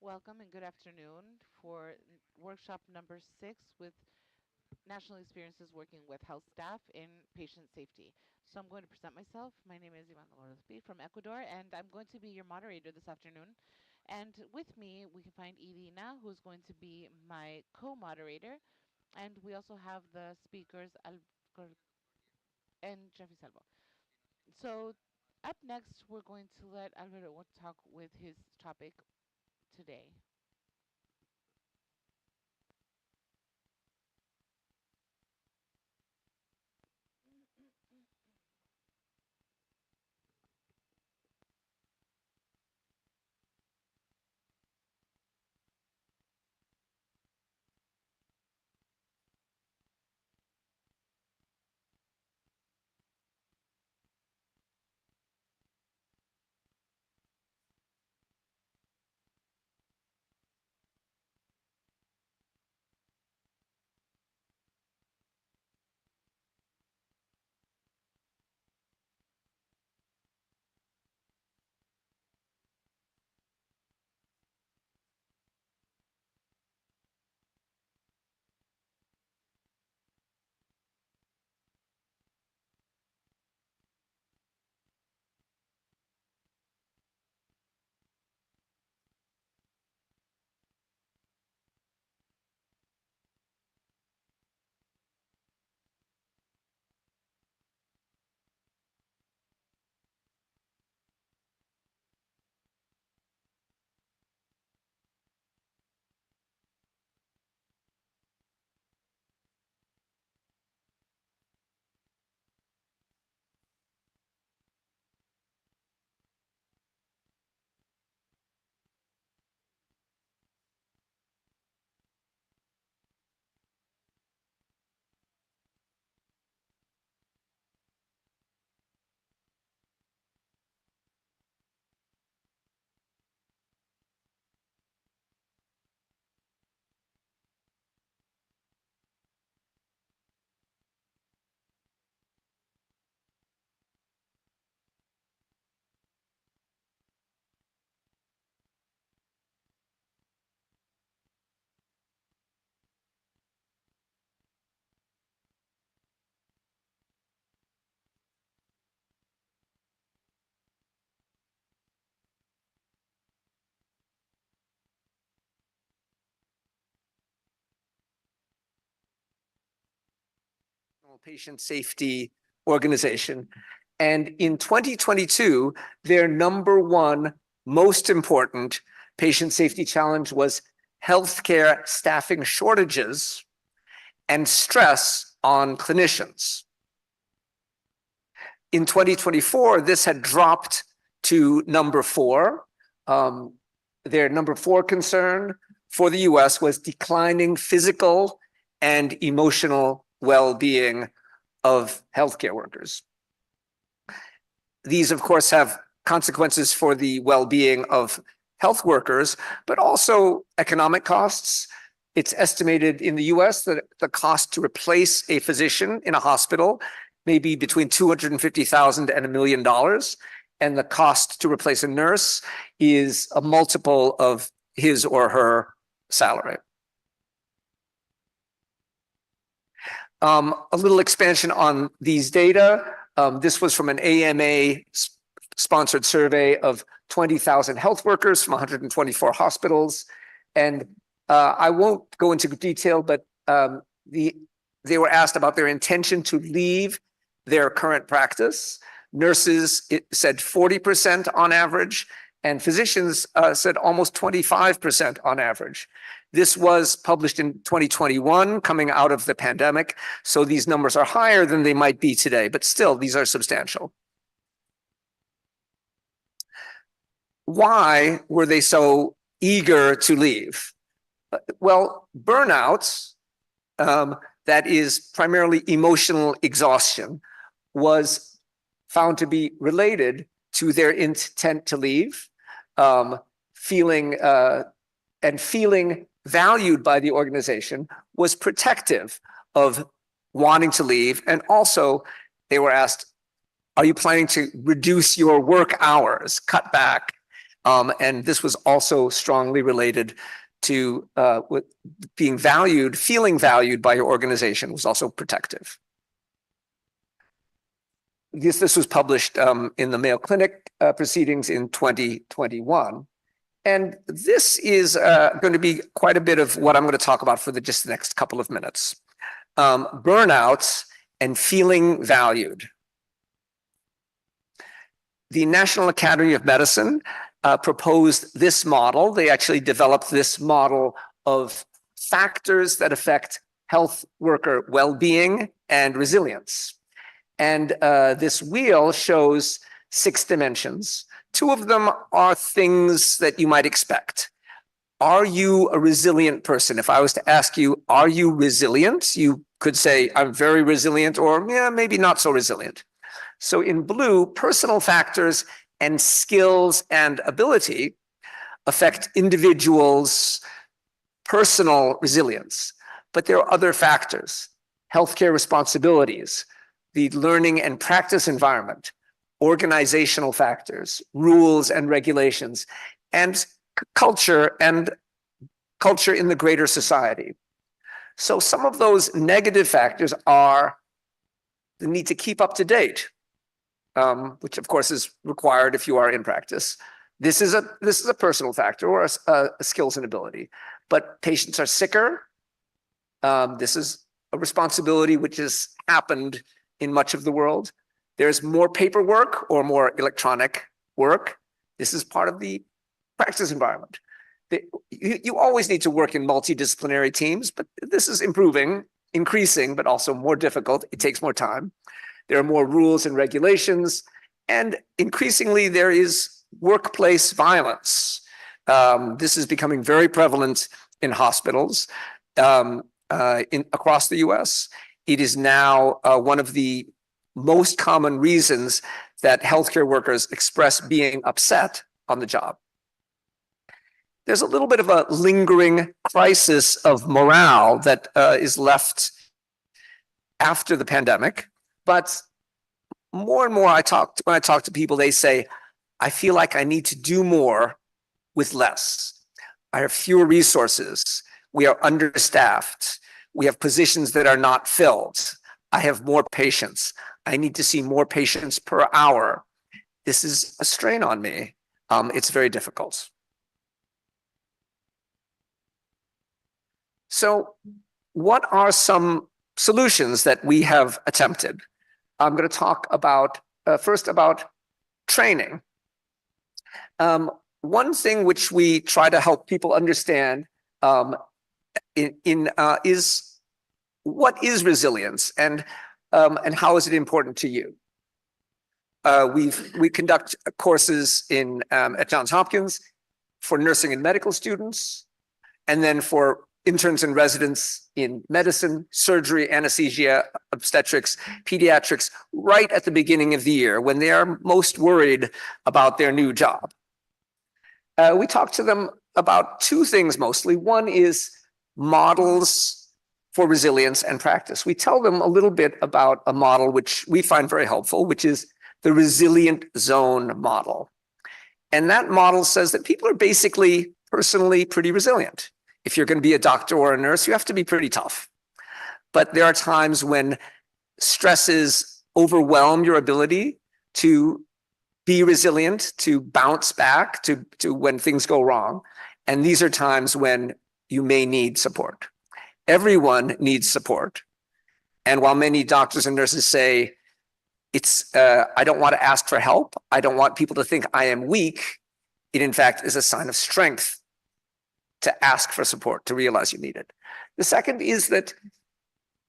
Welcome and good afternoon for workshop number 6 with national experiences working with health staff in patient safety. So I'm going to present myself. My name is Ivan Orozpi from Ecuador, and I'm going to be your moderator this afternoon. And with me, we can find Irina, who's going to be my co-moderator. And we also have the speakers, and Jeffrey Salvo. So up next, we're going to let Alvaro talk with his topic today. Patient Safety Organization. And in 2022, their number one most important patient safety challenge was healthcare staffing shortages and stress on clinicians. In 2024, this had dropped to number 4. Their number 4 concern for the US was declining physical and emotional well-being of healthcare workers. These, of course, have consequences for the well-being of health workers, but also economic costs. It's estimated in the US that the cost to replace a physician in a hospital may be between $250,000 and $1 million. And the cost to replace a nurse is a multiple of his or her salary. A little expansion on these data. This was from an AMA-sponsored survey of 20,000 health workers from 124 hospitals. And I won't go into detail, but they were asked about their intention to leave their current practice. Nurses, it said 40% on average, and physicians said almost 25% on average. This was published in 2021, coming out of the pandemic. So these numbers are higher than they might be today, but still, these are substantial. Why were they so eager to leave? Well, burnout, that is primarily emotional exhaustion, was found to be related to their intent to leave, feeling valued by the organization was protective of wanting to leave. And also they were asked, are you planning to reduce your work hours, cut back? And this was also strongly related to with being valued, feeling valued by your organization was also protective. This was published in the Mayo Clinic proceedings in 2021. And this is going to be quite a bit of what I'm going to talk about for just the next couple of minutes. Burnouts and feeling valued. The National Academy of Medicine proposed this model. They actually developed this model of factors that affect health worker well-being and resilience. And this wheel shows 6 dimensions. 2 of them are things that you might expect. Are you a resilient person? If I was to ask you, are you resilient? You could say, I'm very resilient, or yeah, maybe not so resilient. So in blue, personal factors and skills and ability affect individuals' personal resilience. But there are other factors, healthcare responsibilities, the learning and practice environment, organizational factors, rules and regulations, and culture in the greater society. So some of those negative factors are the need to keep up to date, which of course is required if you are in practice. This is a personal factor or a skills and ability, but patients are sicker. This is a responsibility which has happened in much of the world. There's more paperwork or more electronic work. This is part of the practice environment. You always need to work in multidisciplinary teams, but this is increasing, but also more difficult. It takes more time. There are more rules and regulations, and increasingly there is workplace violence. This is becoming very prevalent in hospitals across the US. It is now one of the most common reasons that healthcare workers express being upset on the job. There's a little bit of a lingering crisis of morale that is left after the pandemic, but more and more when I talk to people, they say, I feel like I need to do more with less. I have fewer resources. We are understaffed. We have positions that are not filled. I have more patients. I need to see more patients per hour. This is a strain on me. It's very difficult. So what are some solutions that we have attempted? I'm going to talk about first about training. One thing which we try to help people understand is what is resilience and how is it important to you? We conduct courses at Johns Hopkins for nursing and medical students, and then for interns and residents in medicine, surgery, anesthesia, obstetrics, pediatrics, right at the beginning of the year when they are most worried about their new job. We talk to them about 2 things mostly. One is models for resilience and practice. We tell them a little bit about a model which we find very helpful, which is the resilient zone model. And that model says that people are basically personally pretty resilient. If you're going to be a doctor or a nurse, you have to be pretty tough. But there are times when stresses overwhelm your ability to be resilient, to bounce back to when things go wrong. And these are times when you may need support. Everyone needs support. And while many doctors and nurses say, I don't want to ask for help, I don't want people to think I am weak, it in fact is a sign of strength to ask for support, to realize you need it. The second is that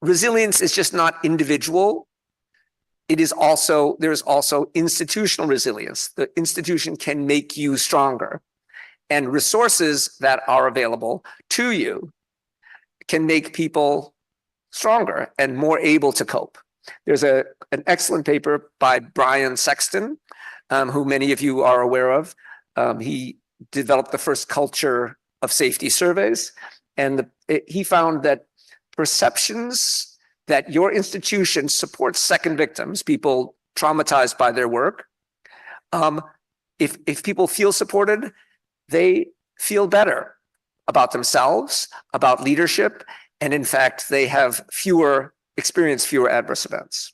resilience is just not individual. There is also institutional resilience. The institution can make you stronger, and resources that are available to you can make people stronger and more able to cope. There's an excellent paper by Brian Sexton, who many of you are aware of. He developed the first culture of safety surveys, and he found that perceptions that your institution supports second victims, people traumatized by their work, if people feel supported, they feel better about themselves, about leadership, and in fact, they have experience fewer adverse events.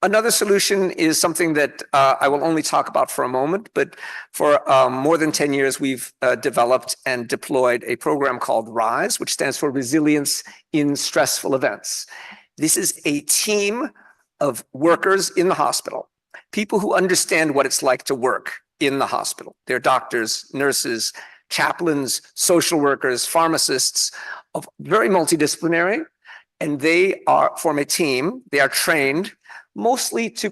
Another solution is something that I will only talk about for a moment, but for more than 10 years, we've developed and deployed a program called RISE, which stands for Resilience in Stressful Events. This is a team of workers in the hospital, people who understand what it's like to work in the hospital. They're doctors, nurses, chaplains, social workers, pharmacists, very multidisciplinary, and they form a team. They are trained mostly to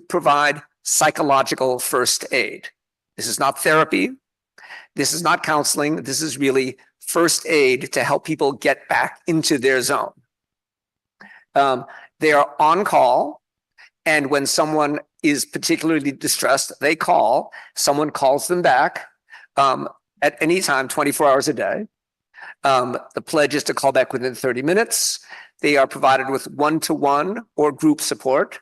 provide psychological first aid. This is not therapy. This is not counseling. This is really first aid to help people get back into their zone. They are on call, and when someone is particularly distressed, they call. Someone calls them back at any time, 24 hours a day. The pledge is to call back within 30 minutes. They are provided with one-to-one or group support.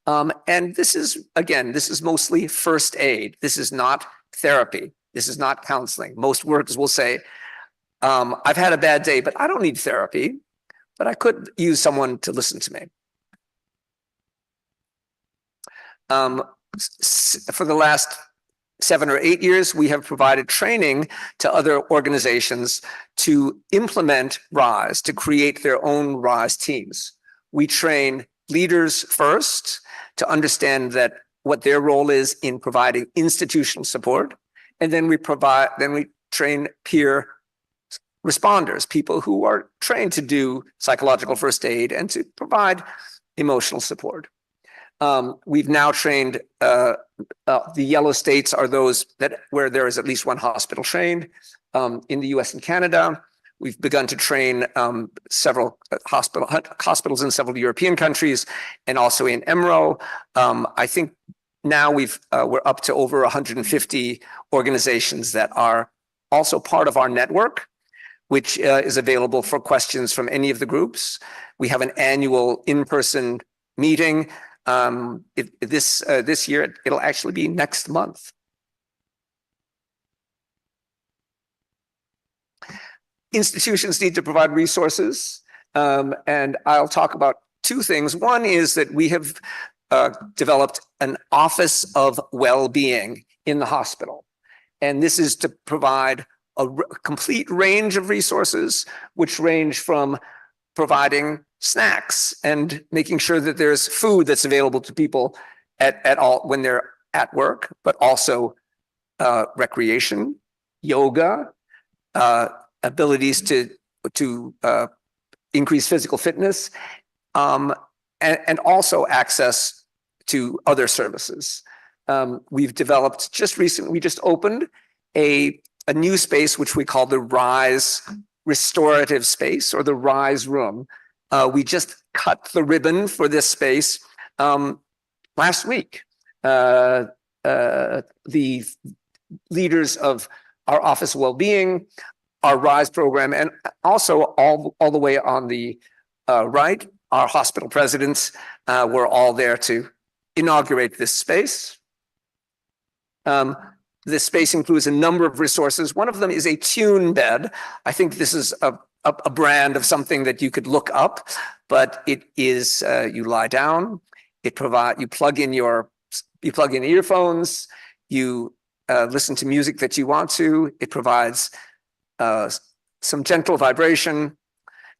And this is, again, this is mostly first aid. This is not therapy. This is not counseling. Most workers will say, I've had a bad day, but I don't need therapy, but I could use someone to listen to me. For the last 7 or 8 years, we have provided training to other organizations to implement RISE, to create their own RISE teams. We train leaders first to understand that what their role is in providing institutional support, and then we train peer responders, people who are trained to do psychological first aid and to provide emotional support. We've now trained, the yellow states are those where there is at least one hospital trained. In the US and Canada, we've begun to train several hospitals in several European countries and also in EMRO. I think now we're up to over 150 organizations that are also part of our network, which is available for questions from any of the groups. We have an annual in-person meeting. This year, it'll actually be next month. Institutions need to provide resources, and I'll talk about two things. One is that we have developed an Office of Well-Being in the hospital, and this is to provide a complete range of resources, which range from providing snacks and making sure that there's food that's available to people at all when they're at work, but also recreation, yoga, abilities to increase physical fitness, and also access to other services. We've developed we just opened a new space which we call the RISE Restorative Space, or the RISE Room. We just cut the ribbon for this space last week. The leaders of our Office of Wellbeing, our RISE program, and also all the way on the right, our hospital presidents were all there to inaugurate this space. This space includes a number of resources. One of them is a tune bed. I think this is a brand of something that you could look up, but it is, you lie down, you plug in earphones, you listen to music that you want to. It provides some gentle vibration,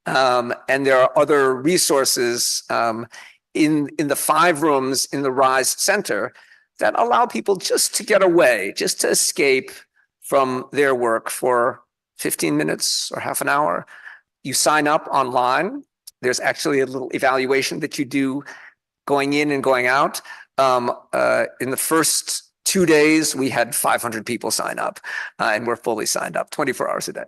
and there are other resources in the 5 rooms in the RISE Center that allow people just to get away, just to escape from their work for 15 minutes or half an hour. You sign up online. There's actually a little evaluation that you do going in and going out. In the first 2 days, we had 500 people sign up, and we're fully signed up 24 hours a day.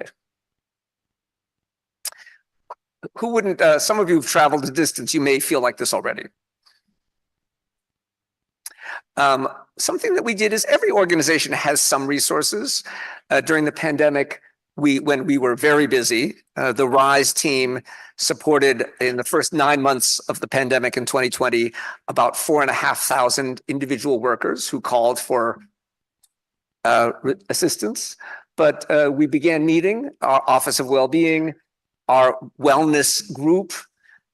Who wouldn't, some of you have traveled a distance, you may feel like this already. Something that we did is every organization has some resources. During the pandemic, when we were very busy, the RISE team supported in the first 9 months of the pandemic in 2020, about 4,500 individual workers who called for assistance. But we began meeting our Office of Wellbeing, our wellness group,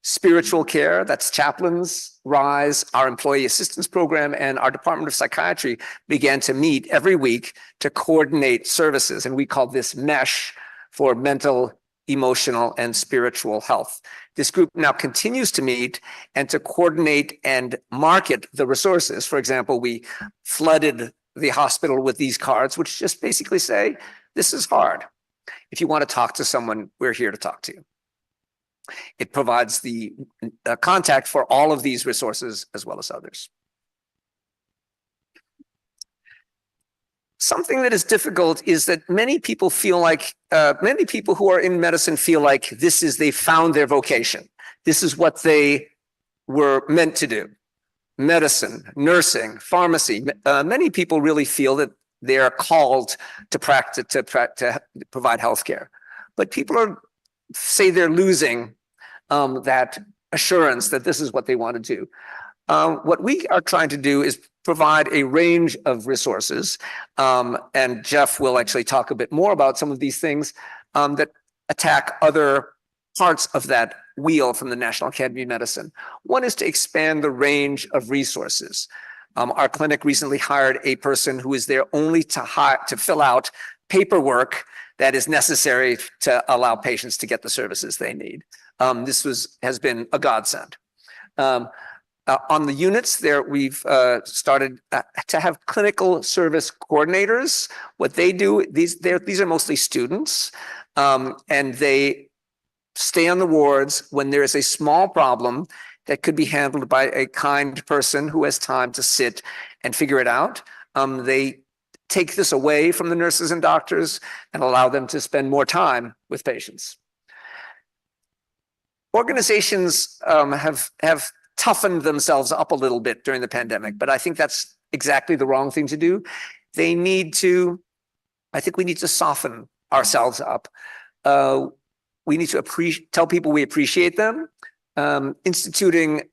spiritual care, that's chaplains, RISE, our employee assistance program, and our Department of Psychiatry began to meet every week to coordinate services. And we call this MESH for mental, emotional, and spiritual health. This group now continues to meet and to coordinate and market the resources. For example, we flooded the hospital with these cards, which just basically say, this is hard. If you want to talk to someone, we're here to talk to you. It provides the contact for all of these resources as well as others. Something that is difficult is that many people feel like, many people who are in medicine feel like they found their vocation. This is what they were meant to do. Medicine, nursing, pharmacy. Many people really feel that they are called to practice, to provide healthcare. But people say they're losing that assurance that this is what they want to do. What we are trying to do is provide a range of resources, and Jeff will actually talk a bit more about some of these things that attack other parts of that wheel from the National Academy of Medicine. One is to expand the range of resources. Our clinic recently hired a person who is there only to fill out paperwork that is necessary to allow patients to get the services they need. This has been a godsend. On the units there, we've started to have clinical service coordinators. What they do, these are mostly students, and they stay on the wards when there is a small problem that could be handled by a kind person who has time to sit and figure it out. They take this away from the nurses and doctors and allow them to spend more time with patients. Organizations have toughened themselves up a little bit during the pandemic, but I think that's exactly the wrong thing to do. I think we need to soften ourselves up. We need to tell people we appreciate them. Instituting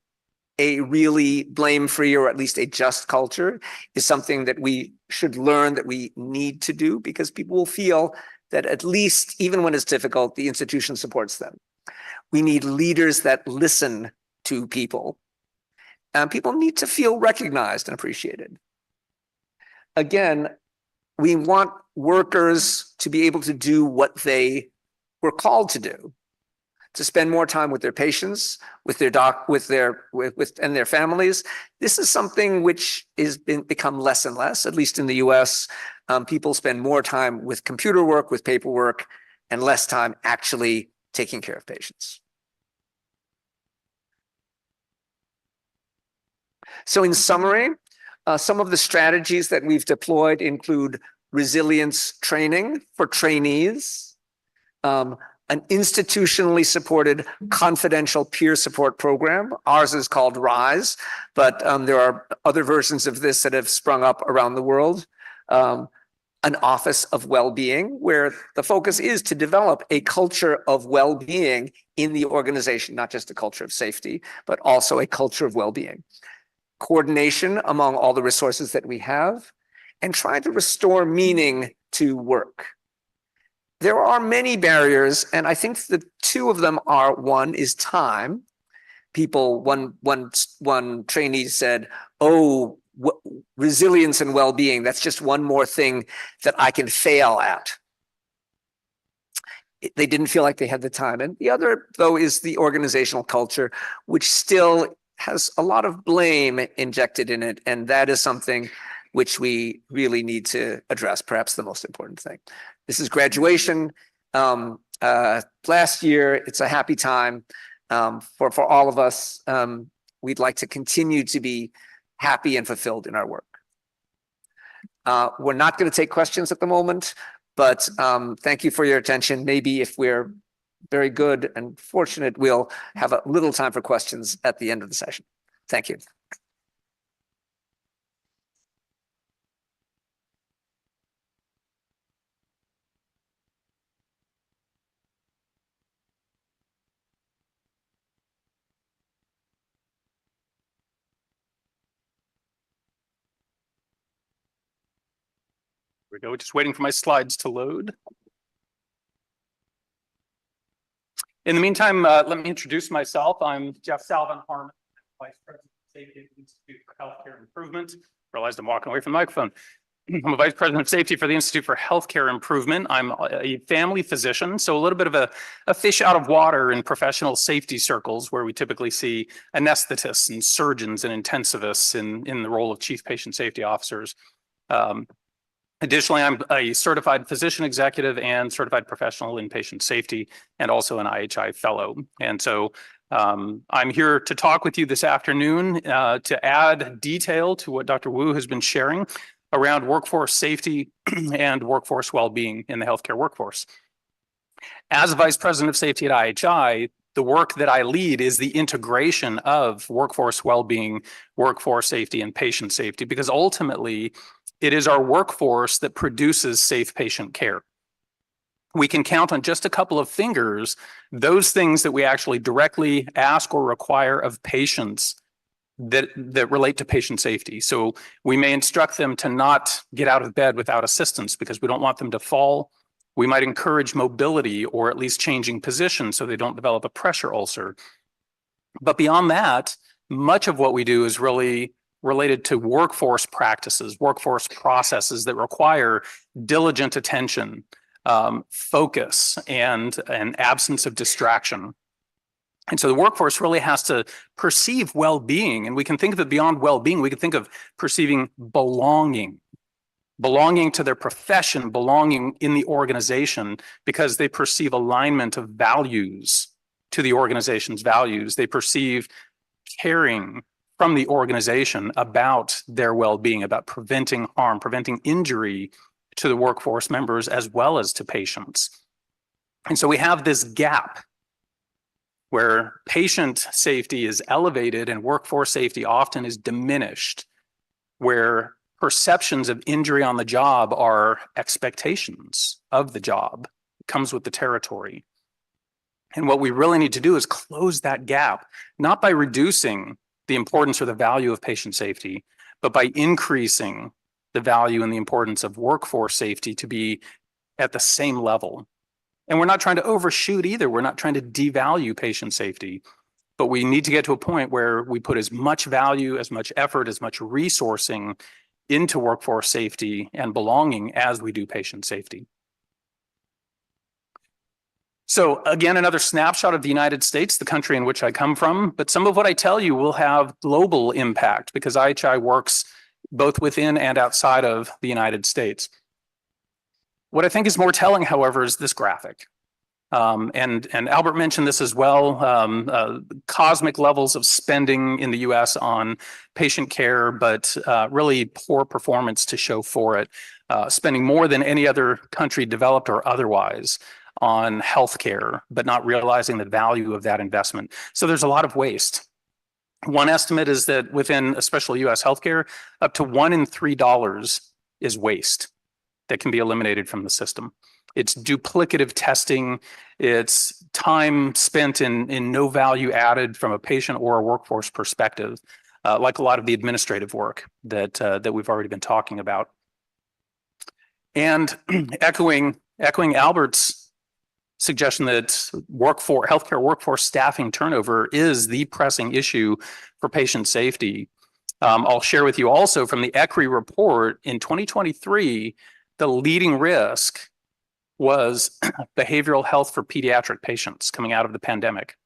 a really blame-free or at least a just culture is something that we should learn, that we need to do, because people will feel that at least, even when it's difficult, the institution supports them. We need leaders that listen to people. And people need to feel recognized and appreciated. Again, we want workers to be able to do what they were called to do, to spend more time with their patients, with their and their families. This is something which is become less and less, at least in the US. People spend more time with computer work, with paperwork, and less time actually taking care of patients. So in summary, some of the strategies that we've deployed include resilience training for trainees, an institutionally supported confidential peer support program. Ours is called RISE, but there are other versions of this that have sprung up around the world. An Office of Wellbeing, where the focus is to develop a culture of well-being in the organization, not just a culture of safety, but also a culture of well-being. Coordination among all the resources that we have, and trying to restore meaning to work. There are many barriers, and I think the two of them are, one is time. One trainee said, oh, resilience and well-being, that's just one more thing that I can fail at. They didn't feel like they had the time. And the other, though, is the organizational culture, which still has a lot of blame injected in it. And that is something which we really need to address, perhaps the most important thing. This is graduation. Last year, it's a happy time for all of us. We'd like to continue to be happy and fulfilled in our work. We're not going to take questions at the moment, but thank you for your attention. Maybe if we're very good and fortunate, we'll have a little time for questions at the end of the session. Thank you. we go, just waiting for my slides to load. In the meantime, let me introduce myself. I'm Jeff Salvin Harmon, Vice President of Safety at the Institute for Healthcare Improvement. Realized I'm walking away from the microphone. I'm a Vice President of Safety for the Institute for Healthcare Improvement. I'm a family physician, so a little bit of a fish out of water in professional safety circles where we typically see anesthetists and surgeons and intensivists in the role of chief patient safety officers. Additionally, I'm a certified physician executive and certified professional in patient safety and also an IHI fellow. And so I'm here to talk with you this afternoon to add detail to what Dr. Wu has been sharing around workforce safety and workforce well-being in the healthcare workforce. As Vice President of Safety at IHI, the work that I lead is the integration of workforce well-being, workforce safety, and patient safety, because ultimately it is our workforce that produces safe patient care. We can count on just a couple of fingers those things that we actually directly ask or require of patients that relate to patient safety. So we may instruct them to not get out of bed without assistance because we don't want them to fall. We might encourage mobility or at least changing position so they don't develop a pressure ulcer. But beyond that, much of what we do is really related to workforce practices, workforce processes that require diligent attention, focus, and an absence of distraction. And so the workforce really has to perceive well-being, and we can think of it beyond well-being. We can think of perceiving belonging to their profession, belonging in the organization, because they perceive alignment of values to the organization's values. They perceive caring from the organization about their well-being, about preventing harm, preventing injury to the workforce members as well as to patients. And so we have this gap where patient safety is elevated and workforce safety often is diminished, where perceptions of injury on the job are expectations of the job. It comes with the territory. And what we really need to do is close that gap, not by reducing the importance or the value of patient safety, but by increasing the value and the importance of workforce safety to be at the same level. And we're not trying to overshoot either. We're not trying to devalue patient safety, but we need to get to a point where we put as much value, as much effort, as much resourcing into workforce safety and belonging as we do patient safety. So again, another snapshot of the United States, the country in which I come from, but some of what I tell you will have global impact because IHI works both within and outside of the United States. What I think is more telling, however, is this graphic. And Albert mentioned this as well, cosmic levels of spending in the US on patient care, but really poor performance to show for it, spending more than any other country developed or otherwise on healthcare, but not realizing the value of that investment. So there's a lot of waste. One estimate is that within especially US healthcare, up to $1 in $3 is waste that can be eliminated from the system. It's duplicative testing. It's time spent in no value added from a patient or a workforce perspective, like a lot of the administrative work that we've already been talking about. And echoing Albert's suggestion that healthcare workforce staffing turnover is the pressing issue for patient safety. I'll share with you also from the ECRI report in 2023, the leading risk was behavioral health for pediatric patients coming out of the pandemic.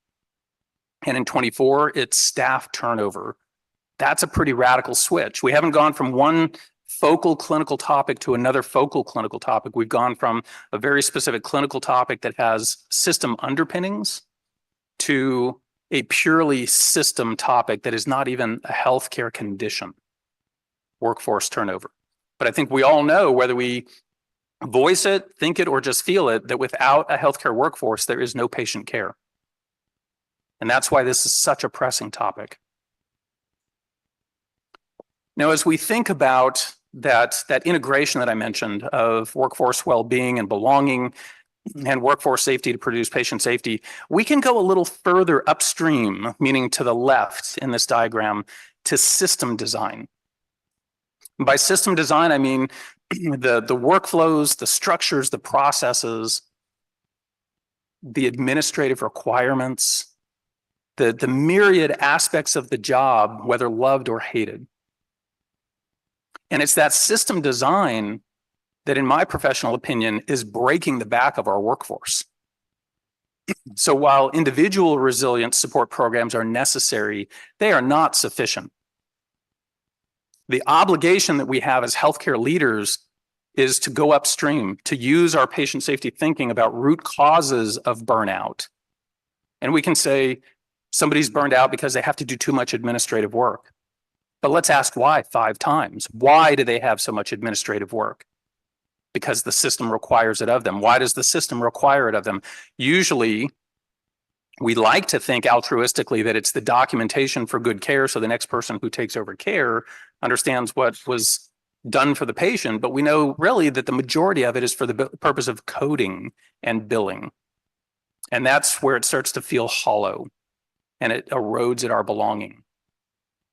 And in 24, it's staff turnover. That's a pretty radical switch. We haven't gone from one focal clinical topic to another focal clinical topic. We've gone from a very specific clinical topic that has system underpinnings to a purely system topic that is not even a healthcare condition, workforce turnover. But I think we all know, whether we voice it, think it, or just feel it, that without a healthcare workforce, there is no patient care. And that's why this is such a pressing topic. Now, as we think about that integration that I mentioned of workforce well-being and belonging and workforce safety to produce patient safety, we can go a little further upstream, meaning to the left in this diagram, to system design. By system design, I mean the workflows, the structures, the processes, the administrative requirements, the myriad aspects of the job, whether loved or hated. And it's that system design that, in my professional opinion, is breaking the back of our workforce. So while individual resilience support programs are necessary, they are not sufficient. The obligation that we have as healthcare leaders is to go upstream, to use our patient safety thinking about root causes of burnout. And we can say somebody's burned out because they have to do too much administrative work. But let's ask why 5 times. Why do they have so much administrative work? Because the system requires it of them. Why does the system require it of them? Usually, we like to think altruistically that it's the documentation for good care, so the next person who takes over care understands what was done for the patient, but we know really that the majority of it is for the purpose of coding and billing. And that's where it starts to feel hollow and it erodes at our belonging.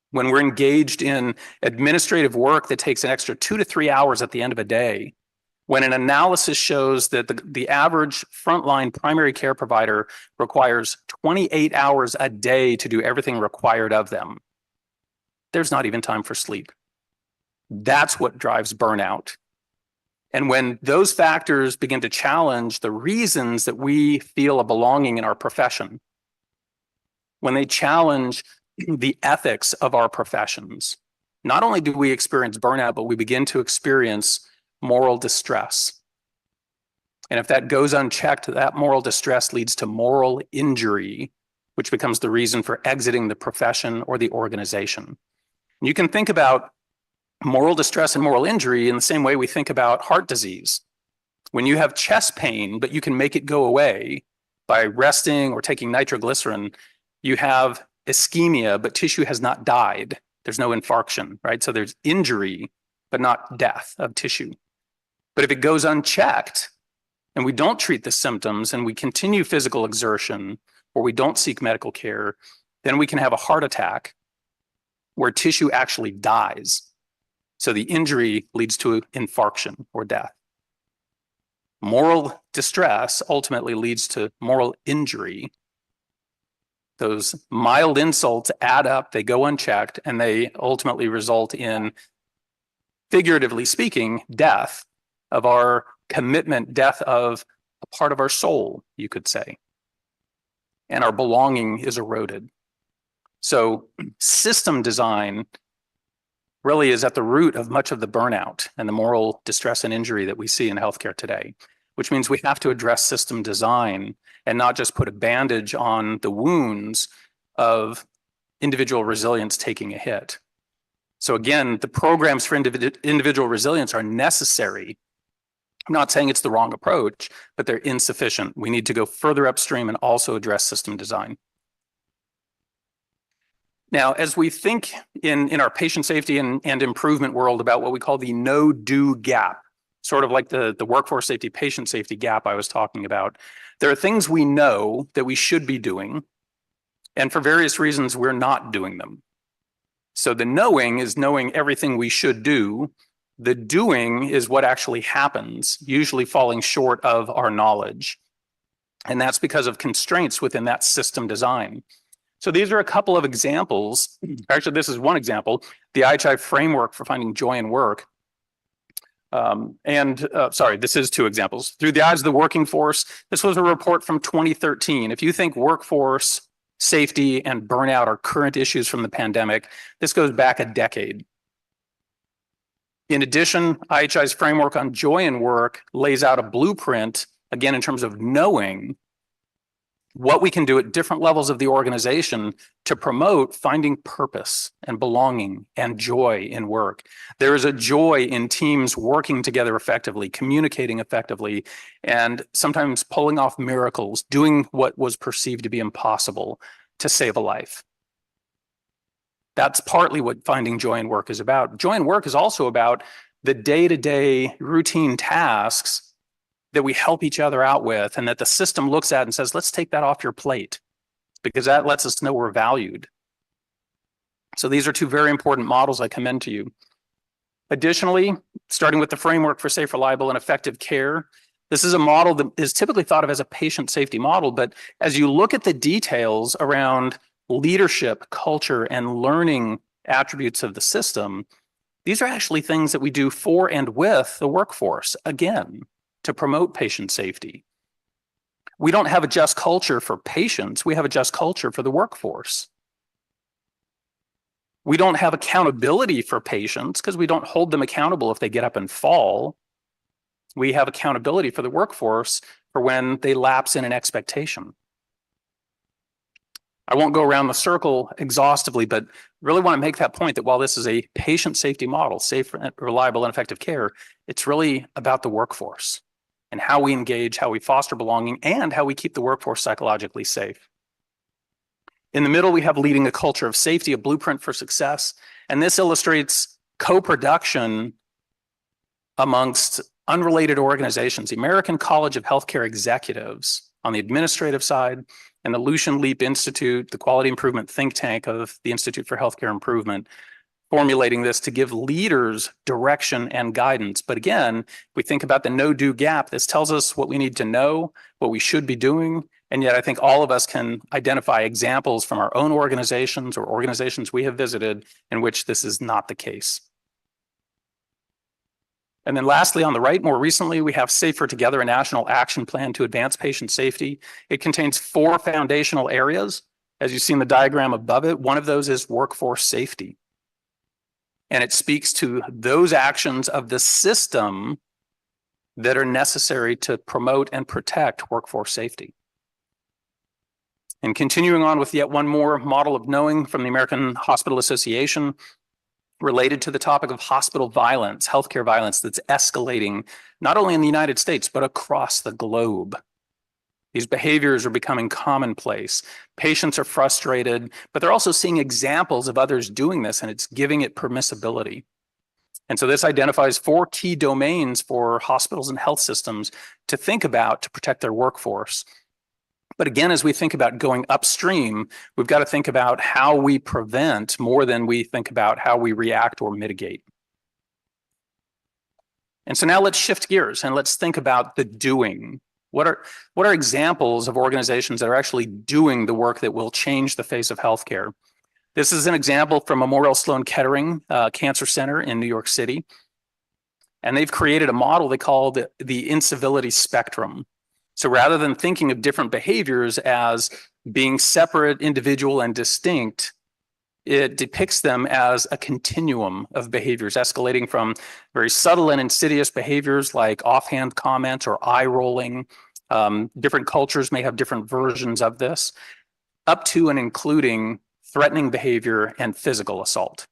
When we're engaged in administrative work that takes an extra 2 to 3 hours at the end of a day, when an analysis shows that the average frontline primary care provider requires 28 hours a day to do everything required of them, there's not even time for sleep. That's what drives burnout. And when those factors begin to challenge the reasons that we feel a belonging in our profession, when they challenge the ethics of our professions, not only do we experience burnout, but we begin to experience moral distress. And if that goes unchecked, that moral distress leads to moral injury, which becomes the reason for exiting the profession or the organization. You can think about moral distress and moral injury in the same way we think about heart disease. When you have chest pain, but you can make it go away by resting or taking nitroglycerin, you have ischemia, but tissue has not died. There's no infarction, right? So there's injury, but not death of tissue. But if it goes unchecked and we don't treat the symptoms and we continue physical exertion or we don't seek medical care, then we can have a heart attack where tissue actually dies. So the injury leads to infarction or death. Moral distress ultimately leads to moral injury. Those mild insults add up, they go unchecked, and they ultimately result in, figuratively speaking, death of our commitment, death of a part of our soul, you could say. And our belonging is eroded. So system design really is at the root of much of the burnout and the moral distress and injury that we see in healthcare today, which means we have to address system design and not just put a bandage on the wounds of individual resilience taking a hit. So again, the programs for individual resilience are necessary. I'm not saying it's the wrong approach, but they're insufficient. We need to go further upstream and also address system design. Now, as we think in our patient safety and improvement world about what we call the no-do gap, sort of like the workforce safety, patient safety gap I was talking about, there are things we know that we should be doing, and for various reasons, we're not doing them. So the knowing is knowing everything we should do. The doing is what actually happens, usually falling short of our knowledge. And that's because of constraints within that system design. So these are a couple of examples. Actually, this is one example, the IHI framework for finding joy in work. This is 2 examples. Through the eyes of the working force, this was a report from 2013. If you think workforce safety and burnout are current issues from the pandemic, this goes back a decade. In addition, IHI's framework on joy in work lays out a blueprint, again, in terms of knowing what we can do at different levels of the organization to promote finding purpose and belonging and joy in work. There is a joy in teams working together effectively, communicating effectively, and sometimes pulling off miracles, doing what was perceived to be impossible to save a life. That's partly what finding joy in work is about. Joy in work is also about the day-to-day routine tasks that we help each other out with and that the system looks at and says, let's take that off your plate, because that lets us know we're valued. So these are 2 very important models I commend to you. Additionally, starting with the framework for safe, reliable, and effective care, this is a model that is typically thought of as a patient safety model, but as you look at the details around leadership, culture, and learning attributes of the system, these are actually things that we do for and with the workforce, again, to promote patient safety. We don't have a just culture for patients, we have a just culture for the workforce. We don't have accountability for patients because we don't hold them accountable if they get up and fall. We have accountability for the workforce for when they lapse in an expectation. I won't go around the circle exhaustively, but really want to make that point that while this is a patient safety model, safe, reliable, and effective care, it's really about the workforce and how we engage, how we foster belonging, and how we keep the workforce psychologically safe. In the middle, we have leading a culture of safety, a blueprint for success. And this illustrates co-production amongst unrelated organizations, the American College of Healthcare Executives on the administrative side, and the Lucian Leap Institute, the quality improvement think tank of the Institute for Healthcare Improvement, formulating this to give leaders direction and guidance. But again, we think about the no-do gap. This tells us what we need to know, what we should be doing. And yet I think all of us can identify examples from our own organizations or organizations we have visited in which this is not the case. And then lastly, on the right, more recently, we have Safer Together, a national action plan to advance patient safety. It contains 4 foundational areas. As you see in the diagram above it, one of those is workforce safety. And it speaks to those actions of the system that are necessary to promote and protect workforce safety. And continuing on with yet one more model of knowing from the American Hospital Association related to the topic of hospital violence, healthcare violence that's escalating not only in the United States, but across the globe. These behaviors are becoming commonplace. Patients are frustrated, but they're also seeing examples of others doing this, and it's giving it permissibility. And so this identifies 4 key domains for hospitals and health systems to think about to protect their workforce. But again, as we think about going upstream, we've got to think about how we prevent more than we think about how we react or mitigate. And so now let's shift gears and let's think about the doing. What are examples of organizations that are actually doing the work that will change the face of healthcare? This is an example from Memorial Sloan Kettering Cancer Center in New York City. And they've created a model they call the incivility spectrum. So rather than thinking of different behaviors as being separate, individual, and distinct, it depicts them as a continuum of behaviors, escalating from very subtle and insidious behaviors like offhand comments or eye rolling. Different cultures may have different versions of this, up to and including threatening behavior and physical assault.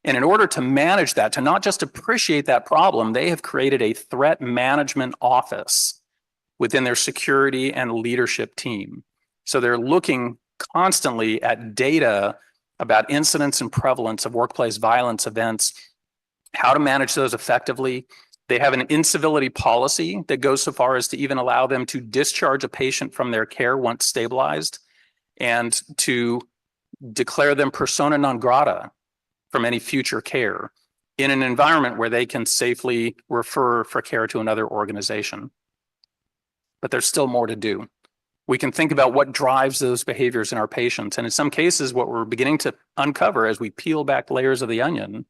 And in order to manage that, to not just appreciate that problem, they have created a threat management office within their security and leadership team. So they're looking constantly at data about incidence and prevalence of workplace violence events, how to manage those effectively. They have an incivility policy that goes so far as to even allow them to discharge a patient from their care once stabilized and to declare them persona non grata from any future care in an environment where they can safely refer for care to another organization. But there's still more to do. We can think about what drives those behaviors in our patients. And in some cases, what we're beginning to uncover as we peel back layers of the onion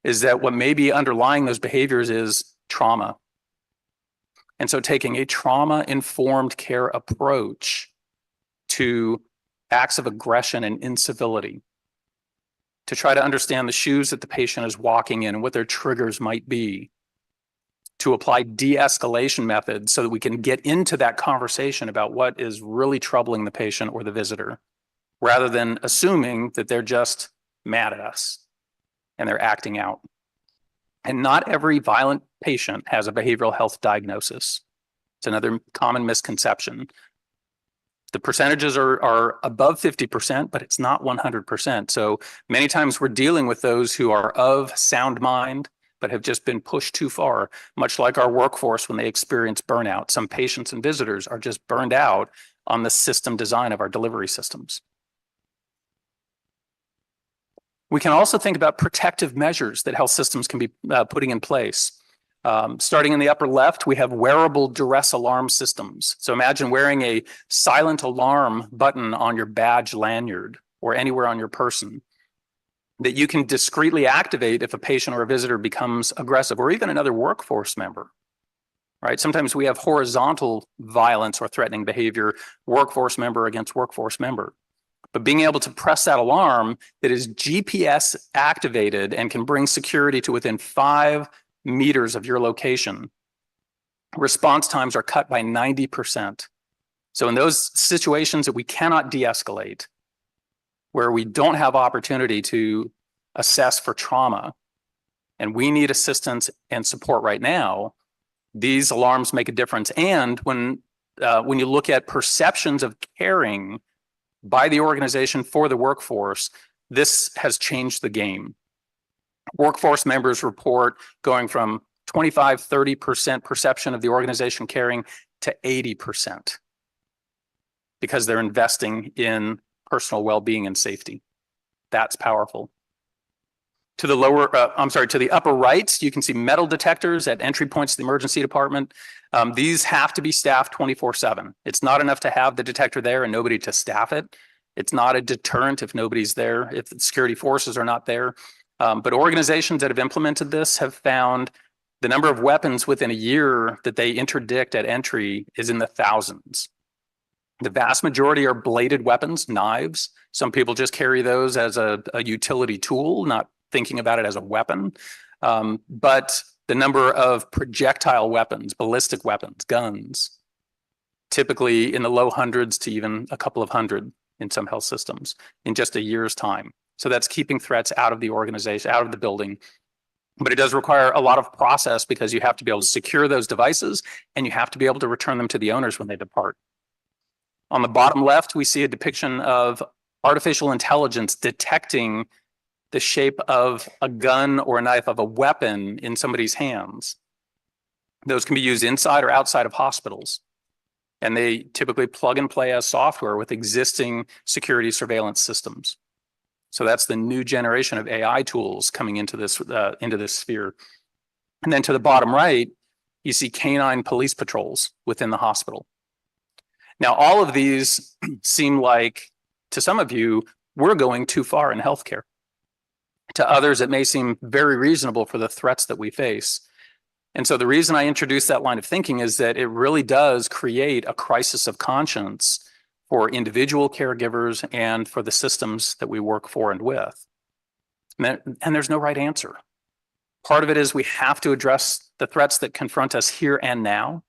is that what may be underlying those behaviors is trauma. And so taking a trauma-informed care approach to acts of aggression and incivility, to try to understand the shoes that the patient is walking in and what their triggers might be, to apply de-escalation methods so that we can get into that conversation about what is really troubling the patient or the visitor, rather than assuming that they're just mad at us and they're acting out. And not every violent patient has a behavioral health diagnosis. It's another common misconception. The percentages are above 50%, but it's not 100%. So many times we're dealing with those who are of sound mind, but have just been pushed too far, much like our workforce when they experience burnout. Some patients and visitors are just burned out on the system design of our delivery systems. We can also think about protective measures that health systems can be putting in place. Starting in the upper left, we have wearable duress alarm systems. So imagine wearing a silent alarm button on your badge lanyard or anywhere on your person that you can discreetly activate if a patient or a visitor becomes aggressive, or even another workforce member, right? Sometimes we have horizontal violence or threatening behavior, workforce member against workforce member. But being able to press that alarm that is GPS activated and can bring security to within 5 meters of your location, response times are cut by 90%. So in those situations that we cannot de-escalate, where we don't have opportunity to assess for trauma, and we need assistance and support right now, these alarms make a difference. And when you look at perceptions of caring by the organization for the workforce, this has changed the game. Workforce members report going from 25–30% perception of the organization caring to 80% because they're investing in personal well-being and safety. That's powerful. To the upper right, you can see metal detectors at entry points to the emergency department. These have to be staffed 24/7. It's not enough to have the detector there and nobody to staff it. It's not a deterrent if nobody's there, if the security forces are not there. But organizations that have implemented this have found the number of weapons within a year that they interdict at entry is in the thousands. The vast majority are bladed weapons, knives. Some people just carry those as a utility tool, not thinking about it as a weapon. But the number of projectile weapons, ballistic weapons, guns, typically in the low hundreds to even a couple of hundred in some health systems in just a year's time. So that's keeping threats out of the organization, out of the building. But it does require a lot of process because you have to be able to secure those devices and you have to be able to return them to the owners when they depart. On the bottom left, we see a depiction of artificial intelligence detecting the shape of a gun or a knife, of a weapon in somebody's hands. Those can be used inside or outside of hospitals. And they typically plug and play as software with existing security surveillance systems. So that's the new generation of AI tools coming into this sphere. And then to the bottom right, you see canine police patrols within the hospital. Now, all of these seem like, to some of you, we're going too far in healthcare. To others, it may seem very reasonable for the threats that we face. And so the reason I introduced that line of thinking is that it really does create a crisis of conscience for individual caregivers and for the systems that we work for and with. And there's no right answer. Part of it is we have to address the threats that confront us here and now.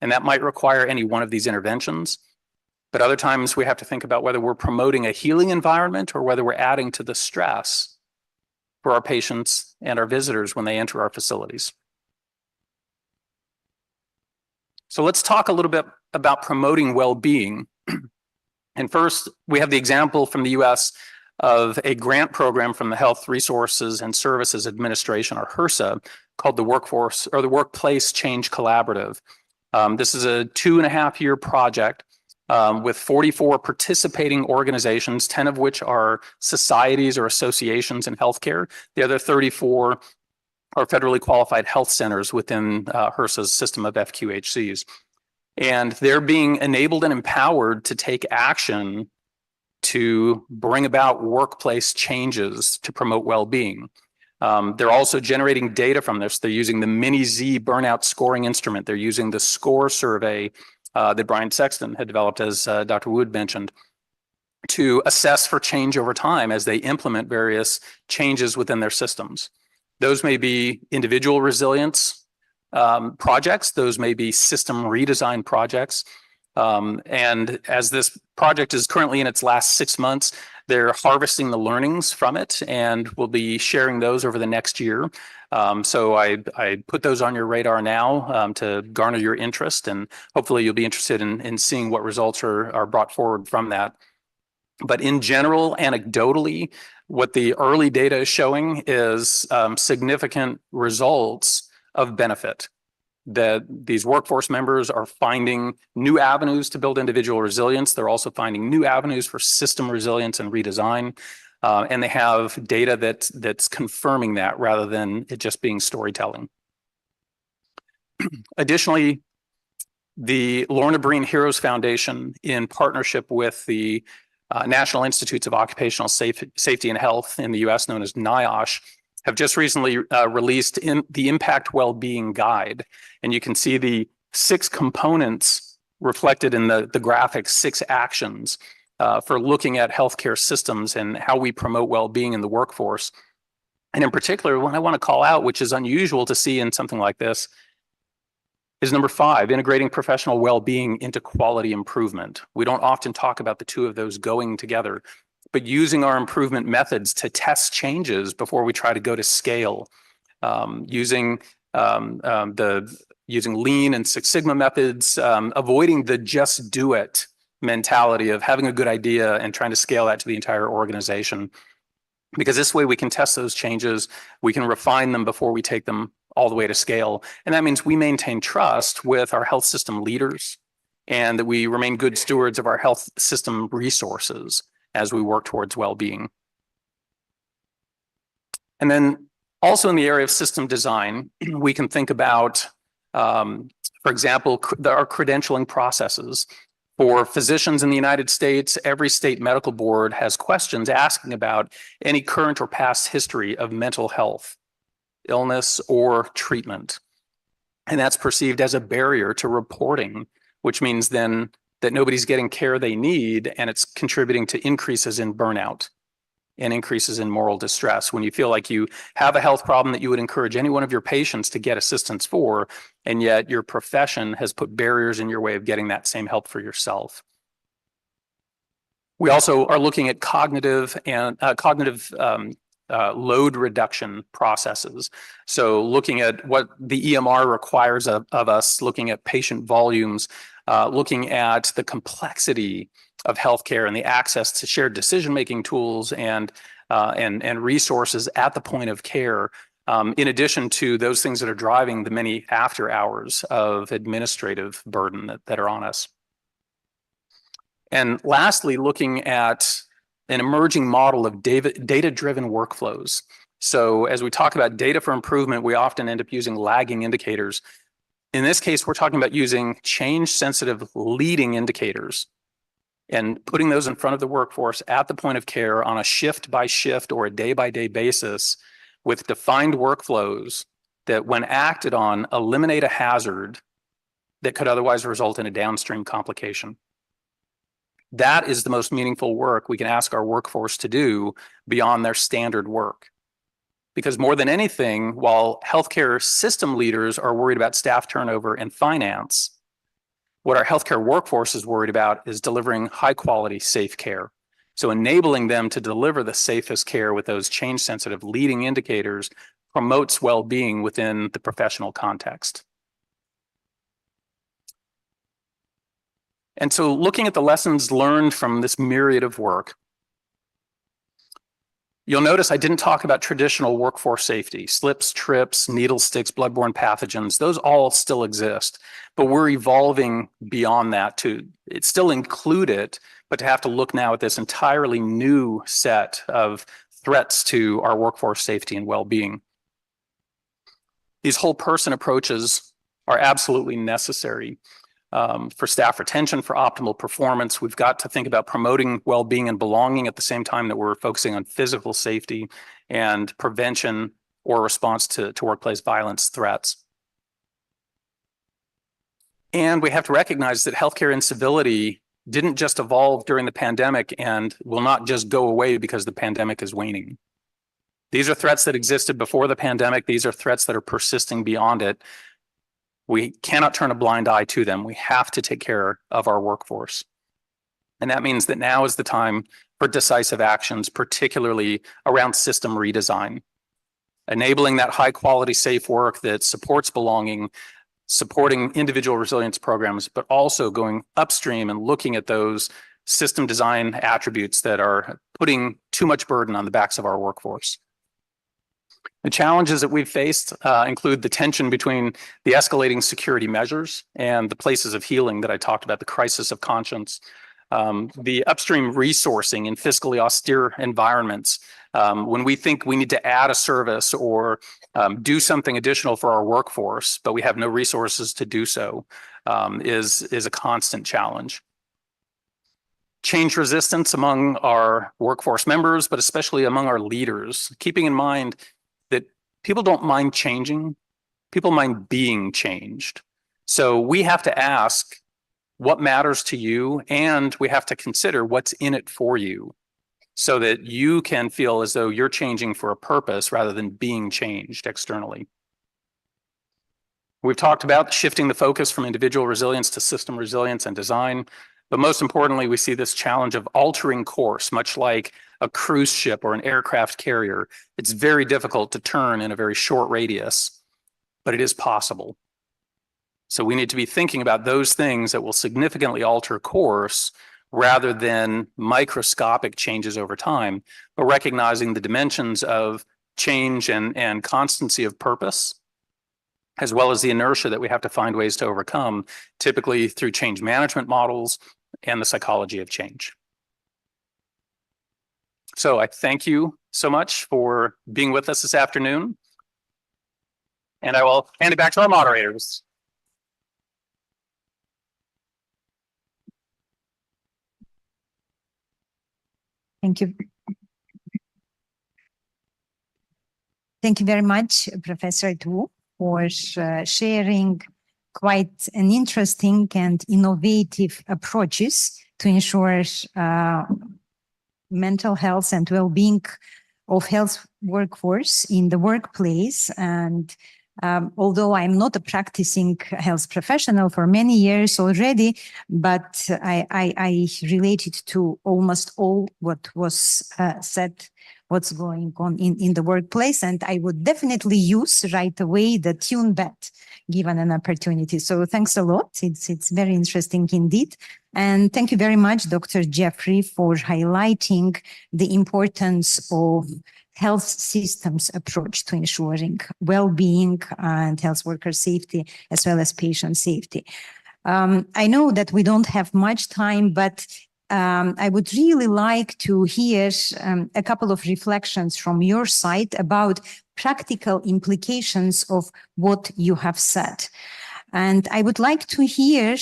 And that might require any one of these interventions. But other times we have to think about whether we're promoting a healing environment or whether we're adding to the stress for our patients and our visitors when they enter our facilities. So let's talk a little bit about promoting well-being. And first, we have the example from the US of a grant program from the Health Resources and Services Administration, or HRSA, called the Workplace Change Collaborative. This is a 2.5-year project with 44 participating organizations, 10 of which are societies or associations in healthcare. The other 34 are federally qualified health centers within HRSA's system of FQHCs. And they're being enabled and empowered to take action to bring about workplace changes to promote well-being. They're also generating data from this. They're using the Mini-Z burnout scoring instrument. They're using the SCORE survey that Brian Sexton had developed, as Dr. Wood mentioned, to assess for change over time as they implement various changes within their systems. Those may be individual resilience projects. Those may be system redesign projects. And as this project is currently in its last 6 months, they're harvesting the learnings from it and we'll be sharing those over the next year. So I put those on your radar now to garner your interest, and hopefully you'll be interested in seeing what results are brought forward from that. But in general, anecdotally, what the early data is showing is significant results of benefit. That these workforce members are finding new avenues to build individual resilience. They're also finding new avenues for system resilience and redesign. and they have data that's confirming that rather than it just being storytelling. Additionally, the Lorna Breen Heroes Foundation, in partnership with the National Institutes of Occupational Safety and Health in the US, known as NIOSH, have just recently released the Impact Wellbeing Guide. And you can see the 6 components reflected in the graphic, 6 actions for looking at healthcare systems and how we promote well-being in the workforce. And in particular, what I want to call out, which is unusual to see in something like this, is number 5, integrating professional well-being into quality improvement. We don't often talk about the two of those going together, but using our improvement methods to test changes before we try to go to scale, using Lean and Six Sigma methods, avoiding the just do it mentality of having a good idea and trying to scale that to the entire organization. Because this way we can test those changes, we can refine them before we take them all the way to scale. And that means we maintain trust with our health system leaders and that we remain good stewards of our health system resources as we work towards well-being. And then also in the area of system design, we can think about, for example, our credentialing processes. For physicians in the United States, every state medical board has questions asking about any current or past history of mental health, illness, or treatment. And that's perceived as a barrier to reporting, which means then that nobody's getting care they need, and it's contributing to increases in burnout and increases in moral distress when you feel like you have a health problem that you would encourage any one of your patients to get assistance for, and yet your profession has put barriers in your way of getting that same help for yourself. We also are looking at cognitive load reduction processes. So looking at what the EMR requires of us, looking at patient volumes, looking at the complexity of healthcare and the access to shared decision-making tools and resources at the point of care, in addition to those things that are driving the many after hours of administrative burden that are on us. And lastly, looking at an emerging model of data-driven workflows. So as we talk about data for improvement, we often end up using lagging indicators. In this case, we're talking about using change-sensitive leading indicators and putting those in front of the workforce at the point of care on a shift-by-shift or a day-by-day basis with defined workflows that, when acted on, eliminate a hazard that could otherwise result in a downstream complication. That is the most meaningful work we can ask our workforce to do beyond their standard work. Because more than anything, while healthcare system leaders are worried about staff turnover and finance, what our healthcare workforce is worried about is delivering high quality, safe care. So enabling them to deliver the safest care with those change-sensitive leading indicators promotes well-being within the professional context. And so looking at the lessons learned from this myriad of work, you'll notice I didn't talk about traditional workforce safety, slips, trips, needle sticks, bloodborne pathogens. Those all still exist, but we're evolving beyond that to, it's still included, but to have to look now at this entirely new set of threats to our workforce safety and well-being. These whole person approaches are absolutely necessary for staff retention, for optimal performance. We've got to think about promoting well-being and belonging at the same time that we're focusing on physical safety and prevention or response to workplace violence threats. And we have to recognize that healthcare incivility didn't just evolve during the pandemic and will not just go away because the pandemic is waning. These are threats that existed before the pandemic. These are threats that are persisting beyond it. We cannot turn a blind eye to them. We have to take care of our workforce. And that means that now is the time for decisive actions, particularly around system redesign. Enabling that high quality, safe work that supports belonging, supporting individual resilience programs, but also going upstream and looking at those system design attributes that are putting too much burden on the backs of our workforce. The challenges that we've faced include the tension between the escalating security measures and the places of healing that I talked about, the crisis of conscience. the upstream resourcing in fiscally austere environments. When we think we need to add a service or do something additional for our workforce, but we have no resources to do so, is a constant challenge. Change resistance among our workforce members, but especially among our leaders, keeping in mind that people don't mind changing, people mind being changed. So we have to ask what matters to you, and we have to consider what's in it for you so that you can feel as though you're changing for a purpose rather than being changed externally. We've talked about shifting the focus from individual resilience to system resilience and design. But most importantly, we see this challenge of altering course, much like a cruise ship or an aircraft carrier. It's very difficult to turn in a very short radius, but it is possible. So we need to be thinking about those things that will significantly alter course rather than microscopic changes over time, but recognizing the dimensions of change and constancy of purpose, as well as the inertia that we have to find ways to overcome, typically through change management models and the psychology of change. So I thank you so much for being with us this afternoon. And I will hand it back to our moderators. Thank you. Thank you very much, Professor Tu, for sharing quite an interesting and innovative approaches to ensure mental health and well-being of health workforce in the workplace. And although I'm not a practicing health professional for many years already, but I related to almost all what was said, what's going on in the workplace. And I would definitely use right away the TuneBet given an opportunity. So thanks a lot. It's very interesting indeed. And thank you very much, Dr. Jeffrey, for highlighting the importance of health systems approach to ensuring well-being and health worker safety, as well as patient safety. I know that we don't have much time, but I would really like to hear a couple of reflections from your side about practical implications of what you have said. And I would like to hear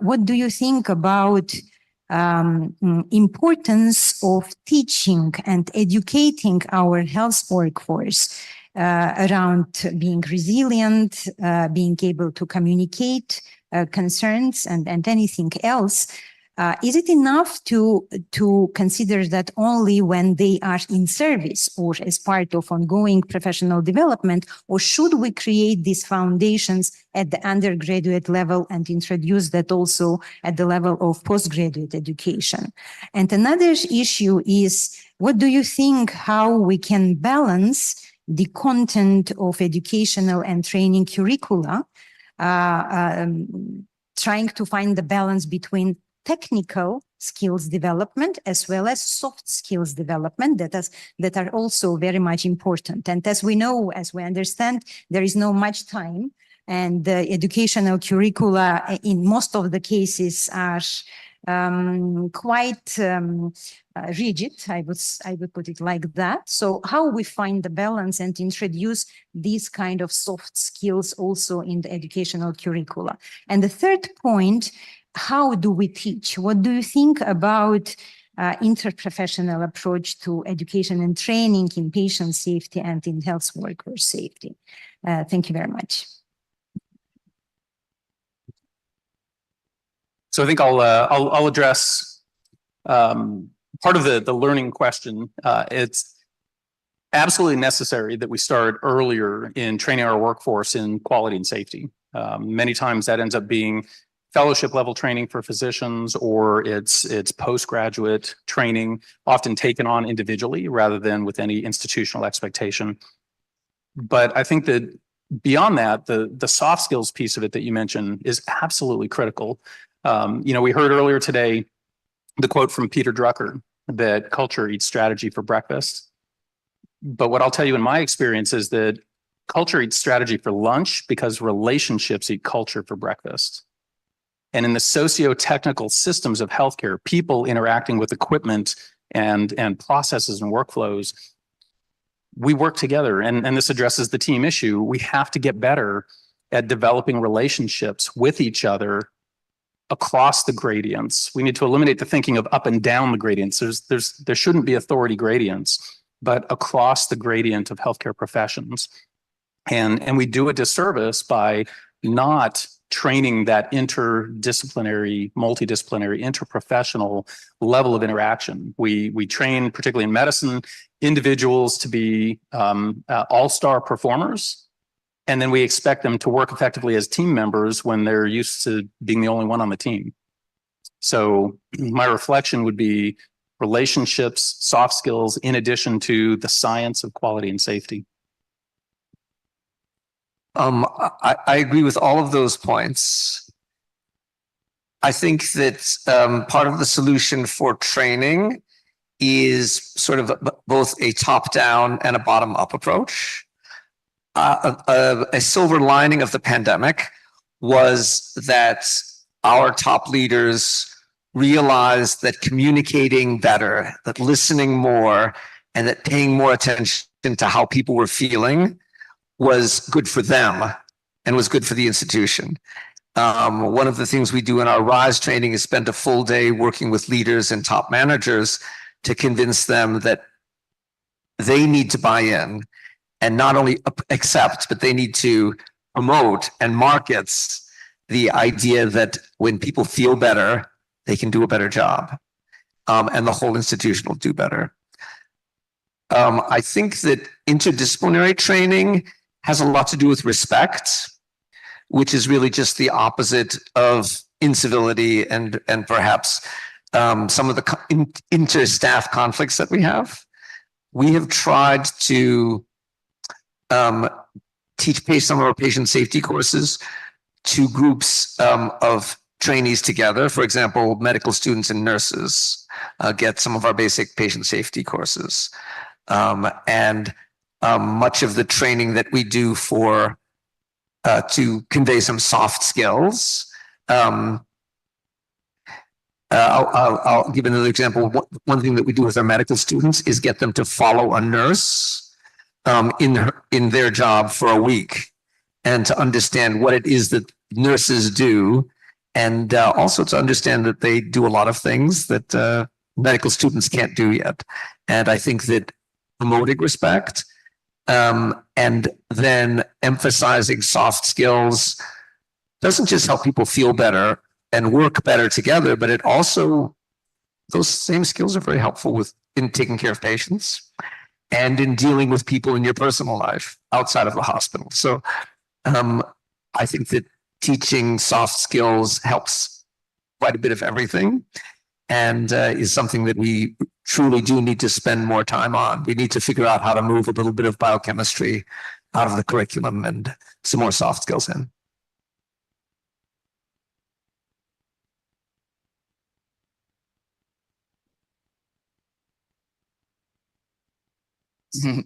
what do you think about importance of teaching and educating our health workforce around being resilient, being able to communicate concerns and anything else. Is it enough to consider that only when they are in service or as part of ongoing professional development, or should we create these foundations at the undergraduate level and introduce that also at the level of postgraduate education? And another issue is, what do you think how we can balance the content of educational and training curricula, trying to find the balance between technical skills development as well as soft skills development that are also very much important. And as we know, as we understand, there is no much time, and the educational curricula in most of the cases are quite rigid, I would put it like that. So how we find the balance and introduce these kind of soft skills also in the educational curricula. And the third point, how do we teach? What do you think about interprofessional approach to education and training in patient safety and in health worker safety? Thank you very much. So I think I'll address part of the learning question. It's absolutely necessary that we start earlier in training our workforce in quality and safety. Many times that ends up being fellowship level training for physicians, or it's postgraduate training, often taken on individually rather than with any institutional expectation. But I think that beyond that, the soft skills piece of it that you mentioned is absolutely critical. We heard earlier today the quote from Peter Drucker that culture eats strategy for breakfast. But what I'll tell you in my experience is that culture eats strategy for lunch because relationships eat culture for breakfast. And in the socio-technical systems of healthcare, people interacting with equipment and processes and workflows, we work together. And this addresses the team issue. We have to get better at developing relationships with each other across the gradients. We need to eliminate the thinking of up and down the gradients. There shouldn't be authority gradients, but across the gradient of healthcare professions. And we do a disservice by not training that interdisciplinary, multidisciplinary, interprofessional level of interaction. We train, particularly in medicine, individuals to be all-star performers, and then we expect them to work effectively as team members when they're used to being the only one on the team. So my reflection would be relationships, soft skills, in addition to the science of quality and safety. I agree with all of those points. I think that part of the solution for training is sort of both a top-down and a bottom-up approach. A silver lining of the pandemic was that our top leaders realized that communicating better, that listening more, and that paying more attention to how people were feeling was good for them and was good for the institution. One of the things we do in our RISE training is spend a full day working with leaders and top managers to convince them that they need to buy in and not only accept, but they need to promote and market the idea that when people feel better, they can do a better job, and the whole institution will do better. I think that interdisciplinary training has a lot to do with respect, which is really just the opposite of incivility and perhaps some of the inter-staff conflicts that we have. We have tried to teach some of our patient safety courses to groups of trainees together. For example, medical students and nurses get some of our basic patient safety courses. And much of the training that we do for to convey some soft skills. I'll give another example. One thing that we do with our medical students is get them to follow a nurse in their job for a week and to understand what it is that nurses do, and also to understand that they do a lot of things that medical students can't do yet. And I think that promoting respect and then emphasizing soft skills doesn't just help people feel better and work better together, but it also, those same skills are very helpful in taking care of patients and in dealing with people in your personal life outside of the hospital. So I think that teaching soft skills helps quite a bit of everything, and is something that we truly do need to spend more time on. We need to figure out how to move a little bit of biochemistry out of the curriculum and some more soft skills in.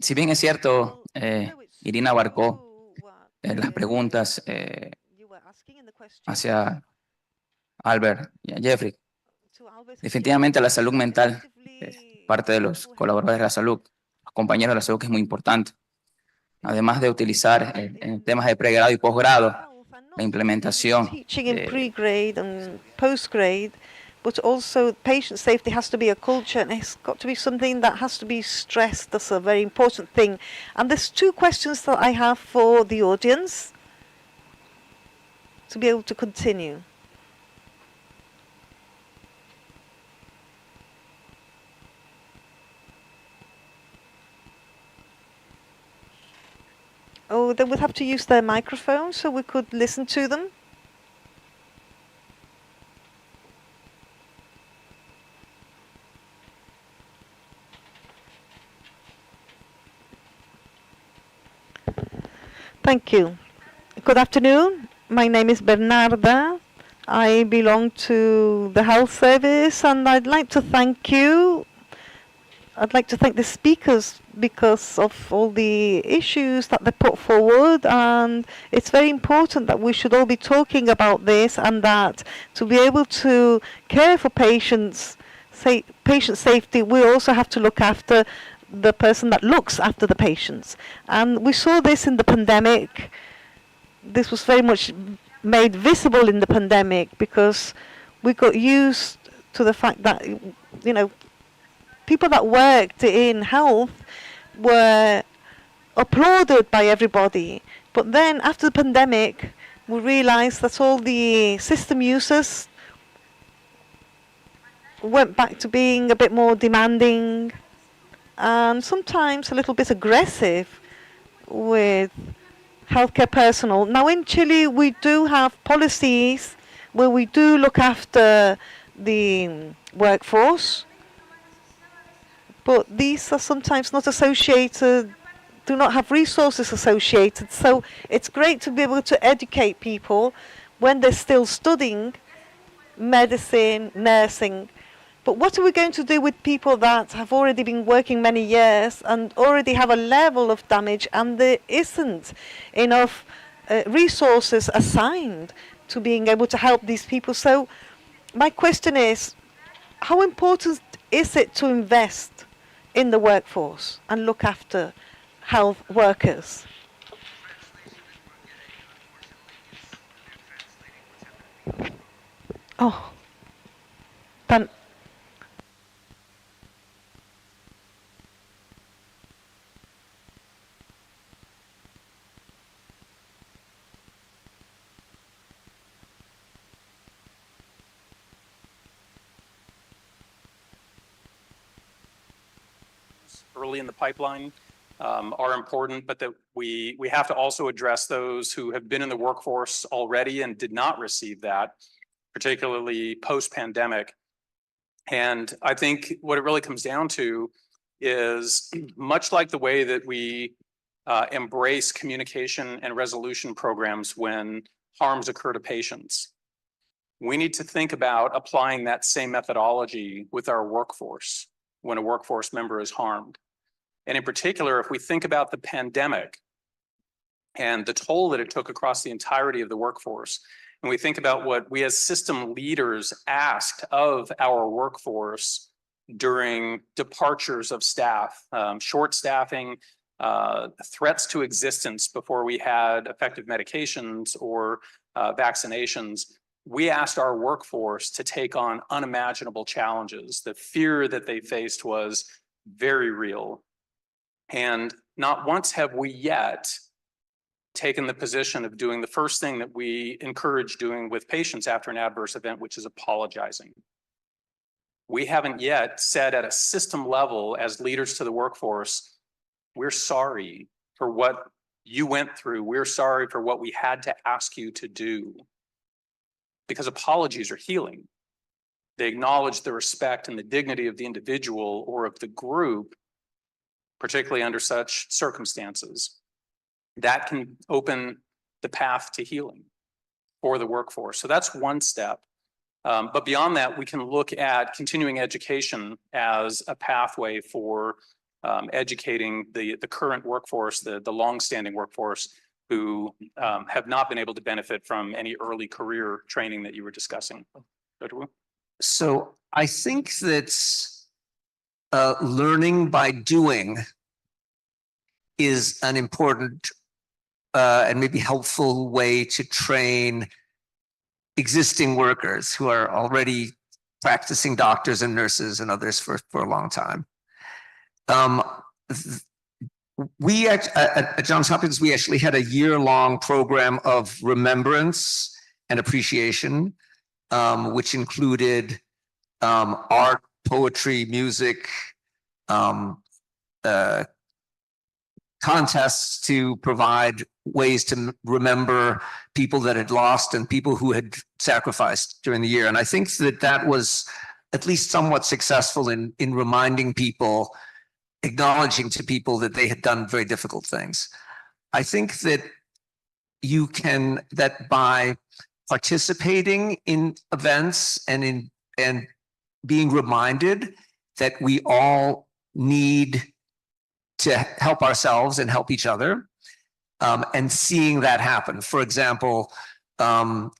Si bien es cierto, Irina abarcó las preguntas hacia Albert y a Jeffrey. Definitivamente la salud mental, parte de los colaboradores de la salud, los compañeros de la salud, que es muy importante. Además de utilizar en temas de pregrado y posgrado, la implementación. Teaching in pre-grade and post-grade, but also patient safety has to be a culture, and it's got to be something that has to be stressed. That's a very important thing. And there's two questions that I have for the audience to be able to continue. Oh, they would have to use their microphone so we could listen to them. Thank you. Good afternoon. My name is Bernarda. I belong to the health service, and I'd like to thank you I'd like to thank the speakers because of all the issues that they put forward, and it's very important that we should all be talking about this, and that to be able to care for patients, patient safety, we also have to look after the person that looks after the patients. And we saw this in the pandemic. This was very much made visible in the pandemic because we got used to the fact that, you know, people that worked in health were applauded by everybody. But then after the pandemic, we realized that all the system users went back to being a bit more demanding and sometimes a little bit aggressive with healthcare personnel. Now in Chile, we do have policies where we do look after the workforce, but these are sometimes not associated, do not have resources associated. So it's great to be able to educate people when they're still studying medicine, nursing. But what are we going to do with people that have already been working many years and already have a level of damage, and there isn't enough resources assigned to being able to help these people? So my question is, how important is it to invest in the workforce and look after health workers? Oh, then. Early in the pipeline are important, but that we have to also address those who have been in the workforce already and did not receive that, particularly post-pandemic. And I think what it really comes down to is, much like the way that we embrace communication and resolution programs when harms occur to patients, we need to think about applying that same methodology with our workforce when a workforce member is harmed. And in particular, if we think about the pandemic and the toll that it took across the entirety of the workforce, and we think about what we as system leaders asked of our workforce during departures of staff, short staffing, threats to existence before we had effective medications or vaccinations, we asked our workforce to take on unimaginable challenges. The fear that they faced was very real. And not once have we yet taken the position of doing the first thing that we encourage doing with patients after an adverse event, which is apologizing. We haven't yet said at a system level as leaders to the workforce, we're sorry for what you went through. We're sorry for what we had to ask you to do. Because apologies are healing. They acknowledge the respect and the dignity of the individual or of the group, particularly under such circumstances. That can open the path to healing for the workforce. So that's one step. But beyond that, we can look at continuing education as a pathway for educating the current workforce, the longstanding workforce, who have not been able to benefit from any early career training that you were discussing. Dr. Wu? So I think that learning by doing is an important and maybe helpful way to train existing workers who are already practicing doctors and nurses and others for a long time. We at Johns Hopkins, we actually had a year-long program of remembrance and appreciation, which included art, poetry, music, contests to provide ways to remember people that had lost and people who had sacrificed during the year. And I think that that was at least somewhat successful in reminding people, acknowledging to people that they had done very difficult things. I think that you can, that by participating in events and being reminded that we all need to help ourselves and help each other, and seeing that happen. For example, our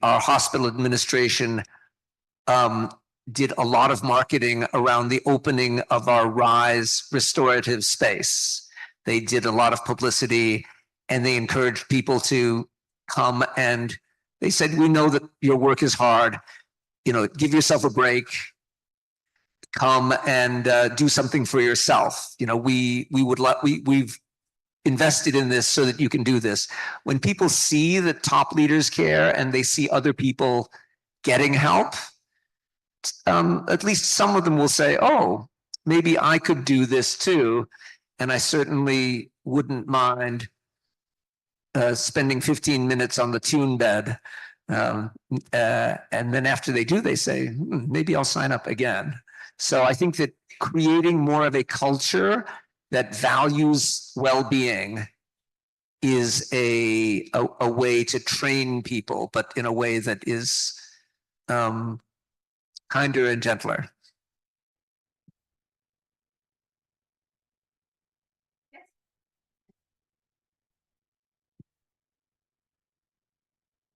hospital administration did a lot of marketing around the opening of our RISE restorative space. They did a lot of publicity, and they encouraged people to come, and they said, we know that your work is hard, give yourself a break, come and do something for yourself. We've invested in this so that you can do this. When people see the top leaders care and they see other people getting help, at least some of them will say, oh, maybe I could do this too. And I certainly wouldn't mind spending 15 minutes on the tune bed. And then after they do, they say, maybe I'll sign up again. So I think that creating more of a culture that values well-being is a way to train people, but in a way that is kinder and gentler.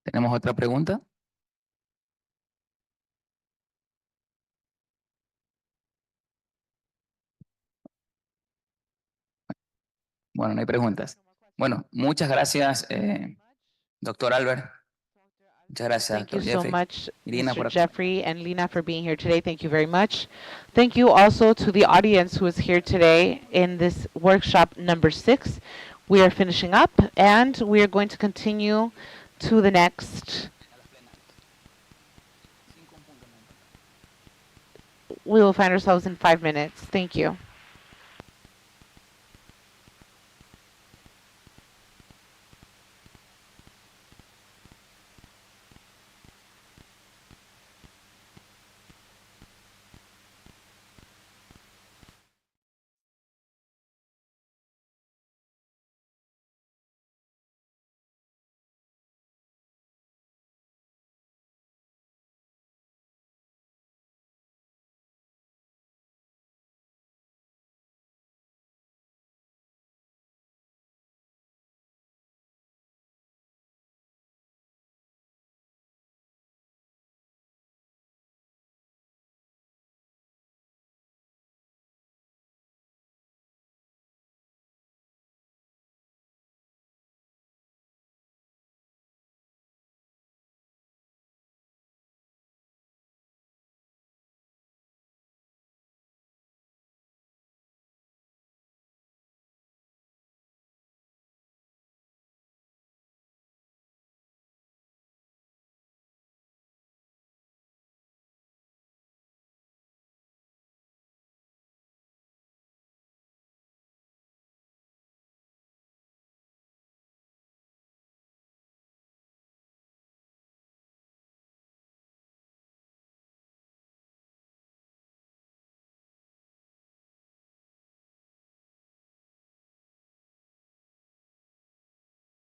¿Tenemos otra pregunta? Bueno, no hay preguntas. Bueno, muchas gracias, doctor Albert. Muchas gracias, Thank you Dr. so Jeffrey. much, Irina, Mr. Jeffrey and Lina, for being here today. Thank you very much. Thank you also to the audience who is here today in this workshop number 6. We are finishing up, and we are going to continue to the next. We will find ourselves in 5 minutes. Thank you.